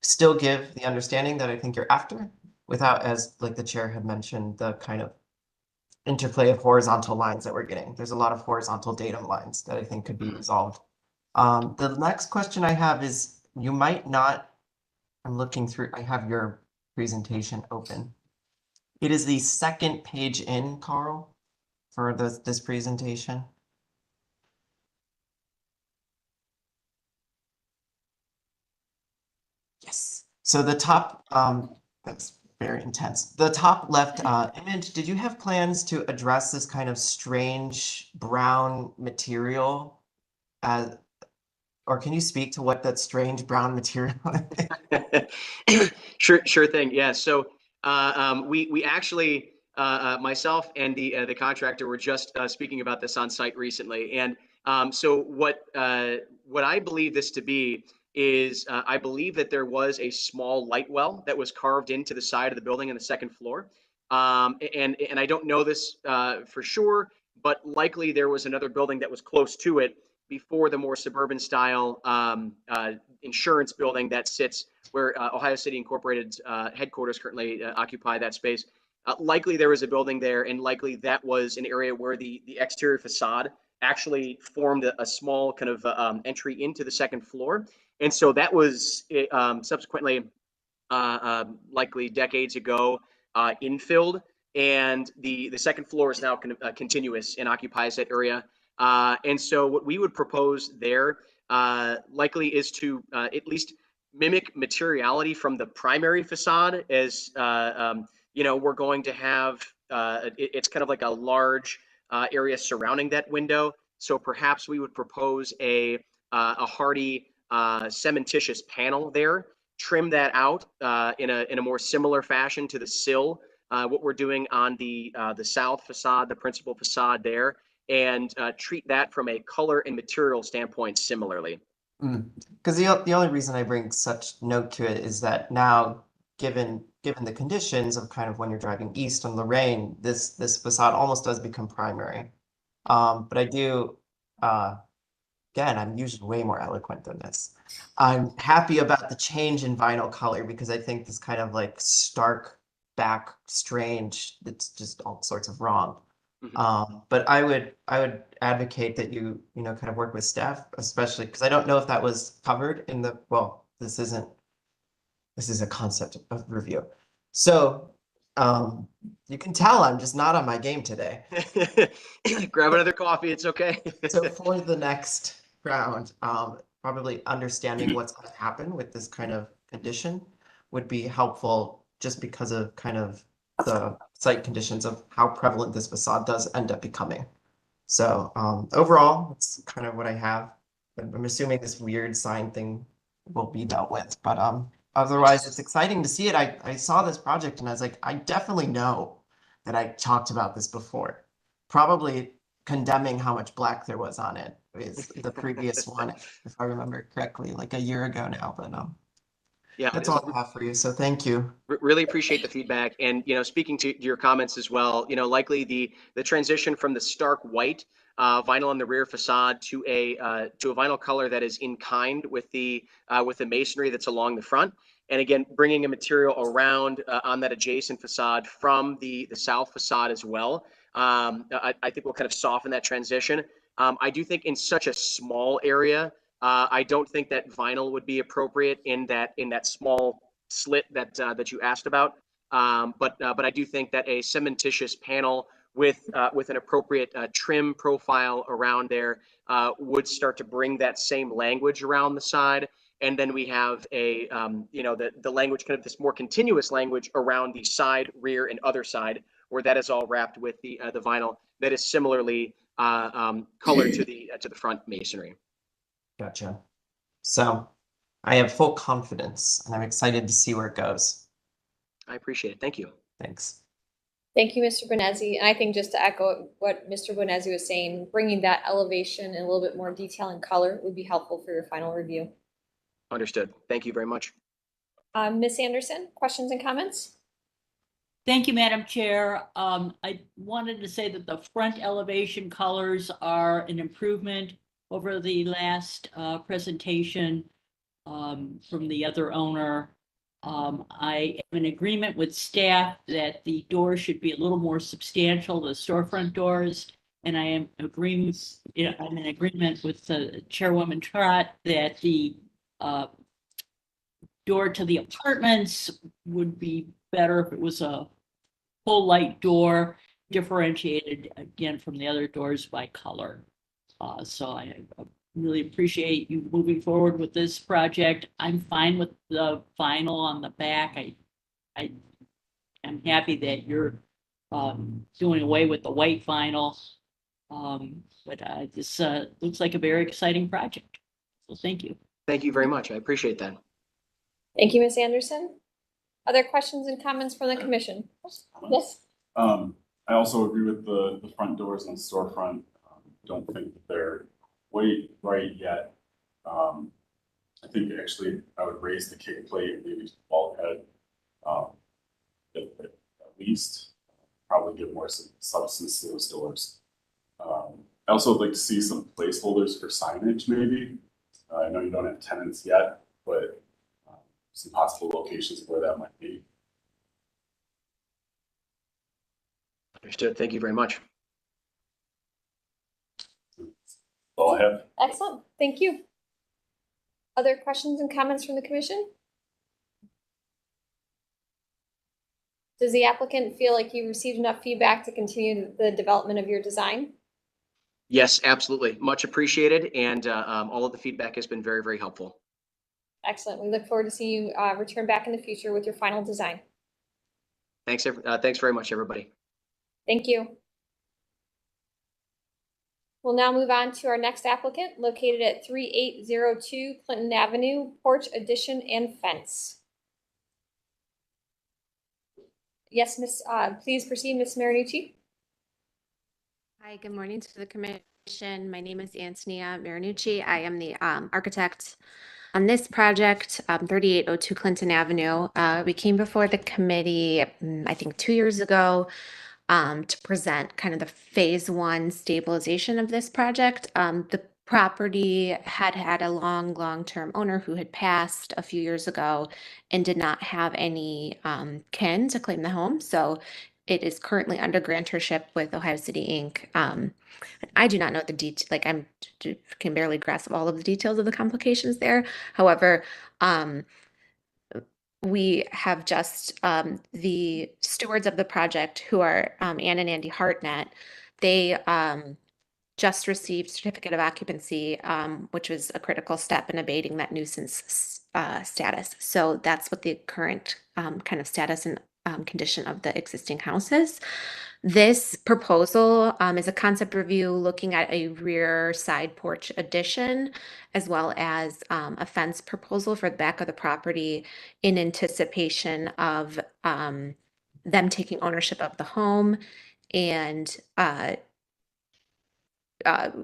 still give the understanding that I think you're after, without, as like the chair had mentioned, the kind of interplay of horizontal lines that we're getting. There's a lot of horizontal datum lines that I think could be resolved. The next question I have is, you might not, I'm looking through, I have your presentation open. It is the second page in, Carl, for this presentation. Yes. So the top, that's very intense. The top left image, did you have plans to address this kind of strange brown material? Or can you speak to what that strange brown material is? Sure thing. Yeah. So we actually myself and the contractor were just speaking about this on site recently, and so what I believe this to be is I believe that there was a small light well that was carved into the side of the building on the second floor, and I don't know this for sure, but likely there was another building that was close to it before the more suburban style insurance building that sits where Ohio City Incorporated's headquarters currently occupy that space. Likely there was a building there, and likely that was an area where the exterior facade actually formed a small kind of entry into the second floor. And so that was subsequently, likely decades ago, infilled. And the second floor is now kind of continuous and occupies that area. And so what we would propose there likely is to at least mimic materiality from the primary facade, as we're going to have, it's kind of like a large area surrounding that window. So perhaps we would propose a hardy cementitious panel there, trim that out in a more similar fashion to the sill, what we're doing on the south facade, the principal facade there, and treat that from a color and material standpoint similarly. Because the only reason I bring such note to it is that now, given the conditions of kind of when you're driving east on Lorraine, this facade almost does become primary. But I do, again, I'm usually way more eloquent than this. I'm happy about the change in vinyl color because I think this kind of like stark back strange, it's just all sorts of wrong. But I would advocate that you kind of work with staff, especially because I don't know if that was covered in the, well, this is a concept of review. So you can tell I'm just not on my game today. Grab another coffee, it's okay. So for the next round, probably understanding what's going to happen with this kind of condition would be helpful, just because of kind of the site conditions of how prevalent this facade does end up becoming. So overall, that's kind of what I have. I'm assuming this weird sign thing will be dealt with, but otherwise it's exciting to see it. I saw this project and I was like, I definitely know that I talked about this before. Probably condemning how much black there was on it is the previous one, if I remember correctly, like a year ago now, but yeah, that's all I have for you. So thank you. Really appreciate the feedback. And, speaking to your comments as well, likely the transition from the stark white vinyl on the rear facade to a vinyl color that is in kind with the masonry that's along the front. And again, bringing a material around on that adjacent facade from the south facade as well. I think will kind of soften that transition. I do think in such a small area, I don't think that vinyl would be appropriate in that small slit that you asked about. But I do think that a cementitious panel with an appropriate trim profile around there would start to bring that same language around the side. And then we have a, the language, kind of this more continuous language around the side, rear, and other side, where that is all wrapped with the vinyl that is similarly colored to the front masonry. Gotcha. So I have full confidence and I'm excited to see where it goes. I appreciate it. Thank you. Thanks. Thank you, Mr. Bonezzi. And I think just to echo what Mr. Bonezzi was saying, bringing that elevation and a little bit more detail and color would be helpful for your final review. Understood. Thank you very much. Ms. Anderson, questions and comments? Thank you, Madam Chair. I wanted to say that the front elevation colors are an improvement over the last presentation from the other owner. I am in agreement with staff that the doors should be a little more substantial, the storefront doors. And I am I'm in agreement with the Chairwoman Trott that the door to the apartments would be better if it was a full light door, differentiated again from the other doors by color. So I really appreciate you moving forward with this project. I'm fine with the vinyl on the back. I am happy that you're doing away with the white vinyl. But this looks like a very exciting project. So thank you. Thank you very much. I appreciate that. Thank you, Ms. Anderson. Other questions and comments from the commission? Yes. I also agree with the front doors and the storefront. Don't think that they're quite right yet. I think actually I would raise the kick plate and maybe bulkhead at least. Probably give more substance to those doors. I also would like to see some placeholders for signage maybe. I know you don't have tenants yet, but some possible locations where that might be. Understood. Thank you very much. That's all I have. Excellent. Thank you. Other questions and comments from the commission? Does the applicant feel like you received enough feedback to continue the development of your design? Yes, absolutely. Much appreciated. And all of the feedback has been very, very helpful. Excellent. We look forward to seeing you return back in the future with your final design. Thanks very much, everybody. Thank you. We'll now move on to our next applicant located at 3802 Clinton Avenue, porch addition and fence. Yes, Miss. Please proceed, Ms. Marinucci. Hi, good morning to the commission. My name is Antonia Marinucci. I am the architect on this project, 3802 Clinton Avenue. We came before the committee, I think 2 years ago, to present kind of the phase one stabilization of this project. The property had a long-term owner who had passed a few years ago and did not have any kin to claim the home. So it is currently under grantorship with Ohio City Inc. I do not know the detail, like can barely grasp all of the details of the complications there. However, we have just the stewards of the project who are Ann and Andy Hartnett. They just received certificate of occupancy, which was a critical step in abating that nuisance status. So that's what the current kind of status and condition of the existing house is. This proposal is a concept review looking at a rear side porch addition, as well as a fence proposal for the back of the property in anticipation of them taking ownership of the home and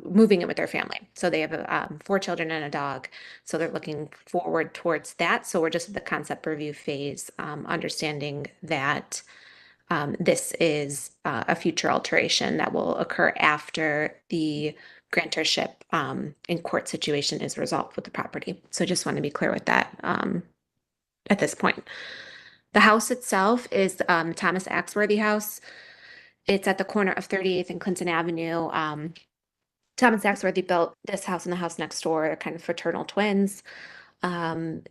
moving in with their family. So they have 4 children and a dog. So they're looking forward towards that. So we're just at the concept review phase, understanding that this is a future alteration that will occur after the grantorship in court situation is resolved with the property. So just want to be clear with that at this point. The house itself is Thomas Axworthy House. It's at the corner of 38th and Clinton Avenue. Thomas Axworthy built this house and the house next door. They're kind of fraternal twins.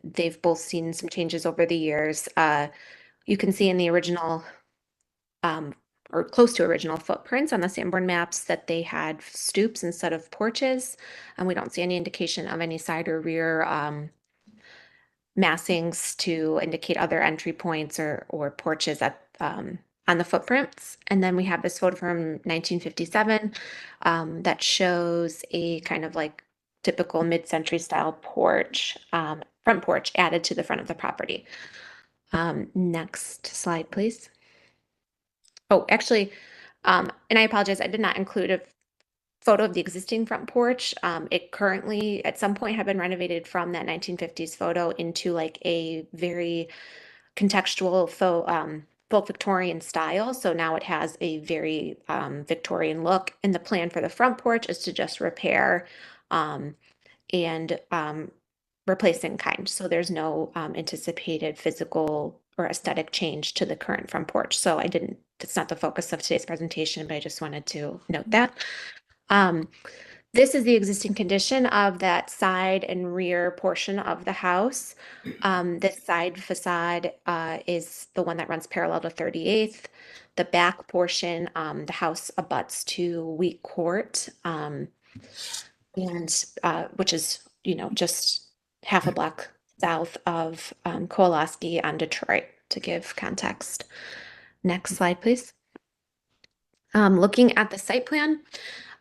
They've both seen some changes over the years. You can see in the original, or close to original footprints on the Sanborn maps that they had stoops instead of porches. And we don't see any indication of any side or rear massings to indicate other entry points or porches at on the footprints. And then we have this photo from 1957 that shows a kind of like typical mid-century style porch, front porch added to the front of the property. Next slide, please. Oh, actually, and I apologize, I did not include a photo of the existing front porch. It currently, at some point, had been renovated from that 1950s photo into like a very contextual full Victorian style. So now it has a very Victorian look. And the plan for the front porch is to just repair and replace in kind. So there's no anticipated physical or aesthetic change to the current front porch. So it's not the focus of today's presentation, but I just wanted to note that. This is the existing condition of that side and rear portion of the house. This side facade is the one that runs parallel to 38th. The back portion, the house abuts to Wheat Court, and which is, just half a block south of Kowalski on Detroit, to give context. Next slide, please. Looking at the site plan,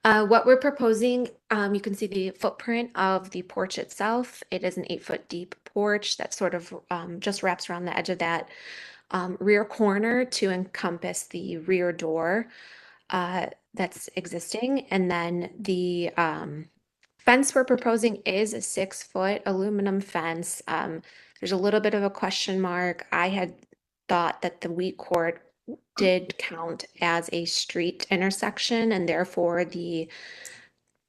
what we're proposing, you can see the footprint of the porch itself. It is an 8-foot deep porch that sort of just wraps around the edge of that rear corner to encompass the rear door that's existing. And then the fence we're proposing is a 6-foot aluminum fence. There's a little bit of a question mark. I had thought that the Wheat Court did count as a street intersection, and therefore the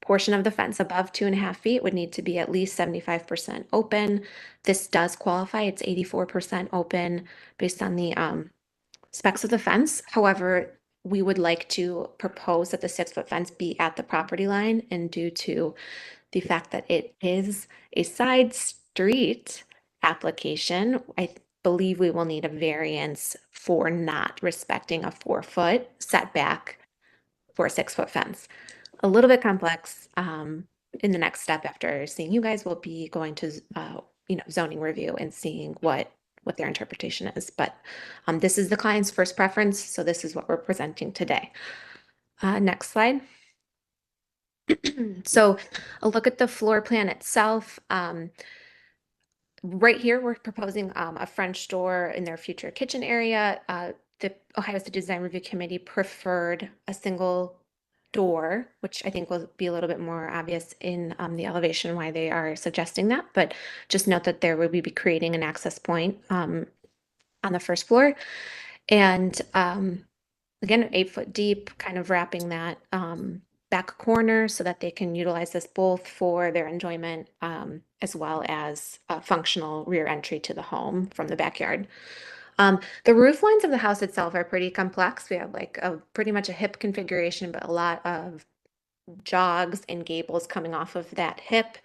portion of the fence above 2.5 feet would need to be at least 75% open. This does qualify. It's 84% open based on the specs of the fence. However, we would like to propose that the 6-foot fence be at the property line, and due to the fact that it is a side street application, I believe we will need a variance for not respecting a 4-foot setback for a 6-foot fence. A little bit complex. In the next step after seeing you guys, will be going to zoning review and seeing what their interpretation is. But this is the client's first preference, so this is what we're presenting today. Next slide. So a look at the floor plan itself. Right here, we're proposing a French door in their future kitchen area. The Ohio State Design Review Committee preferred a single door, which I think will be a little bit more obvious in the elevation why they are suggesting that. But just note that there will be creating an access point on the first floor. And again, 8-foot deep, kind of wrapping that back corner so that they can utilize this both for their enjoyment as well as a functional rear entry to the home from the backyard. The roof lines of the house itself are pretty complex. We have like pretty much a hip configuration, but a lot of jogs and gables coming off of that hip.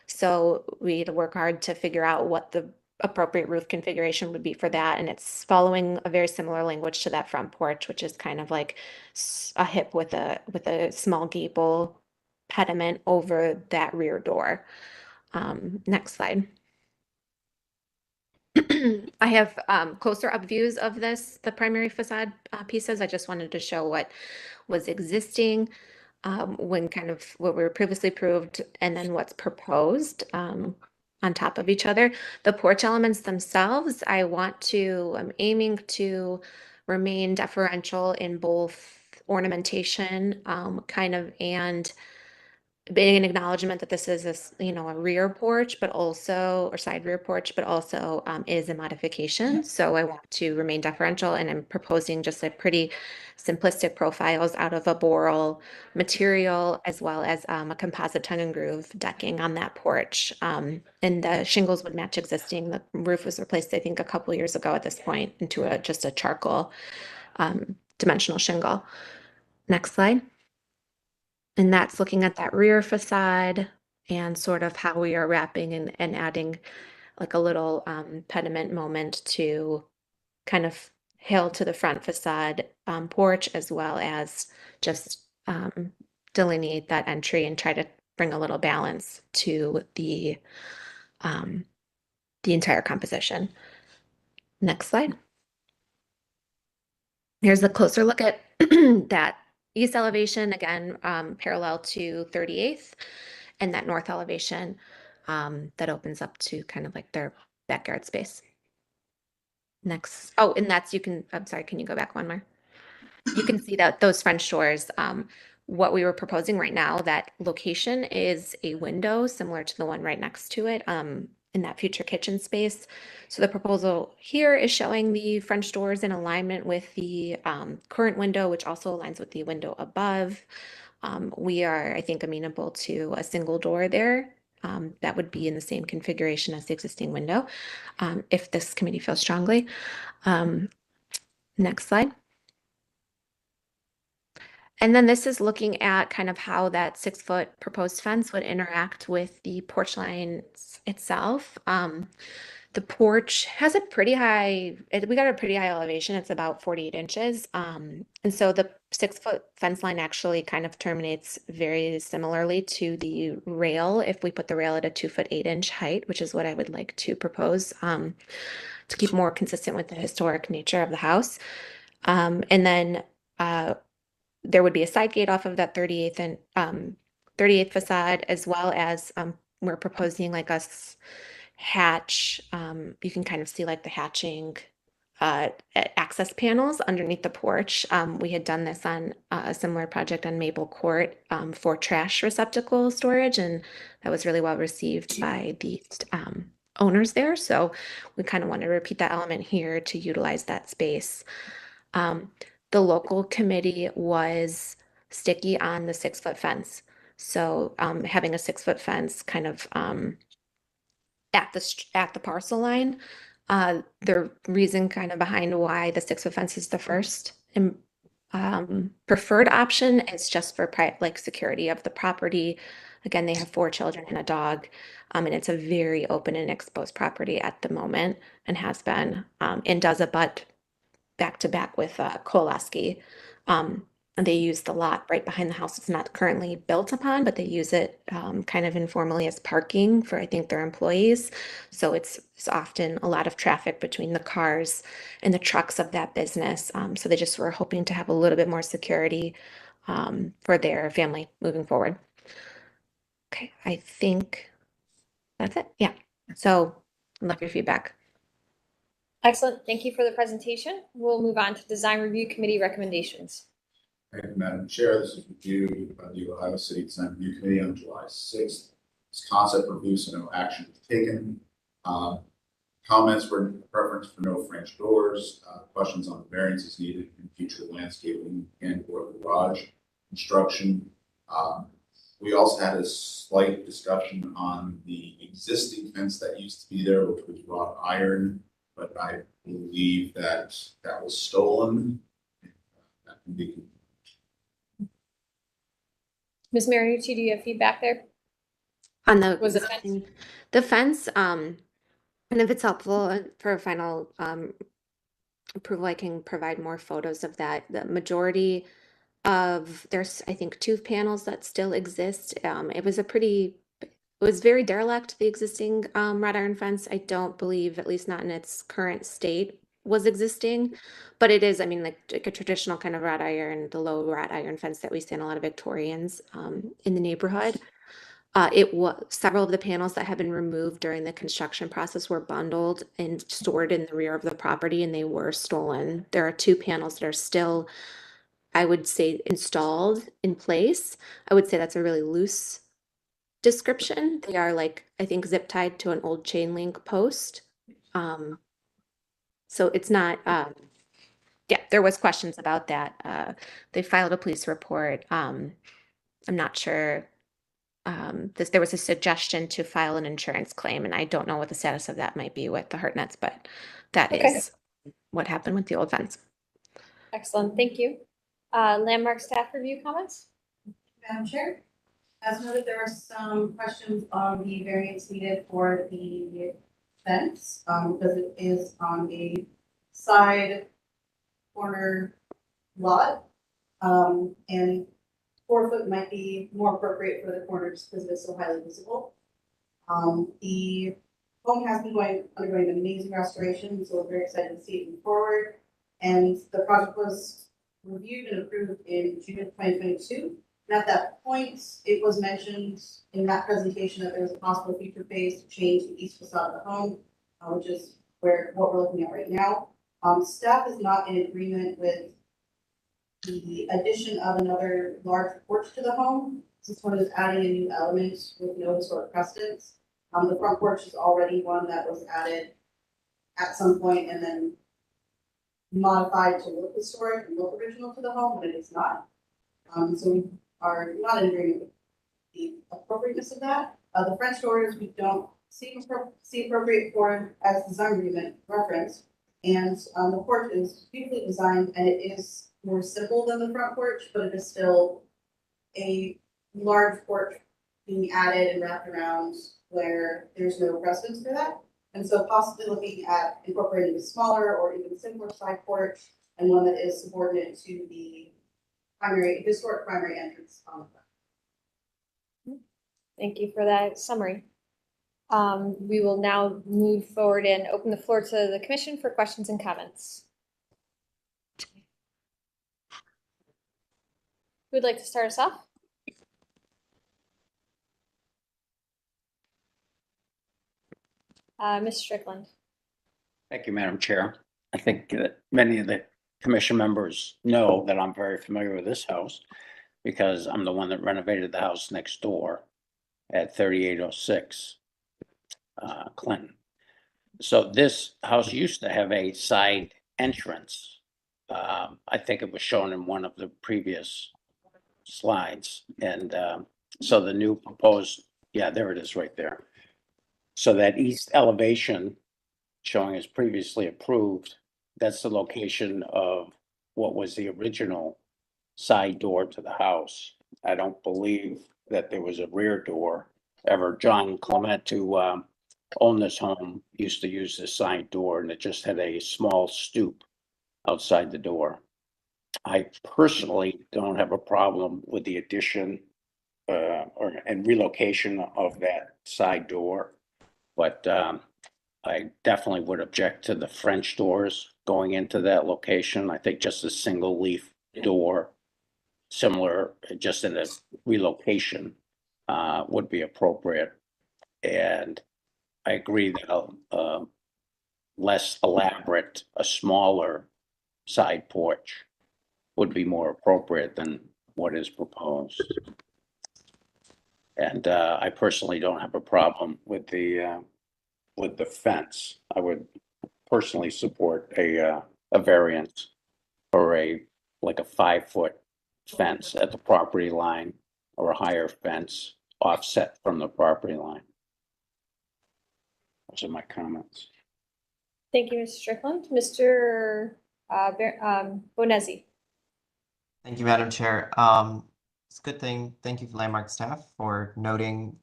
So we had to work hard to figure out what the appropriate roof configuration would be for that. And it's following a very similar language to that front porch, which is kind of like a hip with a small gable pediment over that rear door. Next slide. I have closer up views of the primary facade pieces. I just wanted to show what was existing when kind of what we were previously approved and then what's proposed on top of each other. The porch elements themselves, I'm aiming to remain deferential in both ornamentation and being an acknowledgement that this is a rear porch, but also, or side rear porch, but also is a modification. So I want to remain deferential, and I'm proposing just a pretty simplistic profiles out of a boral material, as well as a composite tongue and groove decking on that porch. And the shingles would match existing. The roof was replaced, I think, a couple years ago at this point into just a charcoal dimensional shingle. Next slide. And that's looking at that rear facade and sort of how we are wrapping and adding like a little pediment moment to kind of hail to the front facade porch, as well as just delineate that entry and try to bring a little balance to the entire composition. Next slide. Here's a closer look at that east elevation, again, parallel to 38th, and that north elevation that opens up to kind of like their backyard space. Next. Oh, and that's, I'm sorry, can you go back one more? You can see that those French doors, what we were proposing right now, that location is a window similar to the one right next to it in that future kitchen space. So the proposal here is showing the French doors in alignment with the current window, which also aligns with the window above. We are, I think, amenable to a single door there. That would be in the same configuration as the existing window, if this committee feels strongly. Next slide. And then this is looking at kind of how that 6-foot proposed fence would interact with the porch lines itself. The porch has a pretty high, we got a pretty high elevation. It's about 48 inches. And so the 6-foot fence line actually kind of terminates very similarly to the rail if we put the rail at a 2-foot 8-inch height, which is what I would like to propose to keep more consistent with the historic nature of the house. And then there would be a side gate off of that 38th and 38th facade, as well as we're proposing like a hatch. You can kind of see like the hatching access panels underneath the porch. We had done this on a similar project on Maple Court for trash receptacle storage, and that was really well received by the owners there. So we kind of want to repeat that element here to utilize that space. The local committee was sticky on the 6-foot fence. So having a 6-foot fence kind of at the parcel line. The reason kind of behind why the 6-foot fence is the first preferred option is just for like security of the property. Again, they have 4 children and a dog, and it's a very open and exposed property at the moment, and has been, and does abut back to back with Kolaski. And they use the lot right behind the house. It's not currently built upon, but they use it kind of informally as parking for, I think, their employees. So it's often a lot of traffic between the cars and the trucks of that business. So they just were hoping to have a little bit more security for their family moving forward. Okay, I think that's it. Yeah. So I'd love your feedback. Excellent. Thank you for the presentation. We'll move on to Design Review Committee recommendations. Thank you, Madam Chair. This is reviewed by the Ohio City Design Review Committee on July 6th. This concept review, so no action was taken. Comments were preference for no French doors. Questions on variances needed in future landscaping and or garage construction. We also had a slight discussion on the existing fence that used to be there, which was wrought iron, but I believe that that was stolen. That can be. Ms. Mariucci, do you have feedback there? On the Was the fence? The fence, and if it's helpful for a final approval, I can provide more photos of that. The majority of, there's, I think, 2 panels that still exist. It was very derelict, the existing wrought iron fence. I don't believe, at least not in its current state, was existing, but it is, I mean, like a traditional kind of wrought iron, the low wrought iron fence that we see in a lot of Victorians in the neighborhood. It was several of the panels that had been removed during the construction process were bundled and stored in the rear of the property, and they were stolen. There are 2 panels that are still, I would say, installed in place. I would say that's a really loose description. They are, like, I think, zip tied to an old chain link post. So it's not, yeah, there was questions about that. They filed a police report. I'm not sure. There was a suggestion to file an insurance claim, and I don't know what the status of that might be with the Hartnetts, but that is what happened with the old fence. Excellent. Thank you. Landmark staff review comments? Madam Chair, As noted, there are some questions on the variance needed for the fence, because it is on a side corner lot. And 4 foot might be more appropriate for the corner just because it is so highly visible. The home has been undergoing amazing restoration, so we're very excited to see it move forward. And the project was reviewed and approved in June of 2022. And at that point, it was mentioned in that presentation that there was a possible future phase to change the east facade of the home, which is what we're looking at right now. Staff is not in agreement with the addition of another large porch to the home. This one is adding a new element with no historic precedence. The front porch is already one that was added at some point and then modified to look historic and look original to the home, but it is not. So we are not in agreement with the appropriateness of that. The French doors we don't see appropriate for as design agreement reference. And the porch is beautifully designed and it is more simple than the front porch, but it is still a large porch being added and wrapped around where there's no precedence for that. And so possibly looking at incorporating a smaller or even simpler side porch and one that is subordinate to the historic primary entrance on the front. Thank you for that summary. We will now move forward and open the floor to the commission for questions and comments. Who would like to start us off? Ms. Strickland. Thank you, Madam Chair. I think that many of the commission members know that I'm very familiar with this house because I'm the one that renovated the house next door at 3806 Clinton. So this house used to have a side entrance. I think it was shown in one of the previous slides. And so the new proposed, yeah, there it is right there. So that east elevation showing as previously approved, that's the location of what was the original side door to the house. I don't believe that there was a rear door ever. John Clement, who owned this home, used to use this side door and it just had a small stoop outside the door. I personally don't have a problem with the addition and relocation of that side door. But I definitely would object to the French doors going into that location. I think just a single leaf door, similar, just in a relocation, would be appropriate. And I agree that a less elaborate, a smaller side porch would be more appropriate than what is proposed. And I personally don't have a problem with the fence. I would personally support a variance for like a 5-foot fence at the property line or a higher fence offset from the property line. Those are my comments. Thank you, Ms. Strickland. Mr. Bonesi. Thank you, Madam Chair. It's a good thing. Thank you, Landmark staff, for noting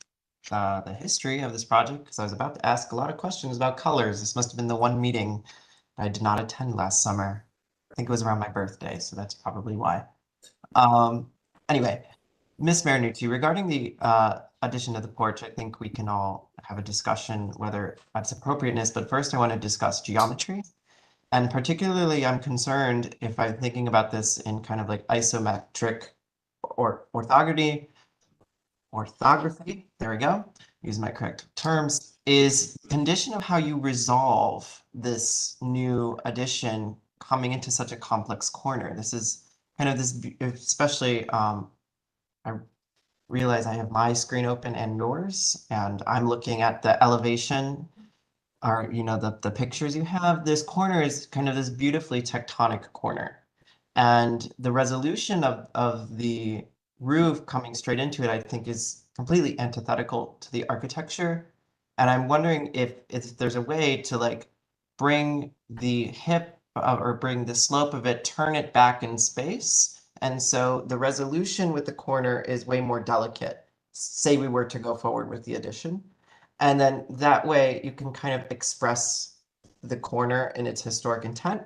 the history of this project, because I was about to ask a lot of questions about colors. This must have been the one meeting I did not attend last summer. I think it was around my birthday, so that's probably why. Anyway, Ms. Marinucci, regarding the addition of the porch, I think we can all have a discussion whether that's appropriateness, but first I want to discuss geometry. And particularly, I'm concerned if I'm thinking about this in kind of like isometric or orthography, there we go, use my correct terms, is condition of how you resolve this new addition coming into such a complex corner. This is kind of this, especially, I realize I have my screen open and yours, and I'm looking at the elevation or, you know, the pictures you have. This corner is kind of this beautifully tectonic corner. And the resolution of the roof coming straight into it, I think, is completely antithetical to the architecture. And I'm wondering if there's a way to like bring the hip or bring the slope of it, turn it back in space. And so the resolution with the corner is way more delicate. say we were to go forward with the addition. And then that way you can kind of express the corner in its historic intent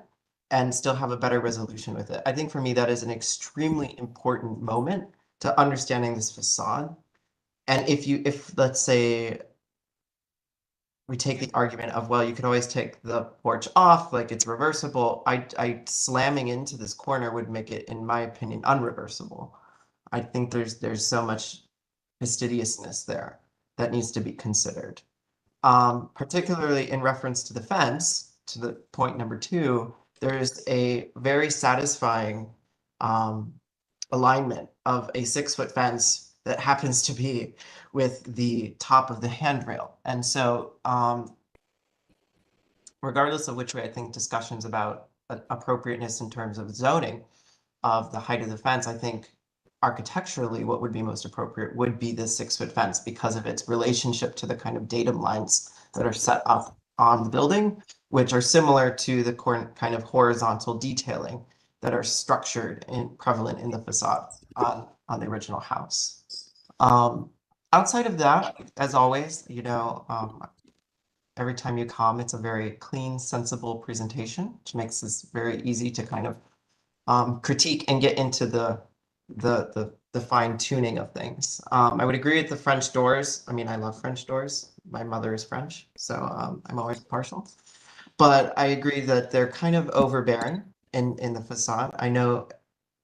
and still have a better resolution with it. I think for me, that is an extremely important moment to understanding this facade. And if let's say we take the argument of, well, you could always take the porch off, like it's reversible, I slamming into this corner would make it, in my opinion, unreversible. I think there's so much fastidiousness there that needs to be considered. Particularly in reference to the fence, to the point number 2, there is a very satisfying alignment of a 6-foot fence that happens to be with the top of the handrail. And so regardless of which way I think discussions about appropriateness in terms of zoning of the height of the fence, I think architecturally what would be most appropriate would be the 6-foot fence because of its relationship to the kind of datum lines that are set up on the building, which are similar to the kind of horizontal detailing that are structured and prevalent in the facade on the original house. Outside of that, as always, you know, every time you come, it's a very clean, sensible presentation, which makes this very easy to kind of critique and get into the fine tuning of things. I would agree with the French doors. I mean, I love French doors. My mother is French, so I'm always partial. But I agree that they're kind of overbearing in the facade. I know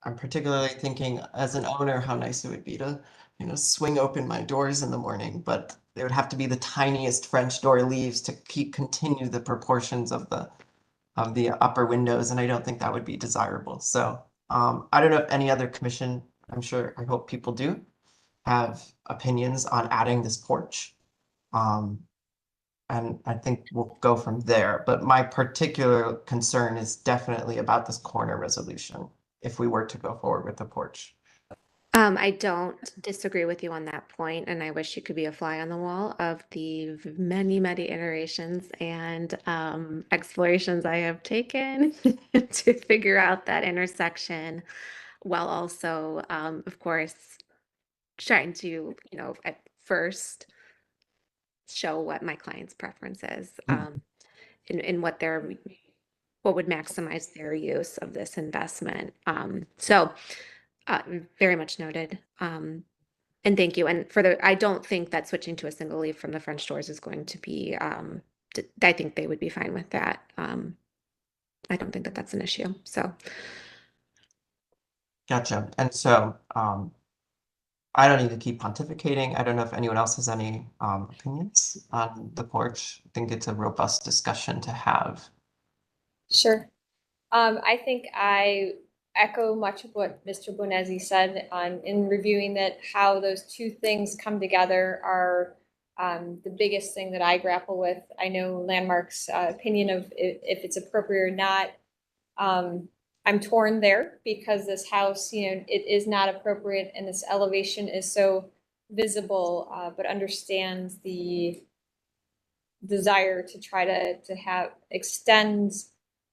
I'm particularly thinking as an owner how nice it would be to, you know, swing open my doors in the morning, but they would have to be the tiniest French door leaves to continue the proportions of the upper windows, and I don't think that would be desirable. So I don't know if any other commission, I hope people do, have opinions on adding this porch. And I think we'll go from there. But my particular concern is definitely about this corner resolution if we were to go forward with the porch. I don't disagree with you on that point, and I wish you could be a fly on the wall of the many, many iterations and explorations I have taken to figure out that intersection, while also, of course, trying to, you know, at first show what my client's preference is, and what would maximize their use of this investment. So very much noted. And thank you. And I don't think that switching to a single leaf from the French doors is going to be, I think they would be fine with that. I don't think that that's an issue. So. Gotcha. And so I don't need to keep pontificating. I don't know if anyone else has any opinions on the porch. I think it's a robust discussion to have. Sure. I think I echo much of what Mr. Bonezzi said in reviewing that how those two things come together are the biggest thing that I grapple with. I know Landmark's opinion of if it's appropriate or not. I'm torn there because this house, you know, it is not appropriate and this elevation is so visible, but understands the desire to try to extend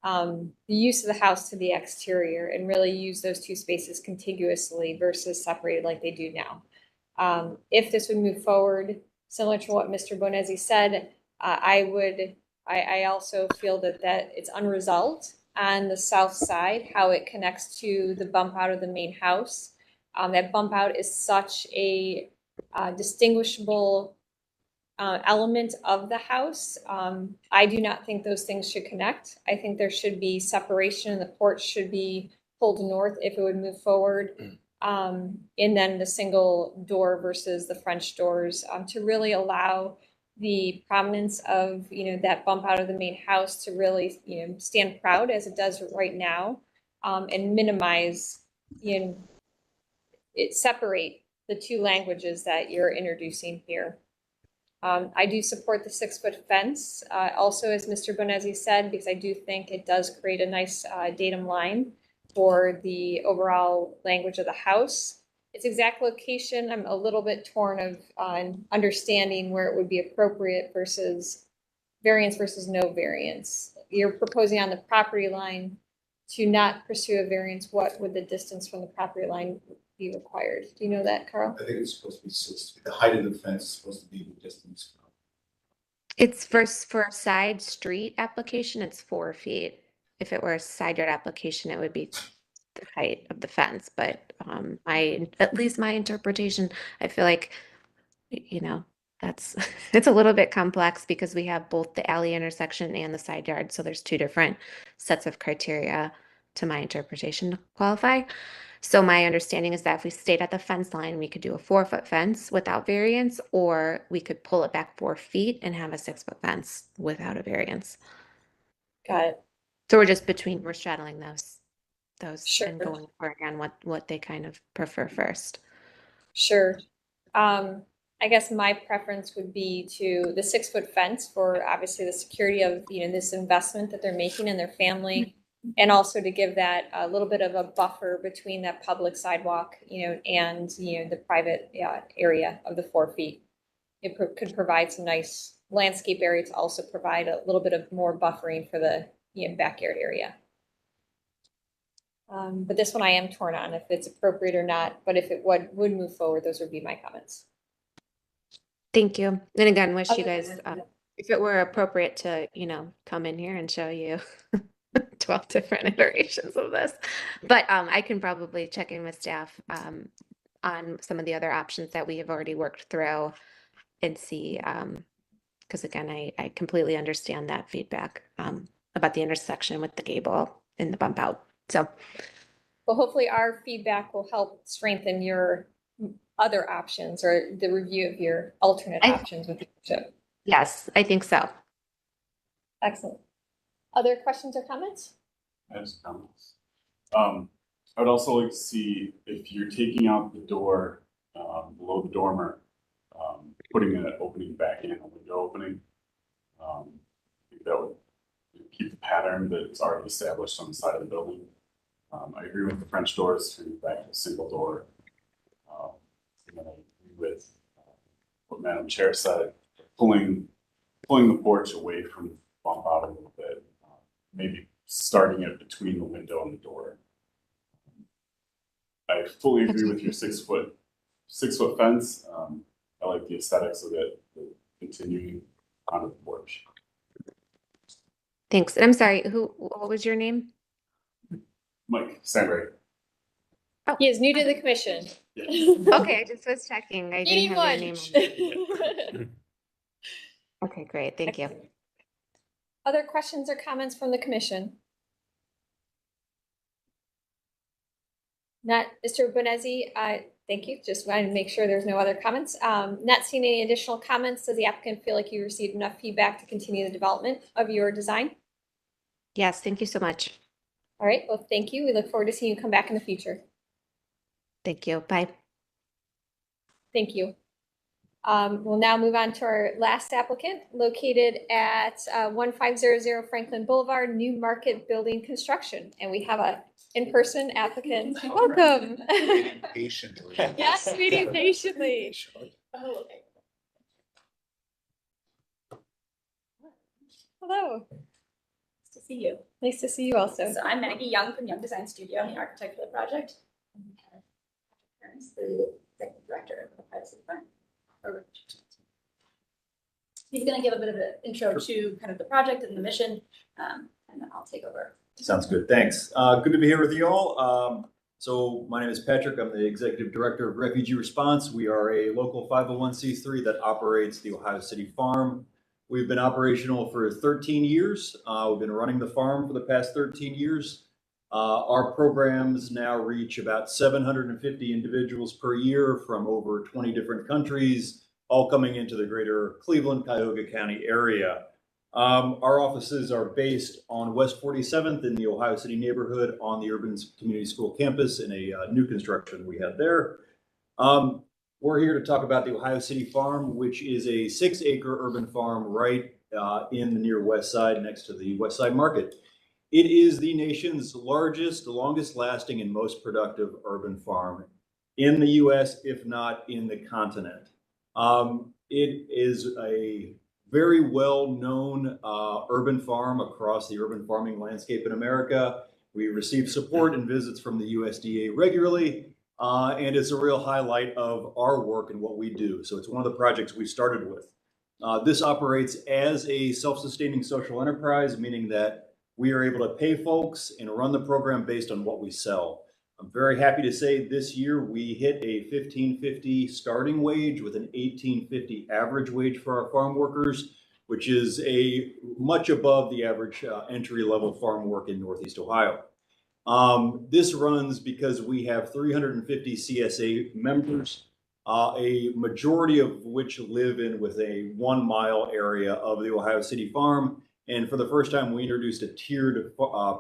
the use of the house to the exterior and really use those two spaces contiguously versus separated like they do now. If this would move forward, similar to what Mr. Bonezzi said, I also feel that it's unresolved on the south side, how it connects to the bump out of the main house. That bump out is such a distinguishable element of the house. I do not think those things should connect. I think there should be separation and the porch should be pulled north if it would move forward. And then the single door versus the French doors to really allow the prominence of, you know, that bump out of the main house to really, you know, stand proud as it does right now, and minimize, you know, separate the two languages that you're introducing here. I do support the 6-foot fence, also as Mr. Bonezzi said, because I do think it does create a nice datum line for the overall language of the house. Its exact location, I'm a little bit torn on understanding where it would be appropriate versus variance versus no variance. You're proposing on the property line to not pursue a variance. What would the distance from the property line be required? Do you know that, Carl? I think it's supposed to be 6 feet. The height of the fence is supposed to be the distance. It's for a side street application, it's 4 feet. If it were a side yard application, it would be the height of the fence, but at least my interpretation, I feel like, that's, it's a little bit complex because we have both the alley intersection and the side yard, so there's two different sets of criteria to my interpretation to qualify. So my understanding is that if we stayed at the fence line, we could do a 4-foot fence without variance, or we could pull it back 4 feet and have a 6-foot fence without a variance. Got it. So we're straddling those Sure. and going for again what they kind of prefer first. Sure. I guess my preference would be to the 6-foot fence for obviously the security of, this investment that they're making in their family. And also to give that a little bit of a buffer between that public sidewalk, and, the private area of the 4 feet. It could provide some nice landscape area to also provide a little bit of more buffering for the, backyard area. But this one I am torn on if it's appropriate or not, but if it would move forward, those would be my comments. Thank you. And again, wish you guys, if it were appropriate to, come in here and show you 12 different iterations of this. But I can probably check in with staff on some of the other options that we have already worked through and see, because again, I completely understand that feedback about the intersection with the gable and the bump out. So, well, hopefully our feedback will help strengthen your other options or the review of your alternate options with leadership. Yes, I think so. Excellent. Other questions or comments? I have some comments. I would also like to see if you're taking out the door below the dormer, putting an opening back in, a window opening. I think that would keep the pattern that's already established on the side of the building. I agree with the French doors, turning back to a single door. And then I agree with what Madam Chair said, pulling the porch away from the bump out a little bit, maybe starting it between the window and the door. I fully agree with your 6-foot fence. I like the aesthetics of it continuing onto the porch. Thanks. And I'm sorry, what was your name? Mike Sandberg. Oh. He is new to the commission. Okay, I just was checking. I didn't have your name. Okay, great. Thank you. Other questions or comments from the commission? Not Mr. Bonezzi, thank you. Just wanted to make sure there's no other comments. Not seeing any additional comments. Does the applicant feel like you received enough feedback to continue the development of your design? Yes, thank you so much. All right, well, thank you. We look forward to seeing you come back in the future. Thank you. Bye. Thank you. We'll now move on to our last applicant located at 1500 Franklin Boulevard, New Market Building Construction. And we have a in-person applicant. Welcome. Patiently. Yes, waiting patiently. Oh, okay. Hello. Nice to see you. Nice to see you also. So I'm Maggie Young from Young Design Studio. I'm the architect for the project. The executive director of the privacy fund. He's going to give a bit of an intro to kind of the project and the mission, and then I'll take over. Sounds good. Thanks. Good to be here with you all. So my name is Patrick. I'm the executive director of Refugee Response. We are a local 501c3 that operates the Ohio City Farm. We've been operational for 13 years. We've been running the farm for the past 13 years. Our programs now reach about 750 individuals per year from over 20 different countries, all coming into the greater Cleveland, Cuyahoga County area. Our offices are based on West 47th in the Ohio City neighborhood on the Urban Community School campus in a new construction we had there. We're here to talk about the Ohio City Farm, which is a 6-acre urban farm right in the near west side next to the West Side Market. It is the nation's largest, longest lasting, and most productive urban farm in the US, if not in the continent. It is a very well-known urban farm across the urban farming landscape in America. We receive support and visits from the USDA regularly. And it's a real highlight of our work and what we do. So it's one of the projects we started with. This operates as a self-sustaining social enterprise, meaning that we are able to pay folks and run the program based on what we sell. I'm very happy to say this year we hit a $15.50 starting wage with an $18.50 average wage for our farm workers, which is a much above the average entry-level farm work in Northeast Ohio. This runs because we have 350 CSA members, a majority of which live in with a 1 mile area of the Ohio City farm. And for the first time, we introduced a tiered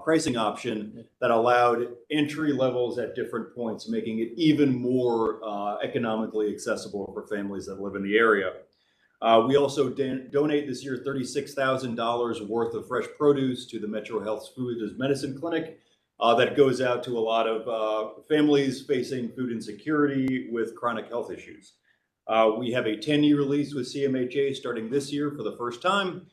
pricing option that allowed entry levels at different points, making it even more economically accessible for families that live in the area. We also donate this year $36,000 worth of fresh produce to the Metro Health's Food as Medicine Clinic. That goes out to a lot of families facing food insecurity with chronic health issues. We have a 10-year lease with CMHA starting this year for the first time.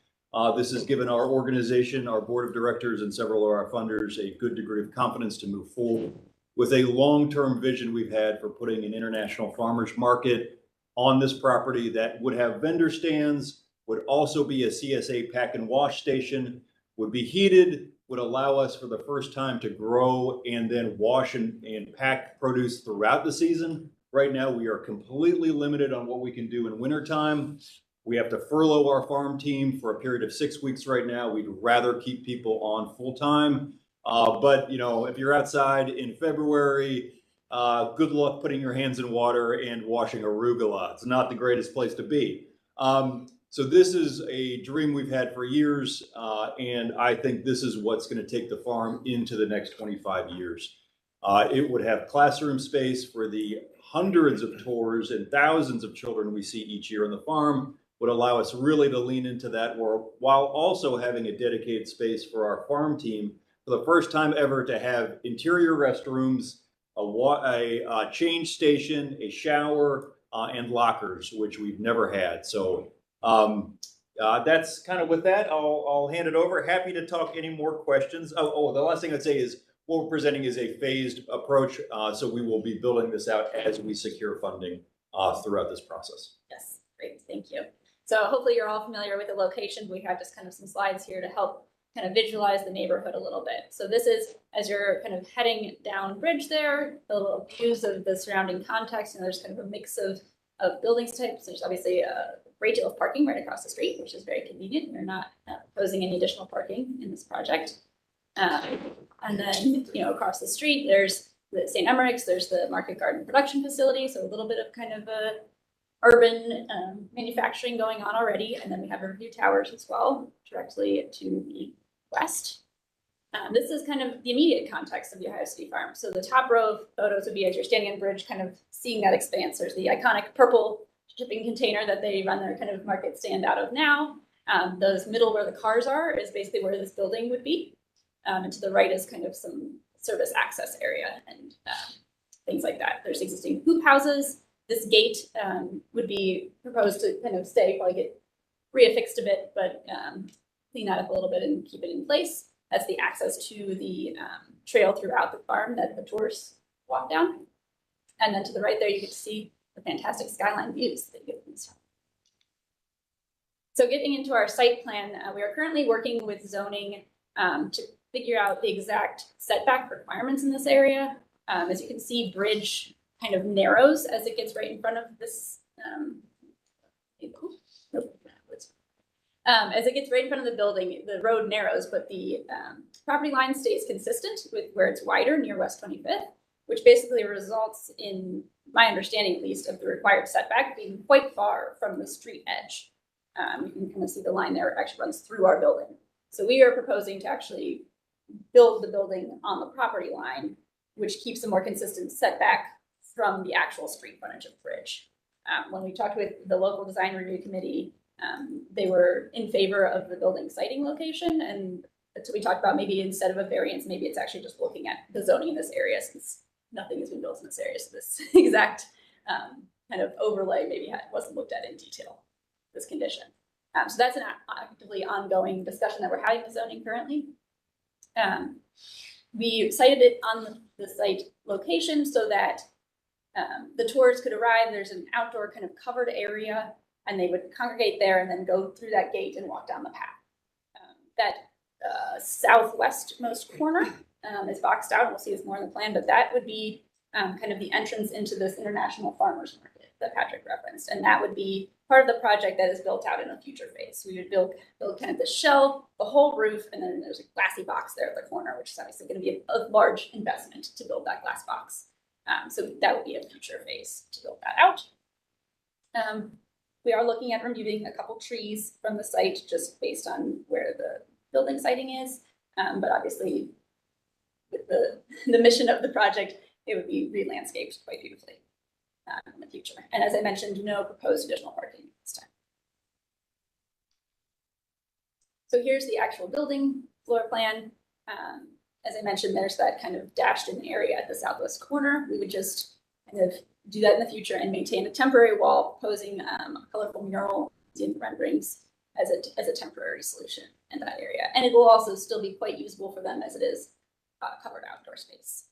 This has given our organization, our board of directors, and several of our funders a good degree of confidence to move forward with a long-term vision we've had for putting an international farmers market on this property that would have vendor stands, would also be a CSA pack and wash station, would be heated, would allow us for the first time to grow and then wash and pack produce throughout the season. Right now, we are completely limited on what we can do in wintertime. We have to furlough our farm team for a period of 6 weeks right now. We'd rather keep people on full time. But you know, if you're outside in February, good luck putting your hands in water and washing arugula. It's not the greatest place to be. So this is a dream we've had for years, and I think this is what's going to take the farm into the next 25 years. It would have classroom space for the hundreds of tours and thousands of children we see each year on the farm, would allow us really to lean into that world while also having a dedicated space for our farm team for the first time ever to have interior restrooms, a change station, a shower, and lockers, which we've never had. So that's kind of with that. I'll hand it over. Happy to talk any more questions. Oh, the last thing I'd say is what we're presenting is a phased approach. So we will be building this out as we secure funding throughout this process. Yes, great, thank you. So hopefully you're all familiar with the location. We have just kind of some slides here to help kind of visualize the neighborhood a little bit. So this is, as you're kind of heading down Bridge there, the little views of the surrounding context, and there's kind of a mix of building types. There's obviously a great deal of parking right across the street, which is very convenient. We're not proposing any additional parking in this project. And then, you know, across the street, there's the St. Emmerich's, there's the Market Garden production facility. So a little bit of kind of a urban manufacturing going on already. And then we have Riverview Towers as well, directly to the west. This is kind of the immediate context of the Ohio City Farm. So the top row of photos would be as you're standing on Bridge, kind of seeing that expanse. There's the iconic purple shipping container that they run their kind of market stand out of now. Those middle where the cars are is basically where this building would be. And to the right is kind of some service access area and things like that. There's existing hoop houses. This gate would be proposed to kind of stay, probably get reaffixed a bit, but clean that up a little bit and keep it in place. That's the access to the trail throughout the farm that the tourists walk down. And then to the right there, you get to see the fantastic skyline views that you get from this farm. So getting into our site plan, we are currently working with zoning to figure out the exact setback requirements in this area. As you can see, Bridge kind of narrows as it gets right in front of this. As it gets right in front of the building, the road narrows, but the property line stays consistent with where it's wider near West 25th, which basically results in, my understanding at least, of the required setback being quite far from the street edge. You can kind of see the line there, it actually runs through our building. So we are proposing to actually build the building on the property line, which keeps a more consistent setback from the actual street frontage of Bridge. When we talked with the local design review committee, they were in favor of the building siting location. And so we talked about maybe instead of a variance, maybe it's actually just looking at the zoning in this area since nothing has been built in this area. So this exact kind of overlay maybe wasn't looked at in detail, this condition. So that's an actively ongoing discussion that we're having with zoning currently. We cited it on the site location so that The tours could arrive, there's an outdoor kind of covered area, and they would congregate there and then go through that gate and walk down the path. That southwestmost corner is boxed out, and we'll see this more in the plan, but that would be kind of the entrance into this International Farmers Market that Patrick referenced, and that would be part of the project that is built out in a future phase. We would build kind of the shell, the whole roof, and then there's a glassy box there at the corner, which is obviously going to be a large investment to build that glass box. So that would be a future phase to build that out. We are looking at removing a couple trees from the site just based on where the building siting is, but obviously with the mission of the project, it would be re-landscaped quite beautifully in the future. And as I mentioned, no proposed additional parking this time. So here's the actual building floor plan. As I mentioned, there's that kind of dashed in area at the southwest corner. We would just kind of do that in the future and maintain a temporary wall, proposing a colorful mural in renderings as a temporary solution in that area. And it will also still be quite usable for them as it is covered outdoor space.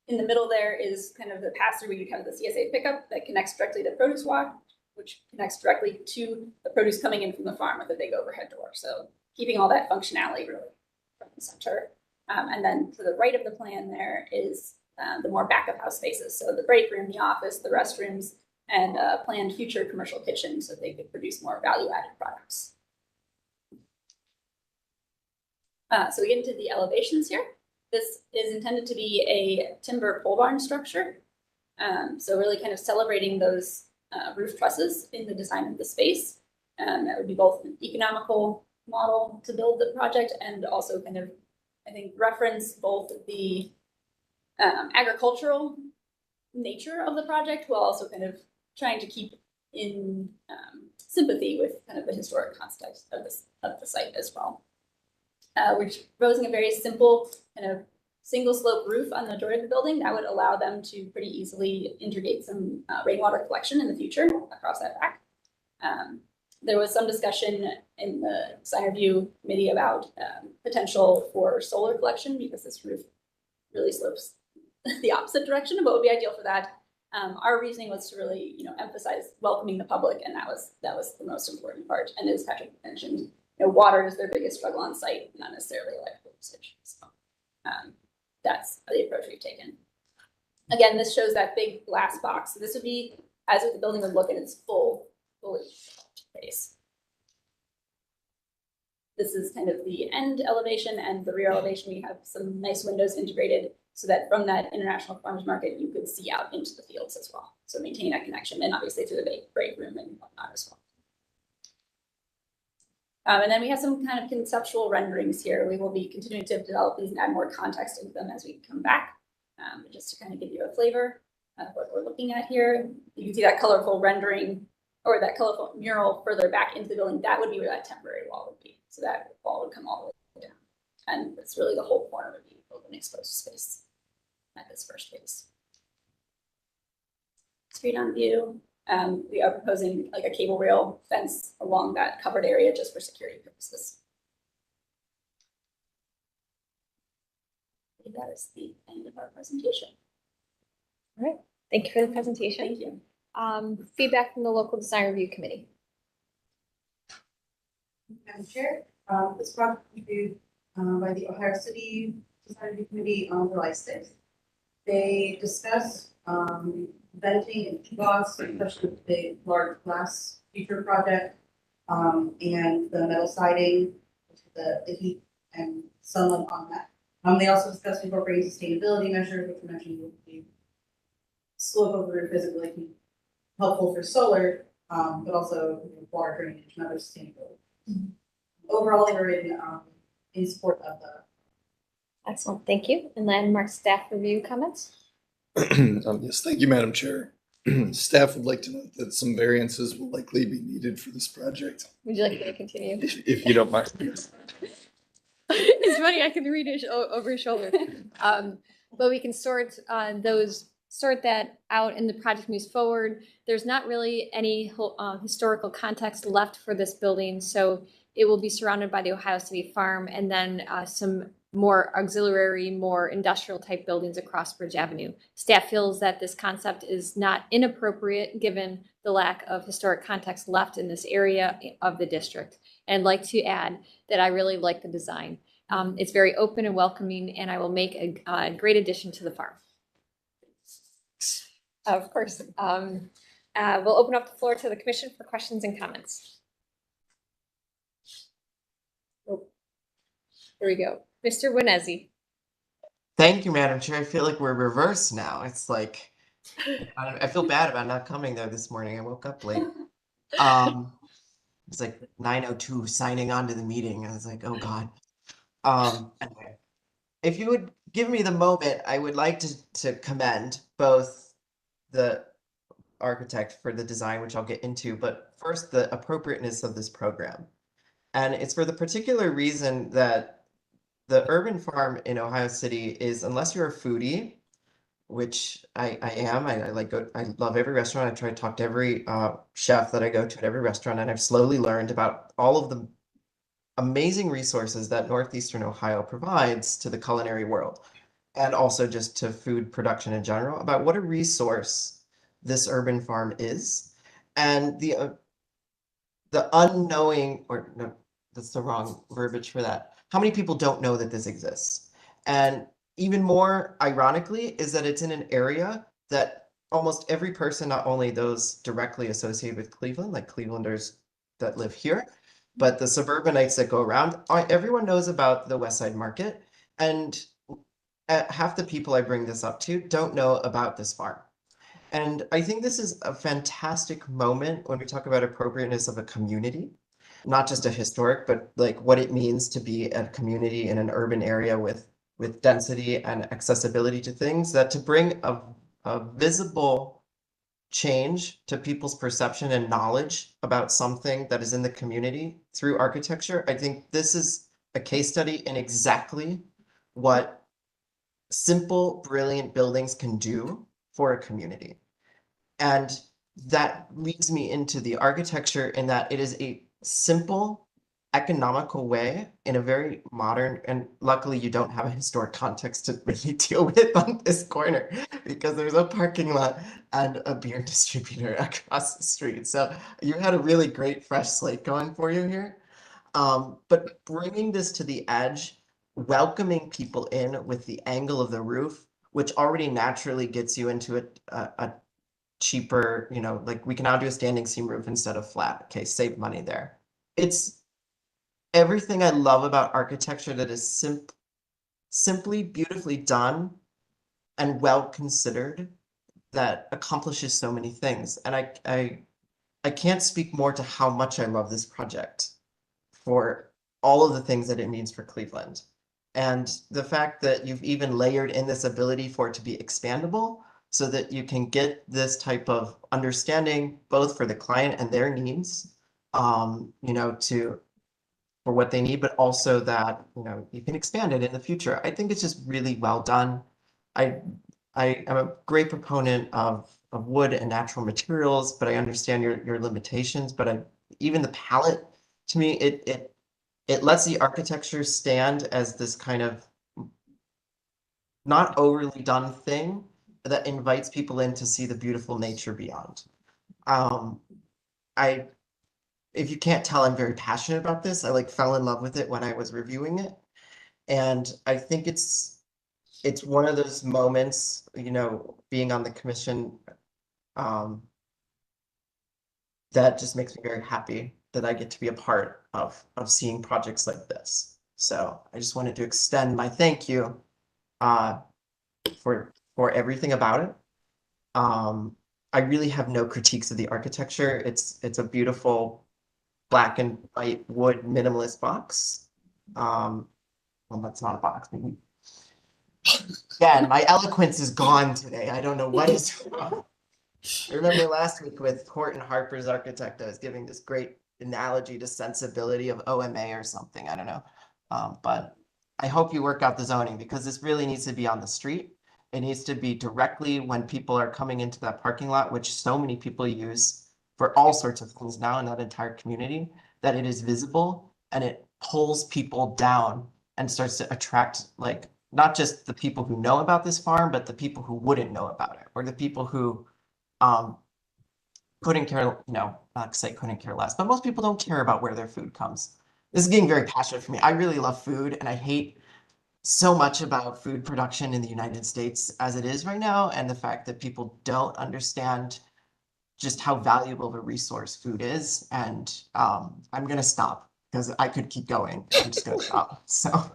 In the middle there is kind of the pass-through where you have the CSA pickup that connects directly to Produce Walk, which connects directly to the produce coming in from the farm with a big overhead door. So keeping all that functionality really front and center. And then to the right of the plan there is the more back of house spaces. So the break room, the office, the restrooms, and a planned future commercial kitchen so they could produce more value-added products. So we get into the elevations here. This is intended to be a timber pole barn structure. So really kind of celebrating those roof trusses in the design of the space. That would be both an economical model to build the project and also kind of, I think, reference both the agricultural nature of the project while also kind of trying to keep in sympathy with kind of the historic context of the site as well. We're proposing a very simple kind of single slope roof on the majority of the building that would allow them to pretty easily integrate some rainwater collection in the future across that back. There was some discussion in the design review committee about potential for solar collection because this roof really slopes the opposite direction of what would be ideal for that. Our reasoning was to really, emphasize welcoming the public, and that was the most important part. And as Patrick mentioned, water is their biggest struggle on site, not necessarily electrical usage. So that's the approach we've taken. Again, this shows that big glass box. So this would be as if the building would look in its fully face. This is kind of the end elevation and the rear elevation. We have some nice windows integrated so that from that International Farmers Market, you could see out into the fields as well. So maintaining that connection and obviously through the break room and whatnot as well. And then we have some kind of conceptual renderings here. We will be continuing to develop these and add more context into them as we come back, just to kind of give you a flavor of what we're looking at here. You can see that colorful rendering or that colorful mural further back into the building. That would be where that temporary wall would be. So that wall would come all the way down. And it's really the whole corner would be open exposed space at this first phase. Street on view. We are proposing like a cable rail fence along that covered area just for security purposes. I think that is the end of our presentation. All right. Thank you for the presentation. Thank you. Feedback from the local design review committee. Madam Chair, this project was reviewed by the Ohio City Design Review Committee on July 6th. They discussed venting and EBOS, especially the large glass feature project, and the metal siding, the heat and sunlight on that. They also discussed incorporating sustainability measures, which I mentioned would be slope of the roof physically helpful for solar, but also water drainage and other sustainability. Overall, they were in support of the. Excellent, thank you. And landmark staff review comments? Yes, thank you, Madam Chair. Staff would like to note that some variances will likely be needed for this project. Would you like me to continue? If you don't mind. It's funny, I can read it over his shoulder. But we can sort that out and the project moves forward. There's not really any historical context left for this building, so it will be surrounded by the Ohio City Farm and then some more auxiliary, more industrial type buildings across Bridge Avenue. Staff feels that this concept is not inappropriate given the lack of historic context left in this area of the district. And I'd like to add that I really like the design. It's very open and welcoming, and I will make a great addition to the farm. Of course. We'll open up the floor to the commission for questions and comments. Oh, here we go. Mr. Winnezi. Thank you, Madam Chair. I feel like we're reversed now. It's like, I feel bad about not coming there this morning. I woke up late. It's like 9:02 signing on to the meeting. I was like, oh God. Anyway, if you would give me the moment, I would like to commend both the architect for the design, which I'll get into, but first the appropriateness of this program. And it's for the particular reason that the urban farm in Ohio City is, unless you're a foodie, which I am, I love every restaurant. I try to talk to every chef that I go to at every restaurant, and I've slowly learned about all of the amazing resources that Northeastern Ohio provides to the culinary world, and also just to food production in general, about what a resource this urban farm is. And the unknowing, or no, that's the wrong verbiage for that. How many people don't know that this exists? And even more ironically is that it's in an area that almost every person, not only those directly associated with Cleveland, like Clevelanders that live here, but the suburbanites that go around, everyone knows about the West Side Market. And half the people I bring this up to don't know about this farm. And I think this is a fantastic moment when we talk about appropriateness of a community, not just a historic, but like what it means to be a community in an urban area with density and accessibility to things, that to bring a visible change to people's perception and knowledge about something that is in the community through architecture. I think this is a case study in exactly what simple, brilliant buildings can do for a community. And that leads me into the architecture in that it is a simple, economical way in a very modern, and luckily you don't have a historic context to really deal with on this corner because there's a parking lot and a beer distributor across the street. So you had a really great fresh slate going for you here. But bringing this to the edge, welcoming people in with the angle of the roof, which already naturally gets you into a cheaper, like we can now do a standing seam roof instead of flat. Okay, save money there. It's everything I love about architecture that is simply beautifully done and well considered, that accomplishes so many things. And I can't speak more to how much I love this project for all of the things that it means for Cleveland. And the fact that you've even layered in this ability for it to be expandable so that you can get this type of understanding both for the client and their needs, for what they need, but also that, you can expand it in the future. I think it's just really well done. I am a great proponent of wood and natural materials, but I understand your limitations. But even the palette, to me, it lets the architecture stand as this kind of not overly done thing that invites people in to see the beautiful nature beyond. If you can't tell, I'm very passionate about this. I fell in love with it when I was reviewing it. And I think it's one of those moments, being on the commission, that just makes me very happy that I get to be a part of seeing projects like this. So I just wanted to extend my thank you for everything about it. I really have no critiques of the architecture. It's a beautiful black and white wood minimalist box. Well, that's not a box. Maybe. Again, my eloquence is gone today. I don't know what is wrong. I remember last week with Horton Harper's architect, I was giving this great analogy to sensibility of OMA or something. I don't know. But I hope you work out the zoning, because this really needs to be on the street. It needs to be directly when people are coming into that parking lot, which so many people use for all sorts of things now in that entire community, that it is visible and it pulls people down and starts to attract like not just the people who know about this farm, but the people who wouldn't know about it, or the people who couldn't care, not to say couldn't care less, but most people don't care about where their food comes. This is getting very passionate for me. I really love food, and I hate so much about food production in the United States as it is right now, and the fact that people don't understand just how valuable of a resource food is. And I'm gonna stop because I could keep going. I'm just gonna stop. So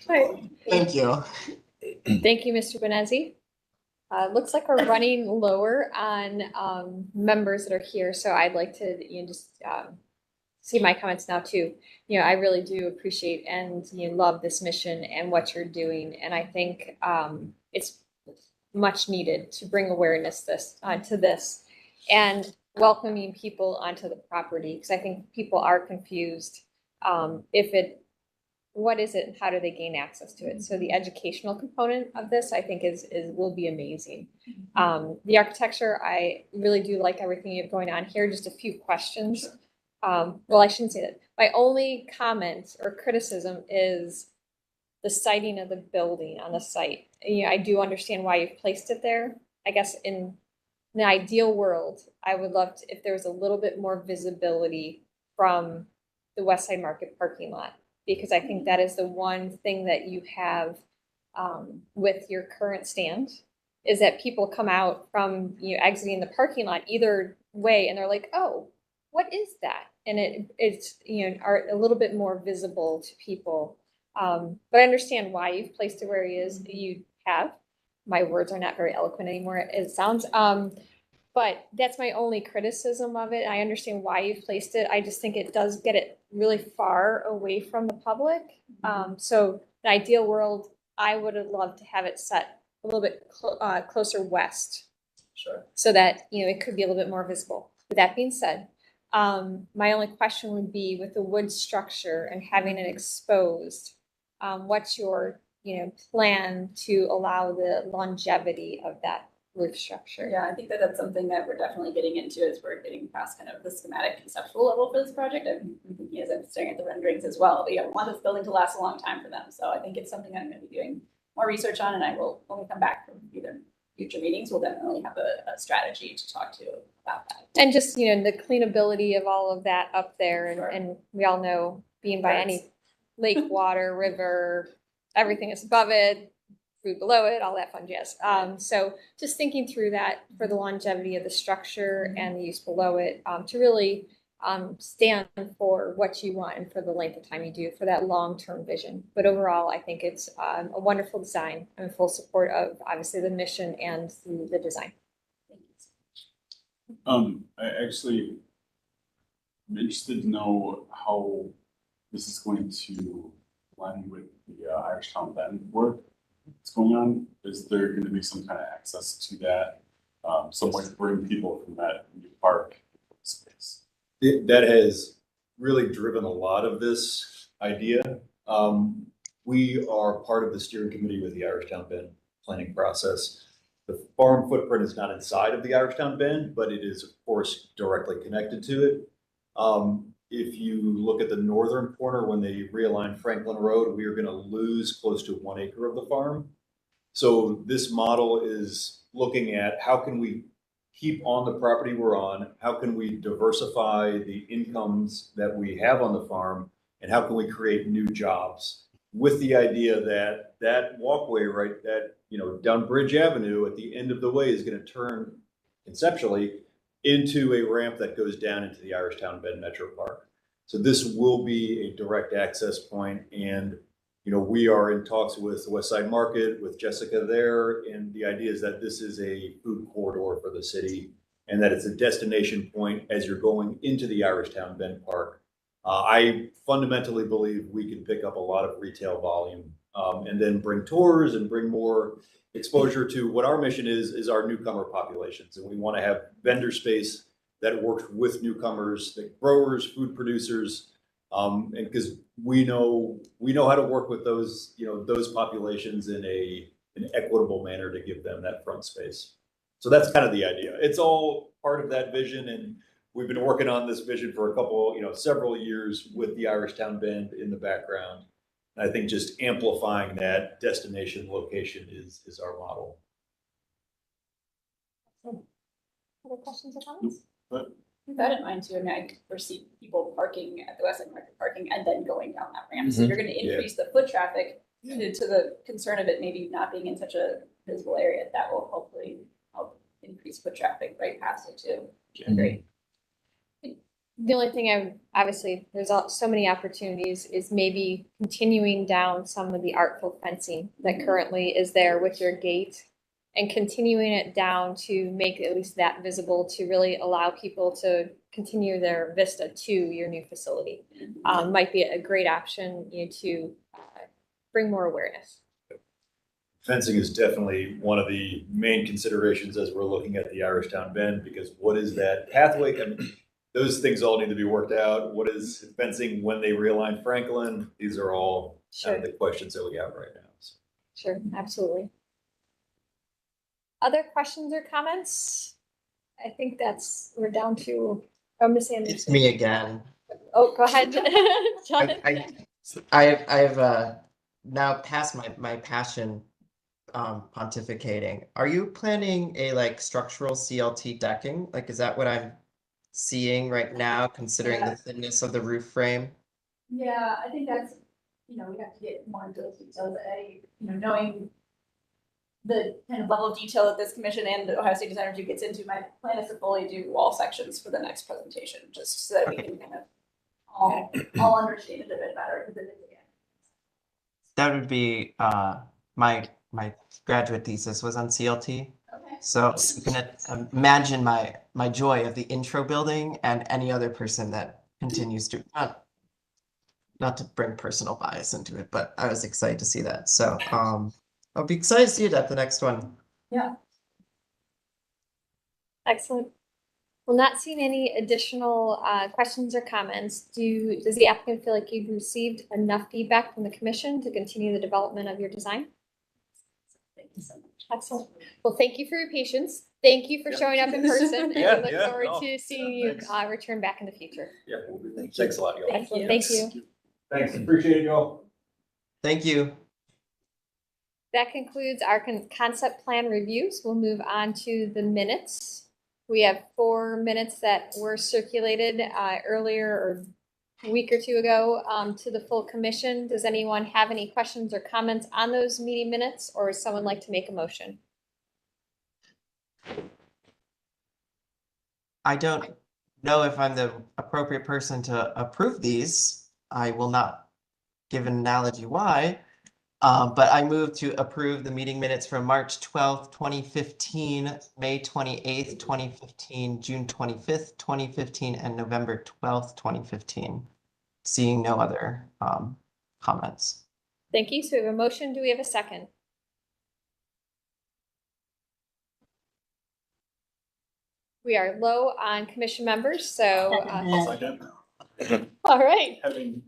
thank you. Thank you, Mr. Benezzi. Looks like we're running lower on members that are here, so I'd like to just see my comments now too. I really do appreciate and love this mission and what you're doing, and I think it's much needed to bring awareness to this and welcoming people onto the property, because I think people are confused. What is it and how do they gain access to it? So the educational component of this, I think, will be amazing. The architecture, I really do like everything you have going on here. Just a few questions. Well, I shouldn't say that. My only comment or criticism is the siting of the building on the site. I do understand why you've placed it there. I guess in the ideal world, I would love to, if there was a little bit more visibility from the West Side Market parking lot, because I think that is the one thing that you have with your current stand, is that people come out from exiting the parking lot either way and they're like, oh, what is that? And it's are a little bit more visible to people. But I understand why you've placed it where it is. You have. My words are not very eloquent anymore, it sounds. But that's my only criticism of it. I understand why you've placed it. I just think it does get it really far away from the public. So the ideal world, I would have loved to have it set a little bit closer west. Sure. So that, it could be a little bit more visible. With that being said, my only question would be, with the wood structure and having it exposed, what's your, plan to allow the longevity of that roof structure? Yeah, I think that's something that we're definitely getting into as we're getting past kind of the schematic conceptual level for this project. I'm thinking as I'm staring at the renderings as well. But yeah, we want this building to last a long time for them. So I think it's something I'm going to be doing more research on, and I will, when we come back from either future meetings, we'll definitely have a strategy to talk to about that. And just, the cleanability of all of that up there. And we all know, being by any lake, water, river, everything is above it, food below it, all that fun jazz. So just thinking through that for the longevity of the structure and the use below it, to really stand for what you want and for the length of time you do, for that long-term vision. But overall, I think it's a wonderful design. I'm in full support of, obviously, the mission and the design. I actually am interested to know how this is going to blend with the Irishtown Bend work that's going on. Is there going to be some kind of access to that? Some way to bring people from that new park space? That has really driven a lot of this idea. We are part of the steering committee with the Irishtown Bend planning process. The farm footprint is not inside of the Irishtown Bend, but it is, of course, directly connected to it. If you look at the northern corner, when they realign Franklin Road, we are going to lose close to 1 acre of the farm. So this model is looking at how can we keep on the property we're on, how can we diversify the incomes that we have on the farm, and how can we create new jobs, with the idea that that walkway down Bridge Avenue at the end of the way is going to turn conceptually into a ramp that goes down into the Irishtown Bend Metro Park. So this will be a direct access point, and we are in talks with the West Side Market, with Jessica there, and the idea is that this is a food corridor for the city, and that it's a destination point as you're going into the Irishtown Bend Park. I fundamentally believe we can pick up a lot of retail volume, and then bring tours and bring more exposure to what our mission is our newcomer populations. And we want to have vendor space that works with newcomers, the growers, food producers, and because we know how to work with those, those populations in an equitable manner to give them that front space. So that's kind of the idea. It's all part of that vision, and we've been working on this vision for several years with the Irishtown Bend in the background. And I think just amplifying that destination location is our model. Other questions or comments? Keep that in mind too. I mean, I foresee people parking at the Westside Market parking and then going down that ramp. So Mhm. you're gonna increase the foot traffic to the concern of it maybe not being in such a visible area. That will hopefully help increase foot traffic right past it too. Great. The only thing obviously, there's so many opportunities, is maybe continuing down some of the artful fencing that currently is there with your gate and continuing it down to make at least that visible, to really allow people to continue their vista to your new facility. Might be a great option, to bring more awareness. Fencing is definitely one of the main considerations as we're looking at the Irishtown Bend, because what is that pathway? I mean, those things all need to be worked out. What is fencing when they realign Franklin? These are all kind of the questions that we have right now. So. Sure, absolutely. Other questions or comments? I think we're down to, Ms. Anderson. It's me again. Oh, go ahead. John. I've now passed my passion pontificating. Are you planning a structural CLT decking? Is that what I'm seeing right now, considering the thinness of the roof frame? Yeah, I think that's, we have to get more into those details. Knowing the kind of level of detail that this commission and the Ohio State Design Review gets into, my plan is to fully do all sections for the next presentation, just so that we can kind of all understand it a bit better. That would be my graduate thesis was on CLT. Okay. So you can imagine my joy of the intro building and any other person that continues to not to bring personal bias into it, but I was excited to see that. So I'll be excited to see it at the next one. Yeah. Excellent. Well, not seeing any additional questions or comments. Does the applicant feel like you've received enough feedback from the commission to continue the development of your design? Thank you so much. Excellent. Well, thank you for your patience. Thank you for showing up in person, and we look forward no. to seeing you return back in the future. Yeah, thanks a lot, y'all. Excellent. Thank you. Thanks, appreciate it, y'all. Thank you. That concludes our concept plan reviews. We'll move on to the minutes. We have 4 minutes that were circulated earlier or a week or two ago to the full commission. Does anyone have any questions or comments on those meeting minutes, or would someone like to make a motion? I don't know if I'm the appropriate person to approve these. I will not give an analogy why. But I move to approve the meeting minutes from March 12th, 2015, May 28th, 2015, June 25th, 2015, and November 12th, 2015. Seeing no other comments. Thank you. So we have a motion. Do we have a second? We are low on commission members, so. All right.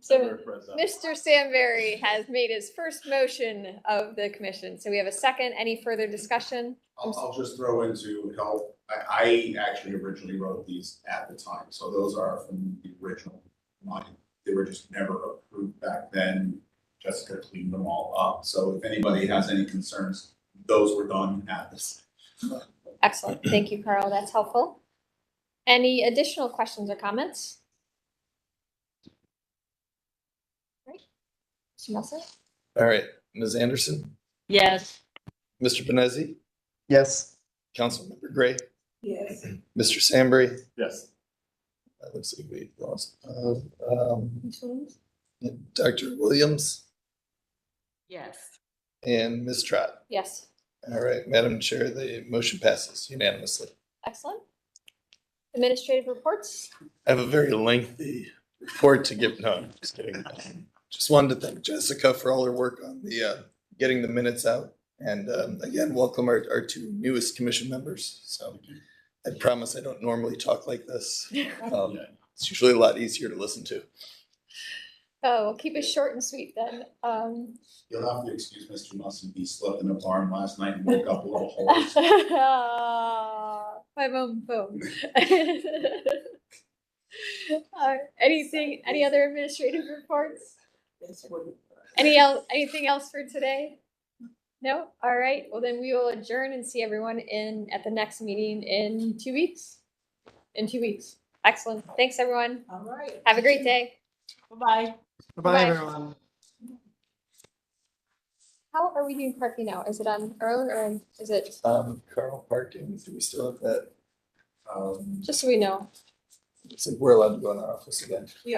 So Mr. Samberry has made his first motion of the commission. So we have a second. Any further discussion? I'll just throw in to help. I actually originally wrote these at the time, so those are from the original line. They were just never approved back then. Jessica cleaned them all up. So if anybody has any concerns, those were done at this. Excellent. Thank you, Carl. That's helpful. Any additional questions or comments? Right. Mr. Nelson? All right, Ms. Anderson, Yes. Mr. Benezi, Yes. Councilmember Gray, Yes. Mr. Samberry. Yes. That looks like we lost. Dr. Williams Yes. and Ms. Trott. Yes. All right, Madam Chair, the motion passes unanimously. Excellent. Administrative reports? I have a very lengthy report to give. No, I'm just kidding. Just wanted to thank Jessica for all her work on the getting the minutes out. And again, welcome our 2 newest commission members. So I promise I don't normally talk like this. It's usually a lot easier to listen to. Oh, we'll keep it short and sweet then. You'll have to excuse Mr. Musson. He slept in a barn last night and woke up a little hoarse. My phone. Any other administrative reports? Anything else for today? No? All right. Well, then we will adjourn and see everyone at the next meeting in 2 weeks. In 2 weeks. Excellent. Thanks, everyone. All right. Have a great day. Bye-bye. Bye-bye, everyone. How are we doing parking now? Is it on our own or is it, Carl parking, do we still have that? just so we know? It's like we're allowed to go in our office again.